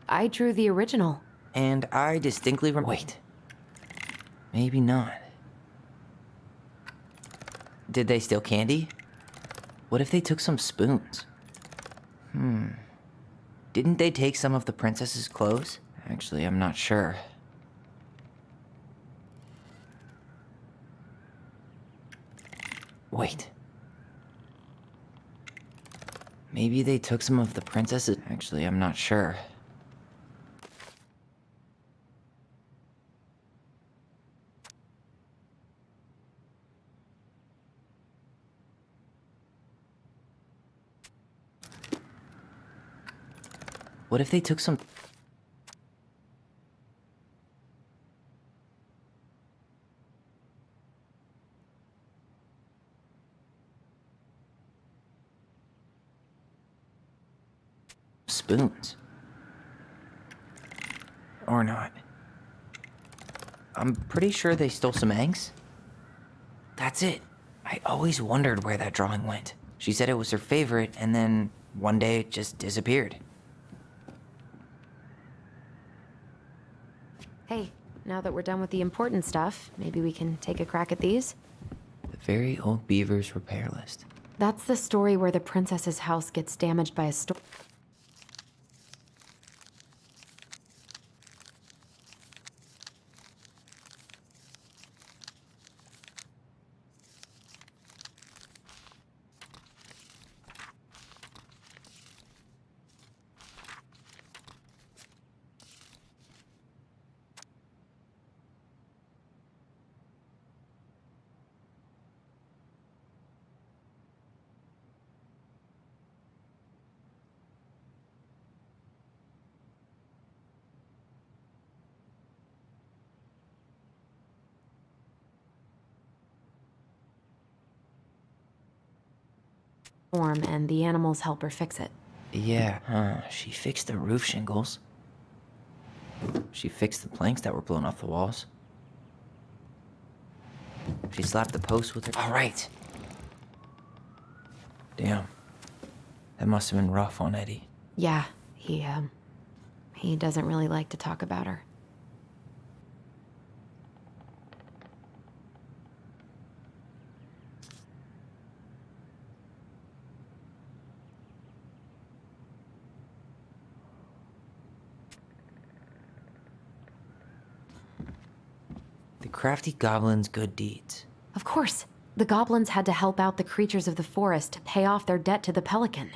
I drew the original. And I distinctly wait. Maybe not. Did they steal candy? What if they took some spoons? Didn't they take some of the princess's clothes? Actually, I'm not sure. Wait. Maybe they took some of the princess's... Actually, I'm not sure. What if they took some... spoons? Or not. I'm pretty sure they stole some eggs. That's it. I always wondered where that drawing went. She said it was her favorite, and then one day it just disappeared. Hey, now that we're done with the important stuff, maybe we can take a crack at these? The Very Old Beaver's repair list. That's the story where the princess's house gets damaged by a storm. And the animals help her fix it. Yeah, she fixed the roof shingles. She fixed the planks that were blown off the walls. She slapped the post with her... All right. Damn. That must have been rough on Eddie. Yeah, he doesn't really like to talk about her. The crafty goblin's good deeds. Of course. The goblins had to help out the creatures of the forest to pay off their debt to the pelican.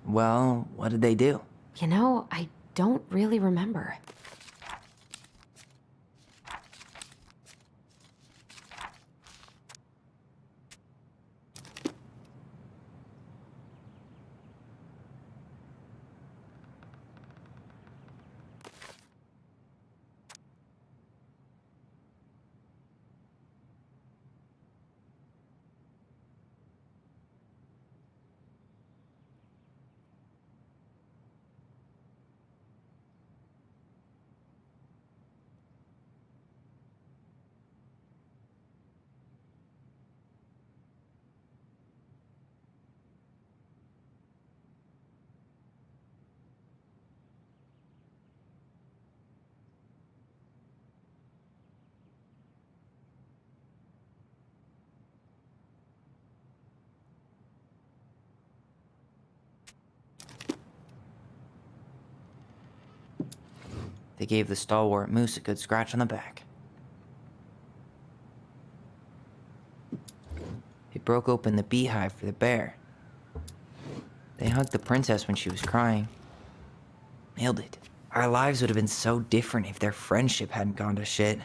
Well, what did they do? You know, I don't really remember. They gave the stalwart moose a good scratch on the back. They broke open the beehive for the bear. They hugged the princess when she was crying. Nailed it. Our lives would have been so different if their friendship hadn't gone to shit.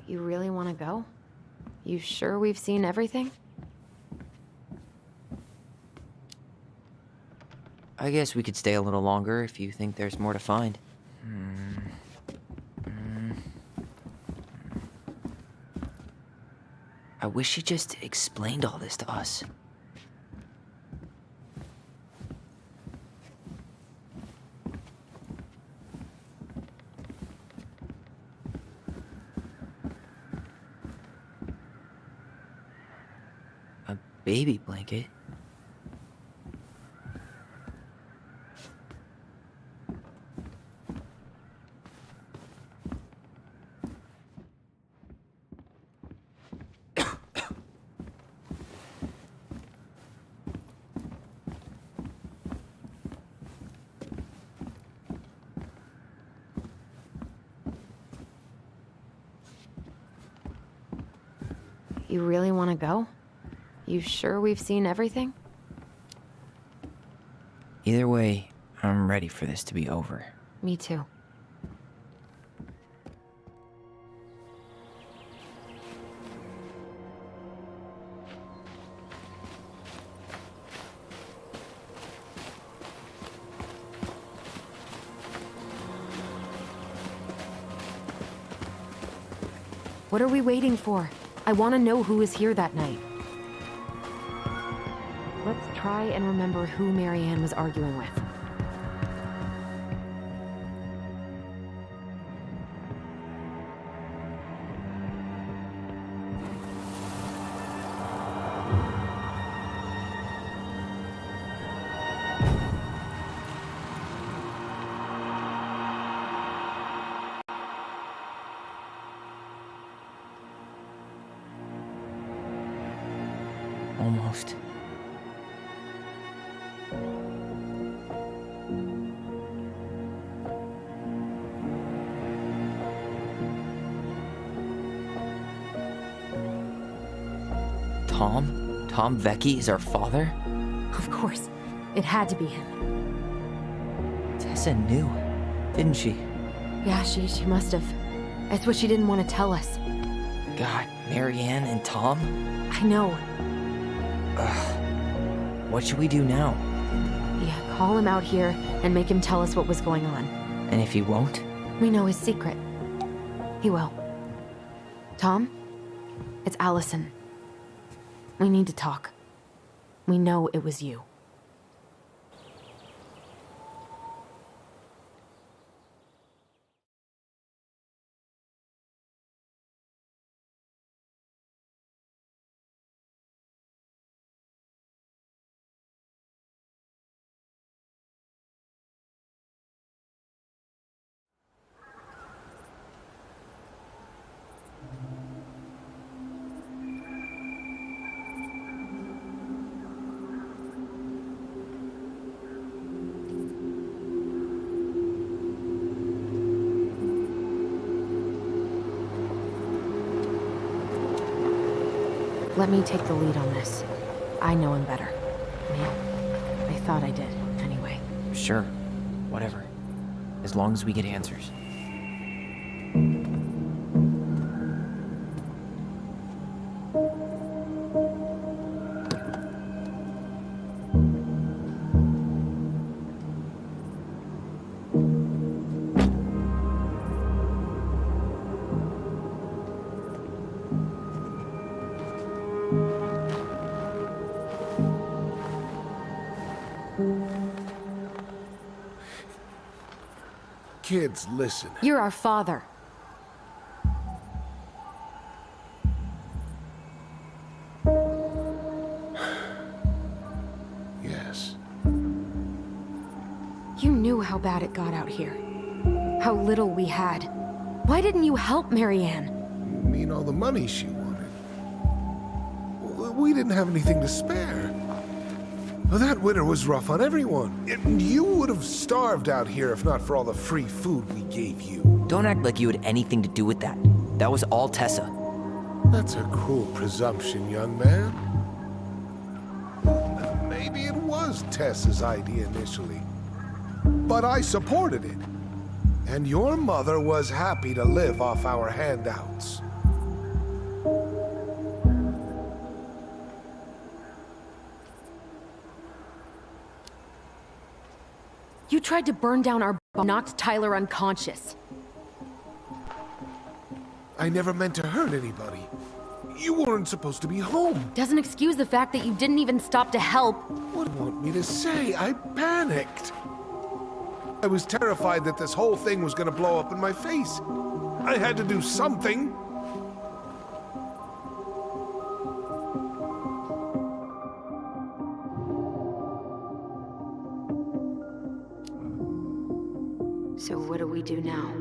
You really want to go? You sure we've seen everything? I guess we could stay a little longer if you think there's more to find. I wish she just explained all this to us. A baby blanket? You really want to go? You sure we've seen everything? Either way, I'm ready for this to be over. Me too. What are we waiting for? I want to know who was here that night. Let's try and remember who Marianne was arguing with. Almost. Tom? Tom Vecchi is our father? Of course. It had to be him. Tessa knew, didn't she? Yeah, she must have. That's what she didn't want to tell us. God, Marianne and Tom? I know. What should we do now? Yeah, call him out here and make him tell us what was going on. And if he won't? We know his secret. He will. Tom? It's Allison. We need to talk. We know it was you. Let me take the lead on this. I know him better. I thought I did, anyway. Sure. Whatever. As long as we get answers. Kids, listen. You're our father. Yes. You knew how bad it got out here. How little we had. Why didn't you help Marianne? You mean all the money she wanted? We didn't have anything to spare. Well, that winter was rough on everyone. You would have starved out here if not for all the free food we gave you. Don't act like you had anything to do with that. That was all Tessa. That's a cruel presumption, young man. Maybe it was Tessa's idea initially, but I supported it. And your mother was happy to live off our handouts. You tried to burn down our knocked Tyler unconscious. I never meant to hurt anybody. You weren't supposed to be home. Doesn't excuse the fact that you didn't even stop to help. What do you want me to say? I panicked. I was terrified that this whole thing was gonna blow up in my face. I had to do something. So what do we do now?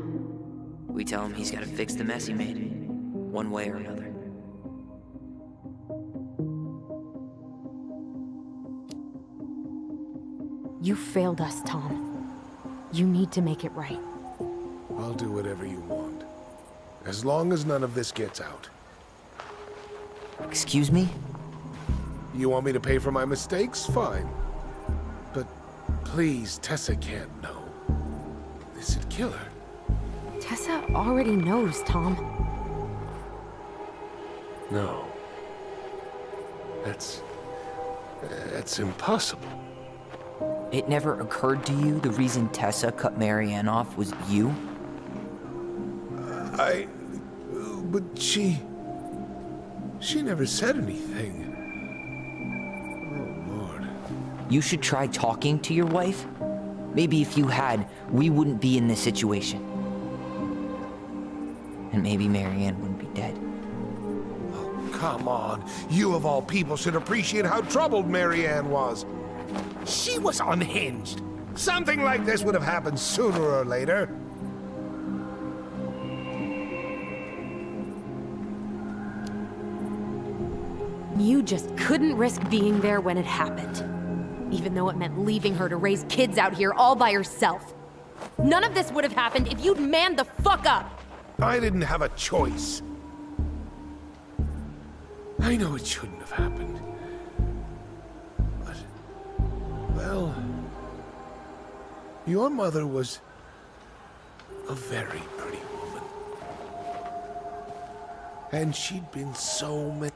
We tell him he's got to fix the mess he made, one way or another. You failed us, Tom. You need to make it right. I'll do whatever you want. As long as none of this gets out. Excuse me? You want me to pay for my mistakes? Fine. But please, Tessa can't know. This'd kill her. Tessa already knows, Tom. No. That's impossible. It never occurred to you the reason Tessa cut Marianne off was you? But she never said anything. Oh, Lord. You should try talking to your wife. Maybe if you had, we wouldn't be in this situation. And maybe Marianne wouldn't be dead. Oh, come on. You of all people should appreciate how troubled Marianne was. She was unhinged. Something like this would have happened sooner or later. You just couldn't risk being there when it happened. Even though it meant leaving her to raise kids out here all by herself. None of this would have happened if you'd manned the fuck up! I didn't have a choice. I know it shouldn't have happened. But, well, your mother was a very pretty woman. And she'd been so many...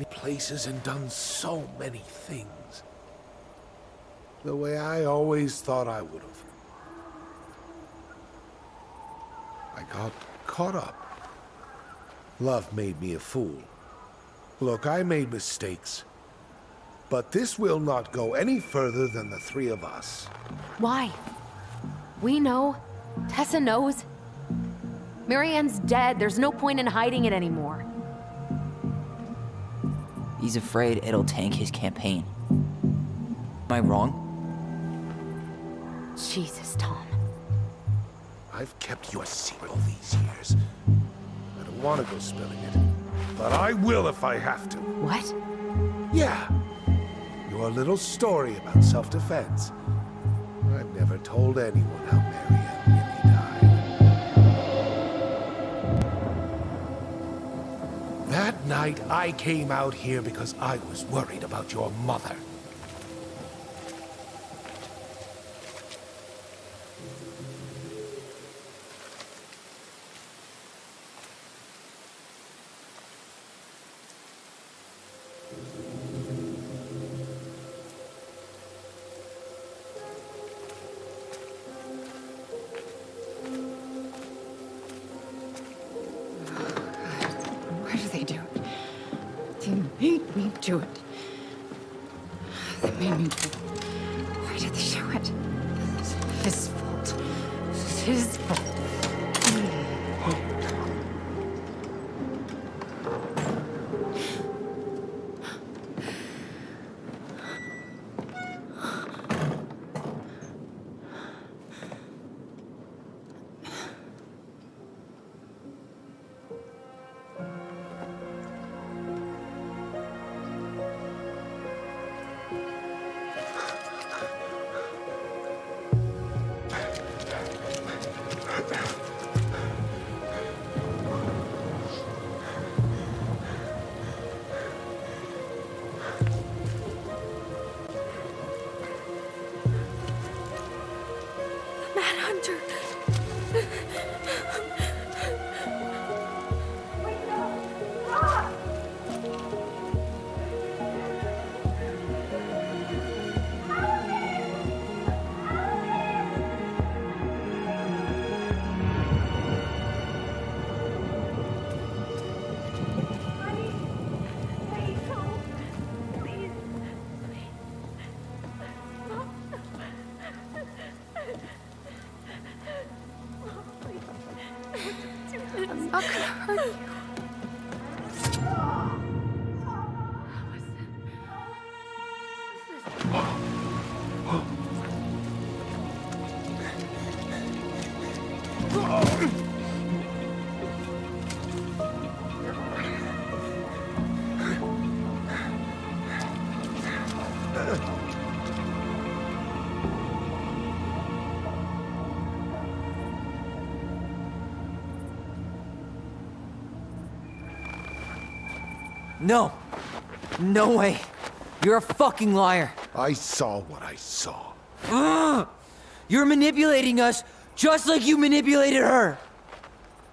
places and done so many things. The way I always thought I would have. I got caught up. Love made me a fool. Look, I made mistakes. But this will not go any further than the three of us. Why? We know. Tessa knows. Marianne's dead. There's no point in hiding it anymore. He's afraid it'll tank his campaign. Am I wrong? Jesus, Tom. I've kept you a secret all these years. I don't want to go spilling it, but I will if I have to. What? Yeah. Your little story about self-defense. I've never told anyone how Marianne really died. That night, I came out here because I was worried about your mother. Why do they do it? They made me do it. They made me do it. Why did they do it? It's his fault. It's his fault. Mad Hunter. I'm not gonna hurt you. No! No way! You're a fucking liar! I saw what I saw. Ugh! You're manipulating us just like you manipulated her!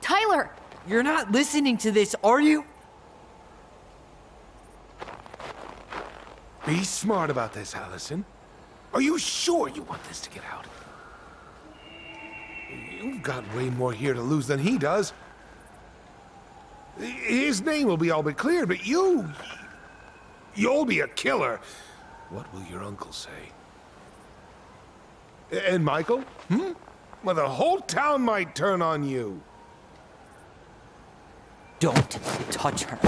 Tyler! You're not listening to this, are you? Be smart about this, Allison. Are you sure you want this to get out? You've got way more here to lose than he does. His name will be all but cleared, but you'll be a killer. What will your uncle say? And Michael? Hmm? Well, the whole town might turn on you. Don't touch her.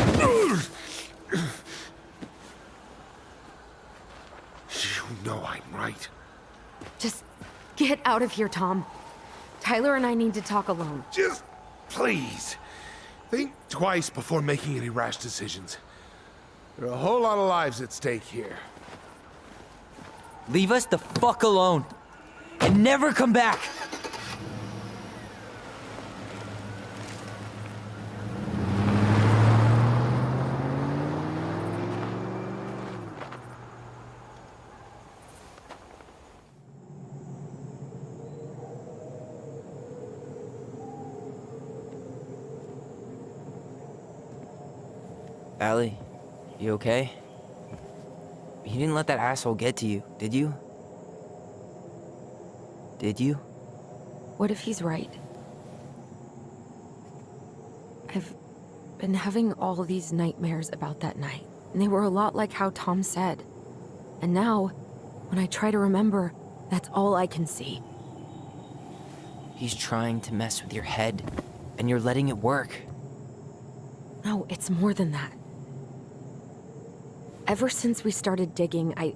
You know I'm right. Just get out of here, Tom. Tyler and I need to talk alone. Just please. Think twice before making any rash decisions. There are a whole lot of lives at stake here. Leave us the fuck alone. And never come back! Allie, you okay? You didn't let that asshole get to you, did you? Did you? What if he's right? I've been having all these nightmares about that night, and they were a lot like how Tom said. And now, when I try to remember, that's all I can see. He's trying to mess with your head, and you're letting it work. No, it's more than that. Ever since we started digging, I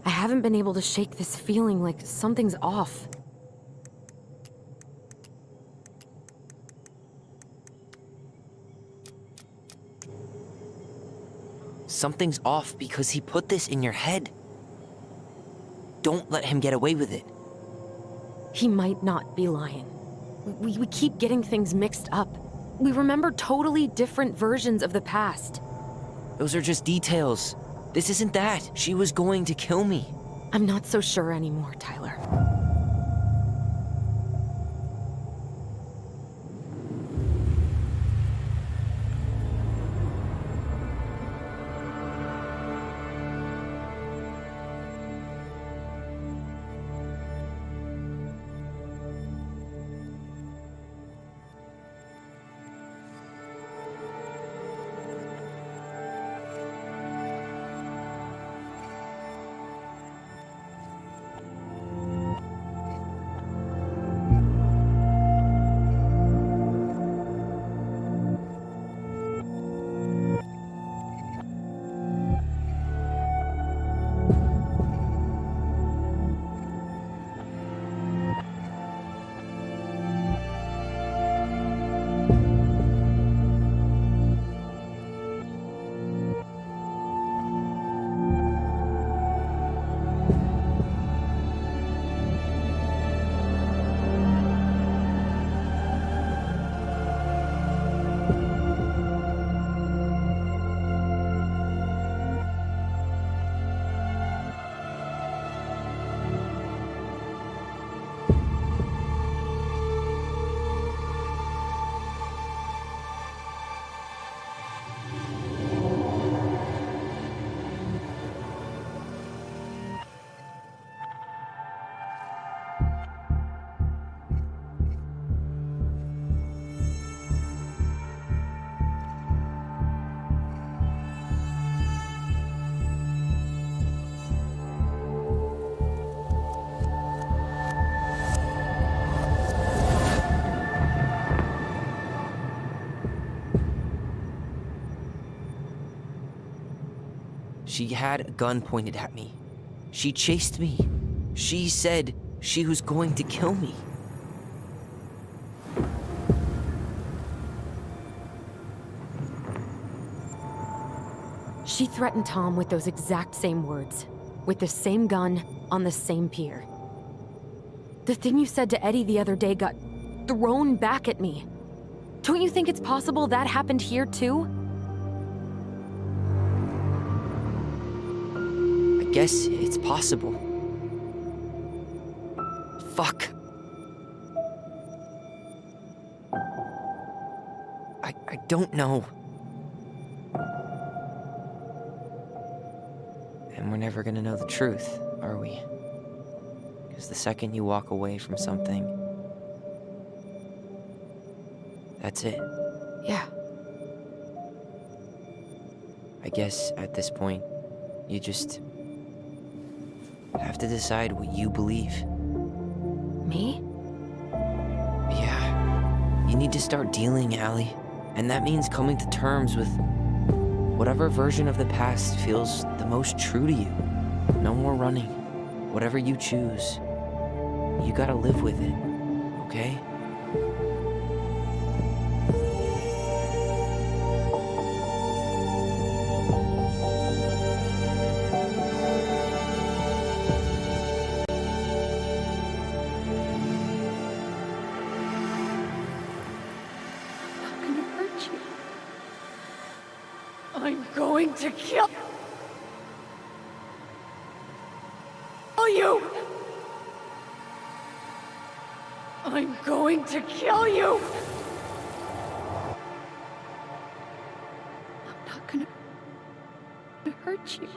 haven't been able to shake this feeling like something's off. Something's off because he put this in your head. Don't let him get away with it. He might not be lying. We keep getting things mixed up. We remember totally different versions of the past. Those are just details. This isn't that. She was going to kill me. I'm not so sure anymore, Tyler. She had a gun pointed at me. She chased me. She said she was going to kill me. She threatened Tom with those exact same words, with the same gun, on the same pier. The thing you said to Eddie the other day got thrown back at me. Don't you think it's possible that happened here too? I guess it's possible. Fuck. I don't know. And we're never gonna know the truth, are we? Because the second you walk away from something, that's it. Yeah. I guess at this point, you just have to decide what you believe. Me? Yeah. You need to start dealing, Allie. And that means coming to terms with whatever version of the past feels the most true to you. No more running. Whatever you choose, you gotta live with it, okay? I'm going to kill you! I'm going to kill you! I'm not gonna hurt you.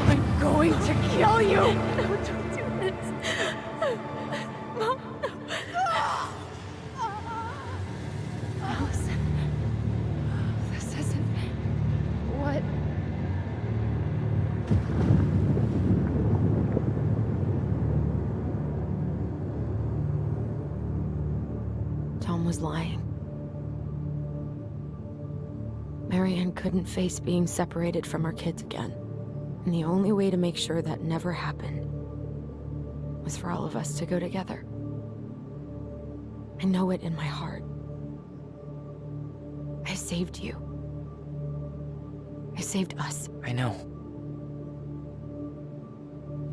I'm going to kill you! No, don't do this. Mom, no. Allison, this isn't what... Tom was lying. Marianne couldn't face being separated from her kids again. And the only way to make sure that never happened was for all of us to go together. I know it in my heart. I saved you. I saved us. I know.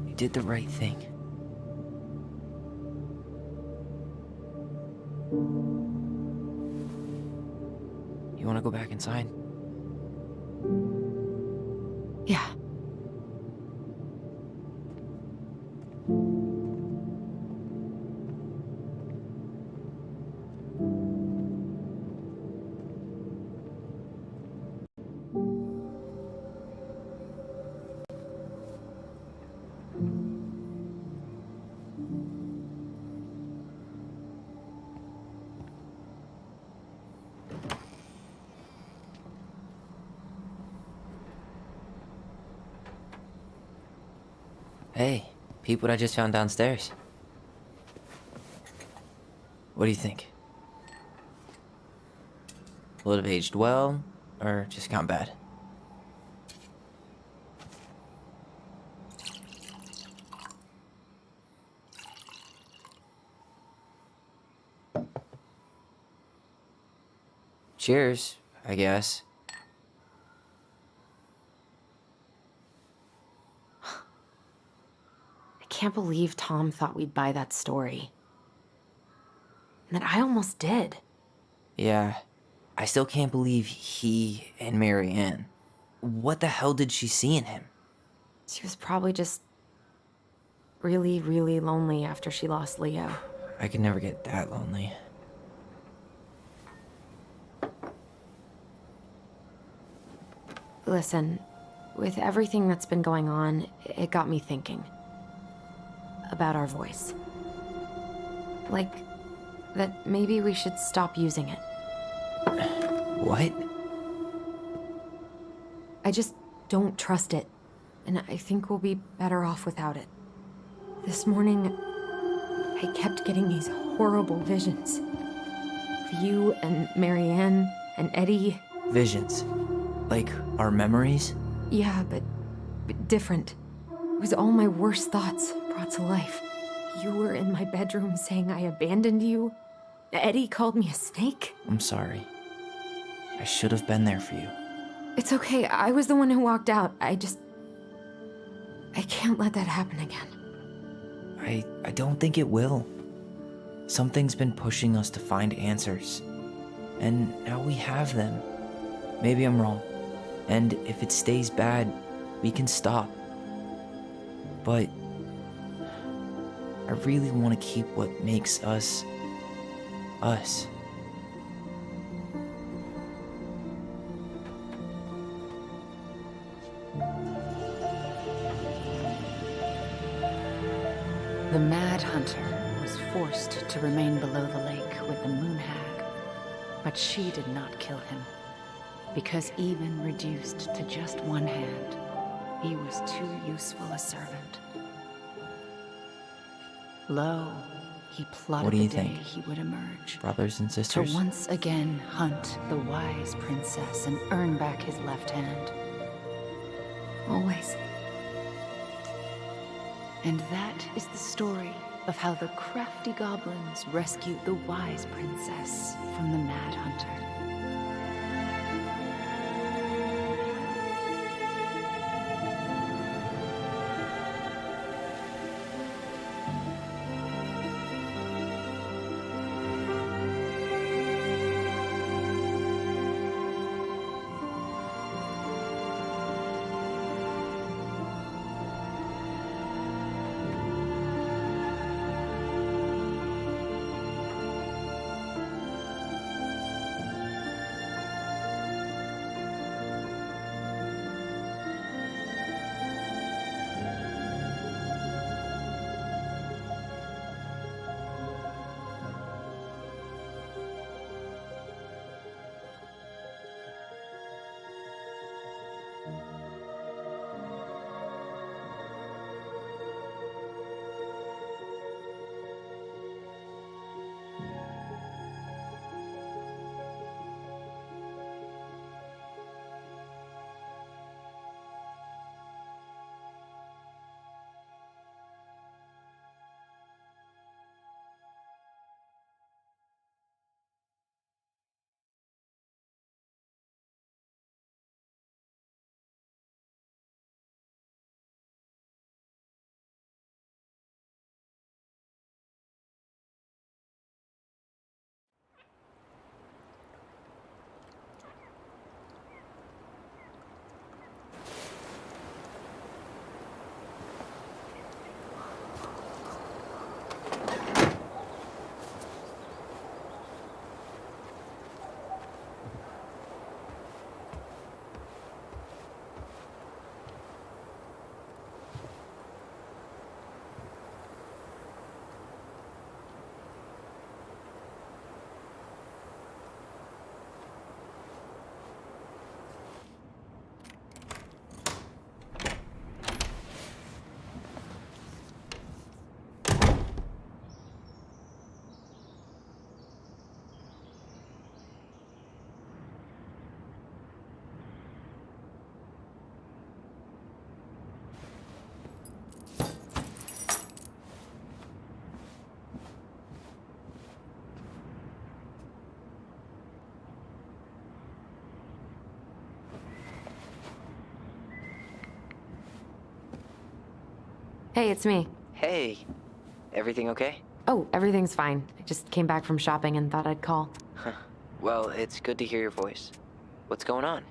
You did the right thing. You wanna go back inside? Yeah. Hey, peep what I just found downstairs. What do you think? Will it have aged well, or just gone bad? Cheers, I guess. I can't believe Tom thought we'd buy that story. And that I almost did. Yeah, I still can't believe he and Marianne. What the hell did she see in him? She was probably just really, really lonely after she lost Leo. I could never get that lonely. Listen, with everything that's been going on, it got me thinking. About our voice. Like, that maybe we should stop using it. What? I just don't trust it, and I think we'll be better off without it. This morning, I kept getting these horrible visions. Of you and Marianne and Eddie. Visions. Like our memories? Yeah, but different. It was all my worst thoughts brought to life. You were in my bedroom saying I abandoned you. Eddie called me a snake. I'm sorry. I should have been there for you. It's okay. I was the one who walked out. I can't let that happen again. I don't think it will. Something's been pushing us to find answers. And now we have them. Maybe I'm wrong. And if it stays bad, we can stop. But I really want to keep what makes us, us. The Mad Hunter was forced to remain below the lake with the Moon Hag, but she did not kill him, because even reduced to just one hand, he was too useful a servant. Lo, he plotted What do you the day think? he would emerge. Brothers and sisters? To once again hunt the wise princess and earn back his left hand. Always. And that is the story of how the crafty goblins rescued the wise princess from the Mad Hunter. Hey, it's me. Hey, everything okay? Oh, everything's fine. I just came back from shopping and thought I'd call. Well, it's good to hear your voice. What's going on?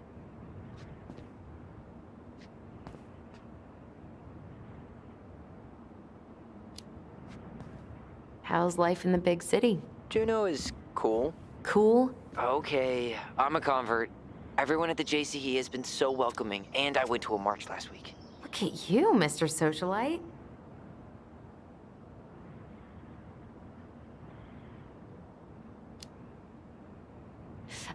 How's life in the big city? Juno is cool. Cool? Okay, I'm a convert. Everyone at the JCE has been so welcoming, and I went to a march last week. Look at you, Mr. Socialite.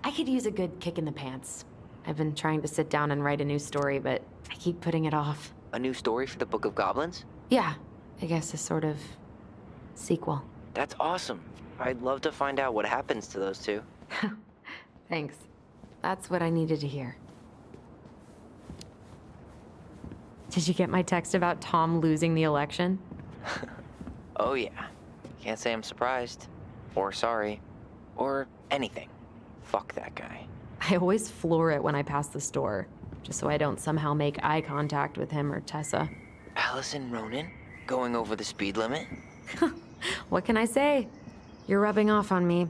I could use a good kick in the pants. I've been trying to sit down and write a new story, but I keep putting it off. A new story for the Book of Goblins? Yeah, I guess a sort of sequel. That's awesome. I'd love to find out what happens to those two. Thanks. That's what I needed to hear. Did you get my text about Tom losing the election? Oh yeah. Can't say I'm surprised. Or sorry. Or anything. Fuck that guy. I always floor it when I pass the store, just so I don't somehow make eye contact with him or Tessa. Allison Ronan? Going over the speed limit? What can I say? You're rubbing off on me.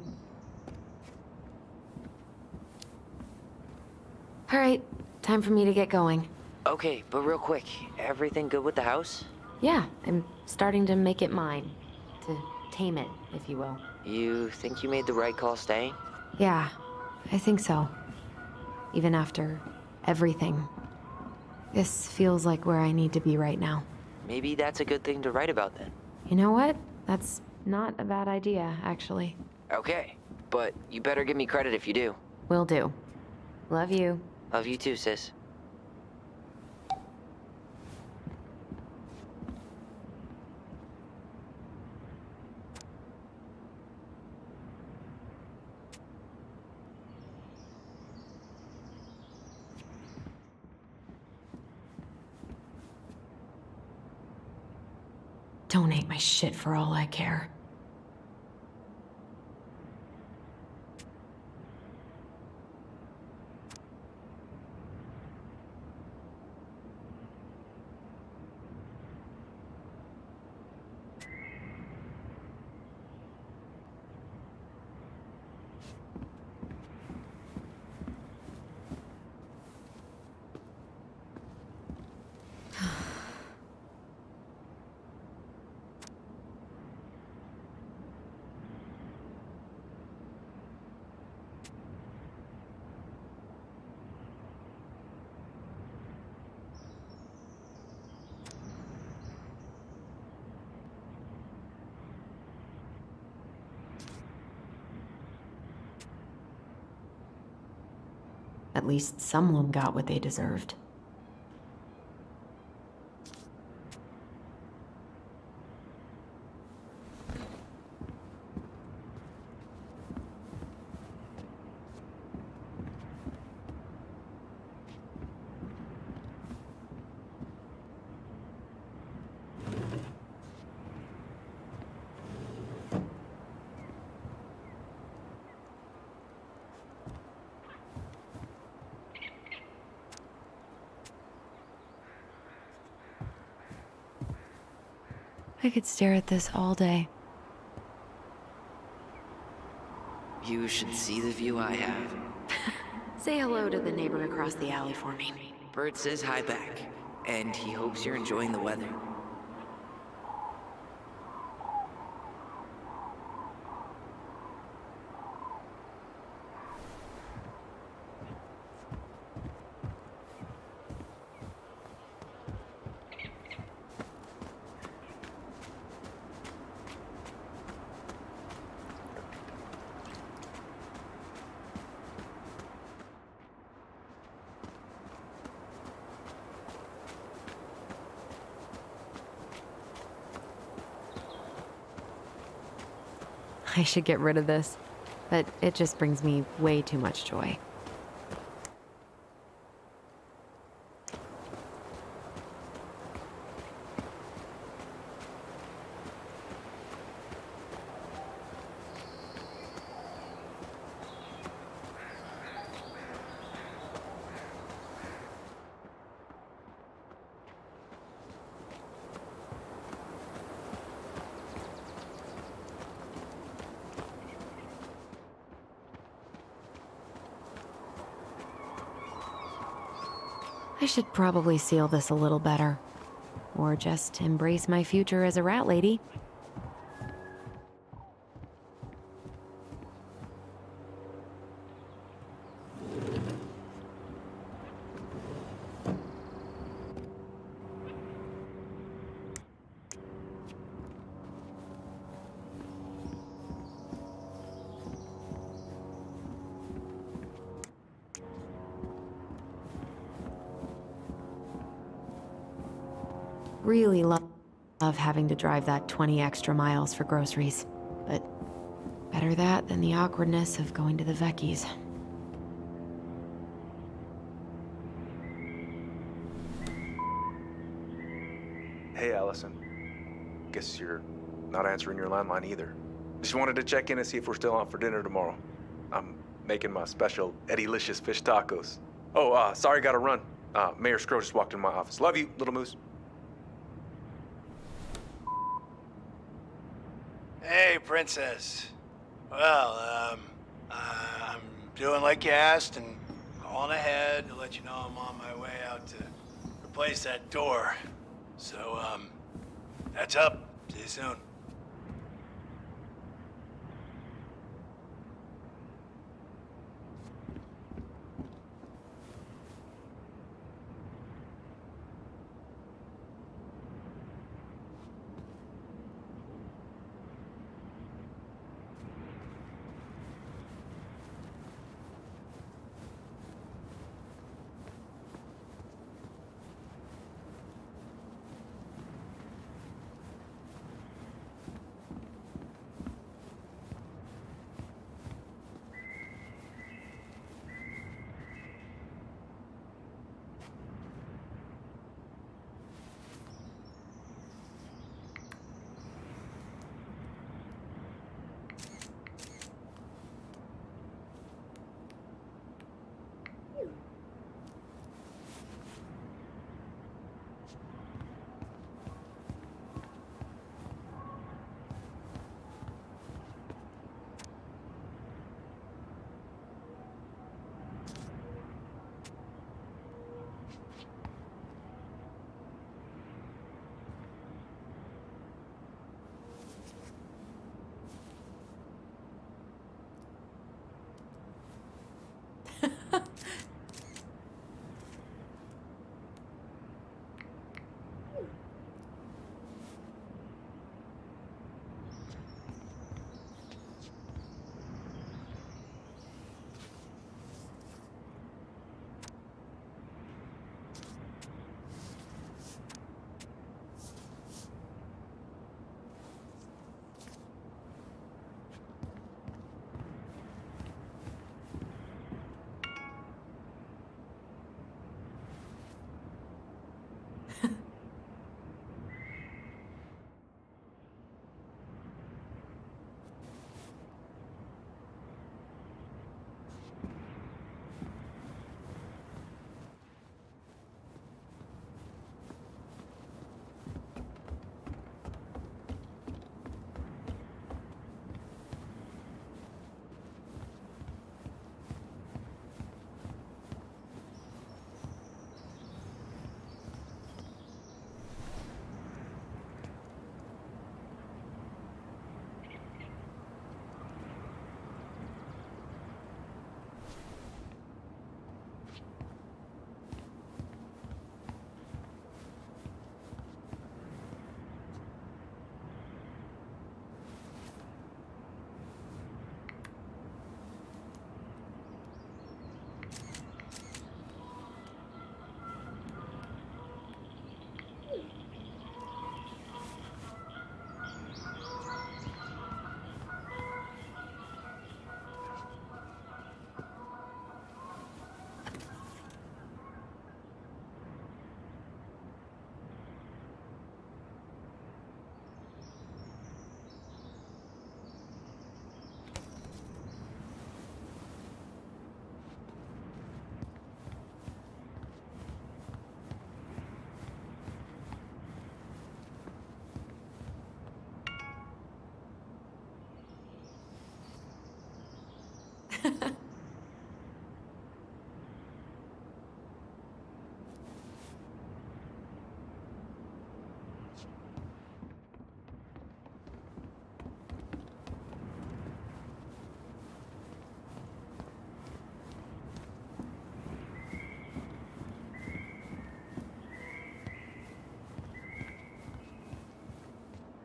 All right, time for me to get going. Okay, but real quick, everything good with the house? Yeah, I'm starting to make it mine. To tame it, if you will. You think you made the right call staying? Yeah, I think so. Even after everything. This feels like where I need to be right now. Maybe that's a good thing to write about then. You know what? That's not a bad idea, actually. Okay, but you better give me credit if you do. Will do. Love you. Love you too, sis. Donate my shit for all I care. At least someone got what they deserved. I could stare at this all day. You should see the view I have. Say hello to the neighbor across the alley for me. Bert says hi back, and he hopes you're enjoying the weather. I should get rid of this, but it just brings me way too much joy. I should probably seal this a little better. Or just embrace my future as a rat lady. Really love Love having to drive that 20 extra miles for groceries. But better that than the awkwardness of going to the Vecchi's. Hey, Allison. Guess you're not answering your landline either. Just wanted to check in and see if we're still on for dinner tomorrow. I'm making my special Eddie-licious fish tacos. Oh, sorry, gotta run. Mayor Scro just walked in my office. Love you, little moose. Hey, Princess. Well, I'm doing like you asked and calling ahead to let you know I'm on my way out to replace that door. So, that's up. See you soon.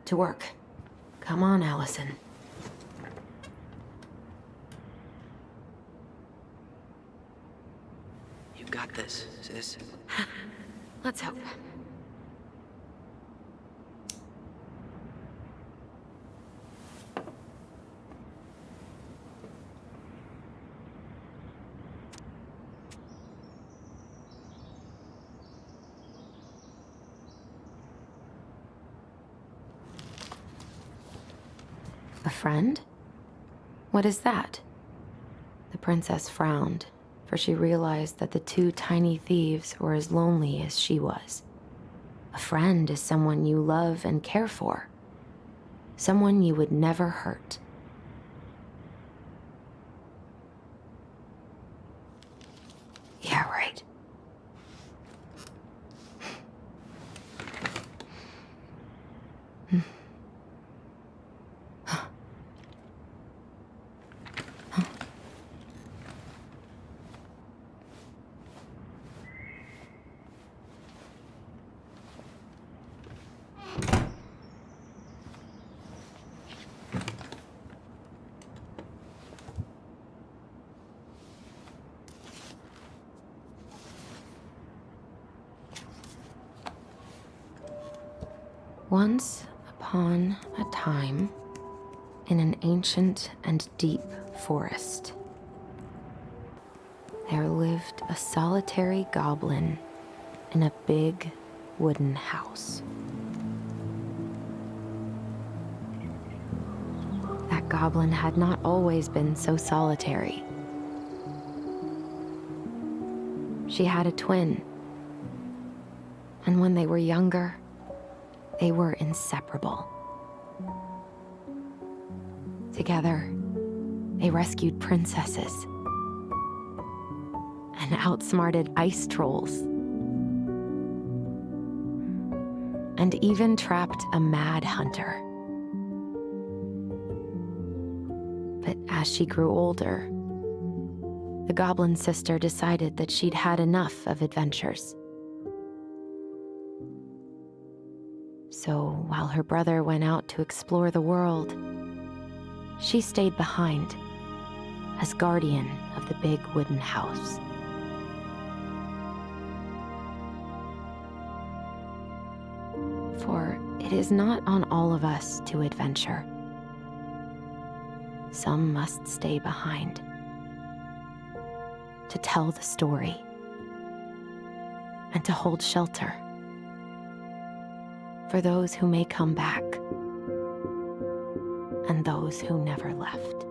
To work. Come on, Allison. You got this, sis. Let's hope. friend? What is that? The princess frowned, for she realized that the two tiny thieves were as lonely as she was. A friend is someone you love and care for, someone you would never hurt. Yeah, right. Once upon a time, in an ancient and deep forest, there lived a solitary goblin in a big wooden house. That goblin had not always been so solitary. She had a twin, and when they were younger, they were inseparable. Together, they rescued princesses and outsmarted ice trolls, and even trapped a mad hunter. But as she grew older, the goblin sister decided that she'd had enough of adventures. So while her brother went out to explore the world, she stayed behind as guardian of the big wooden house. For it is not on all of us to adventure. Some must stay behind to tell the story and to hold shelter for those who may come back and those who never left.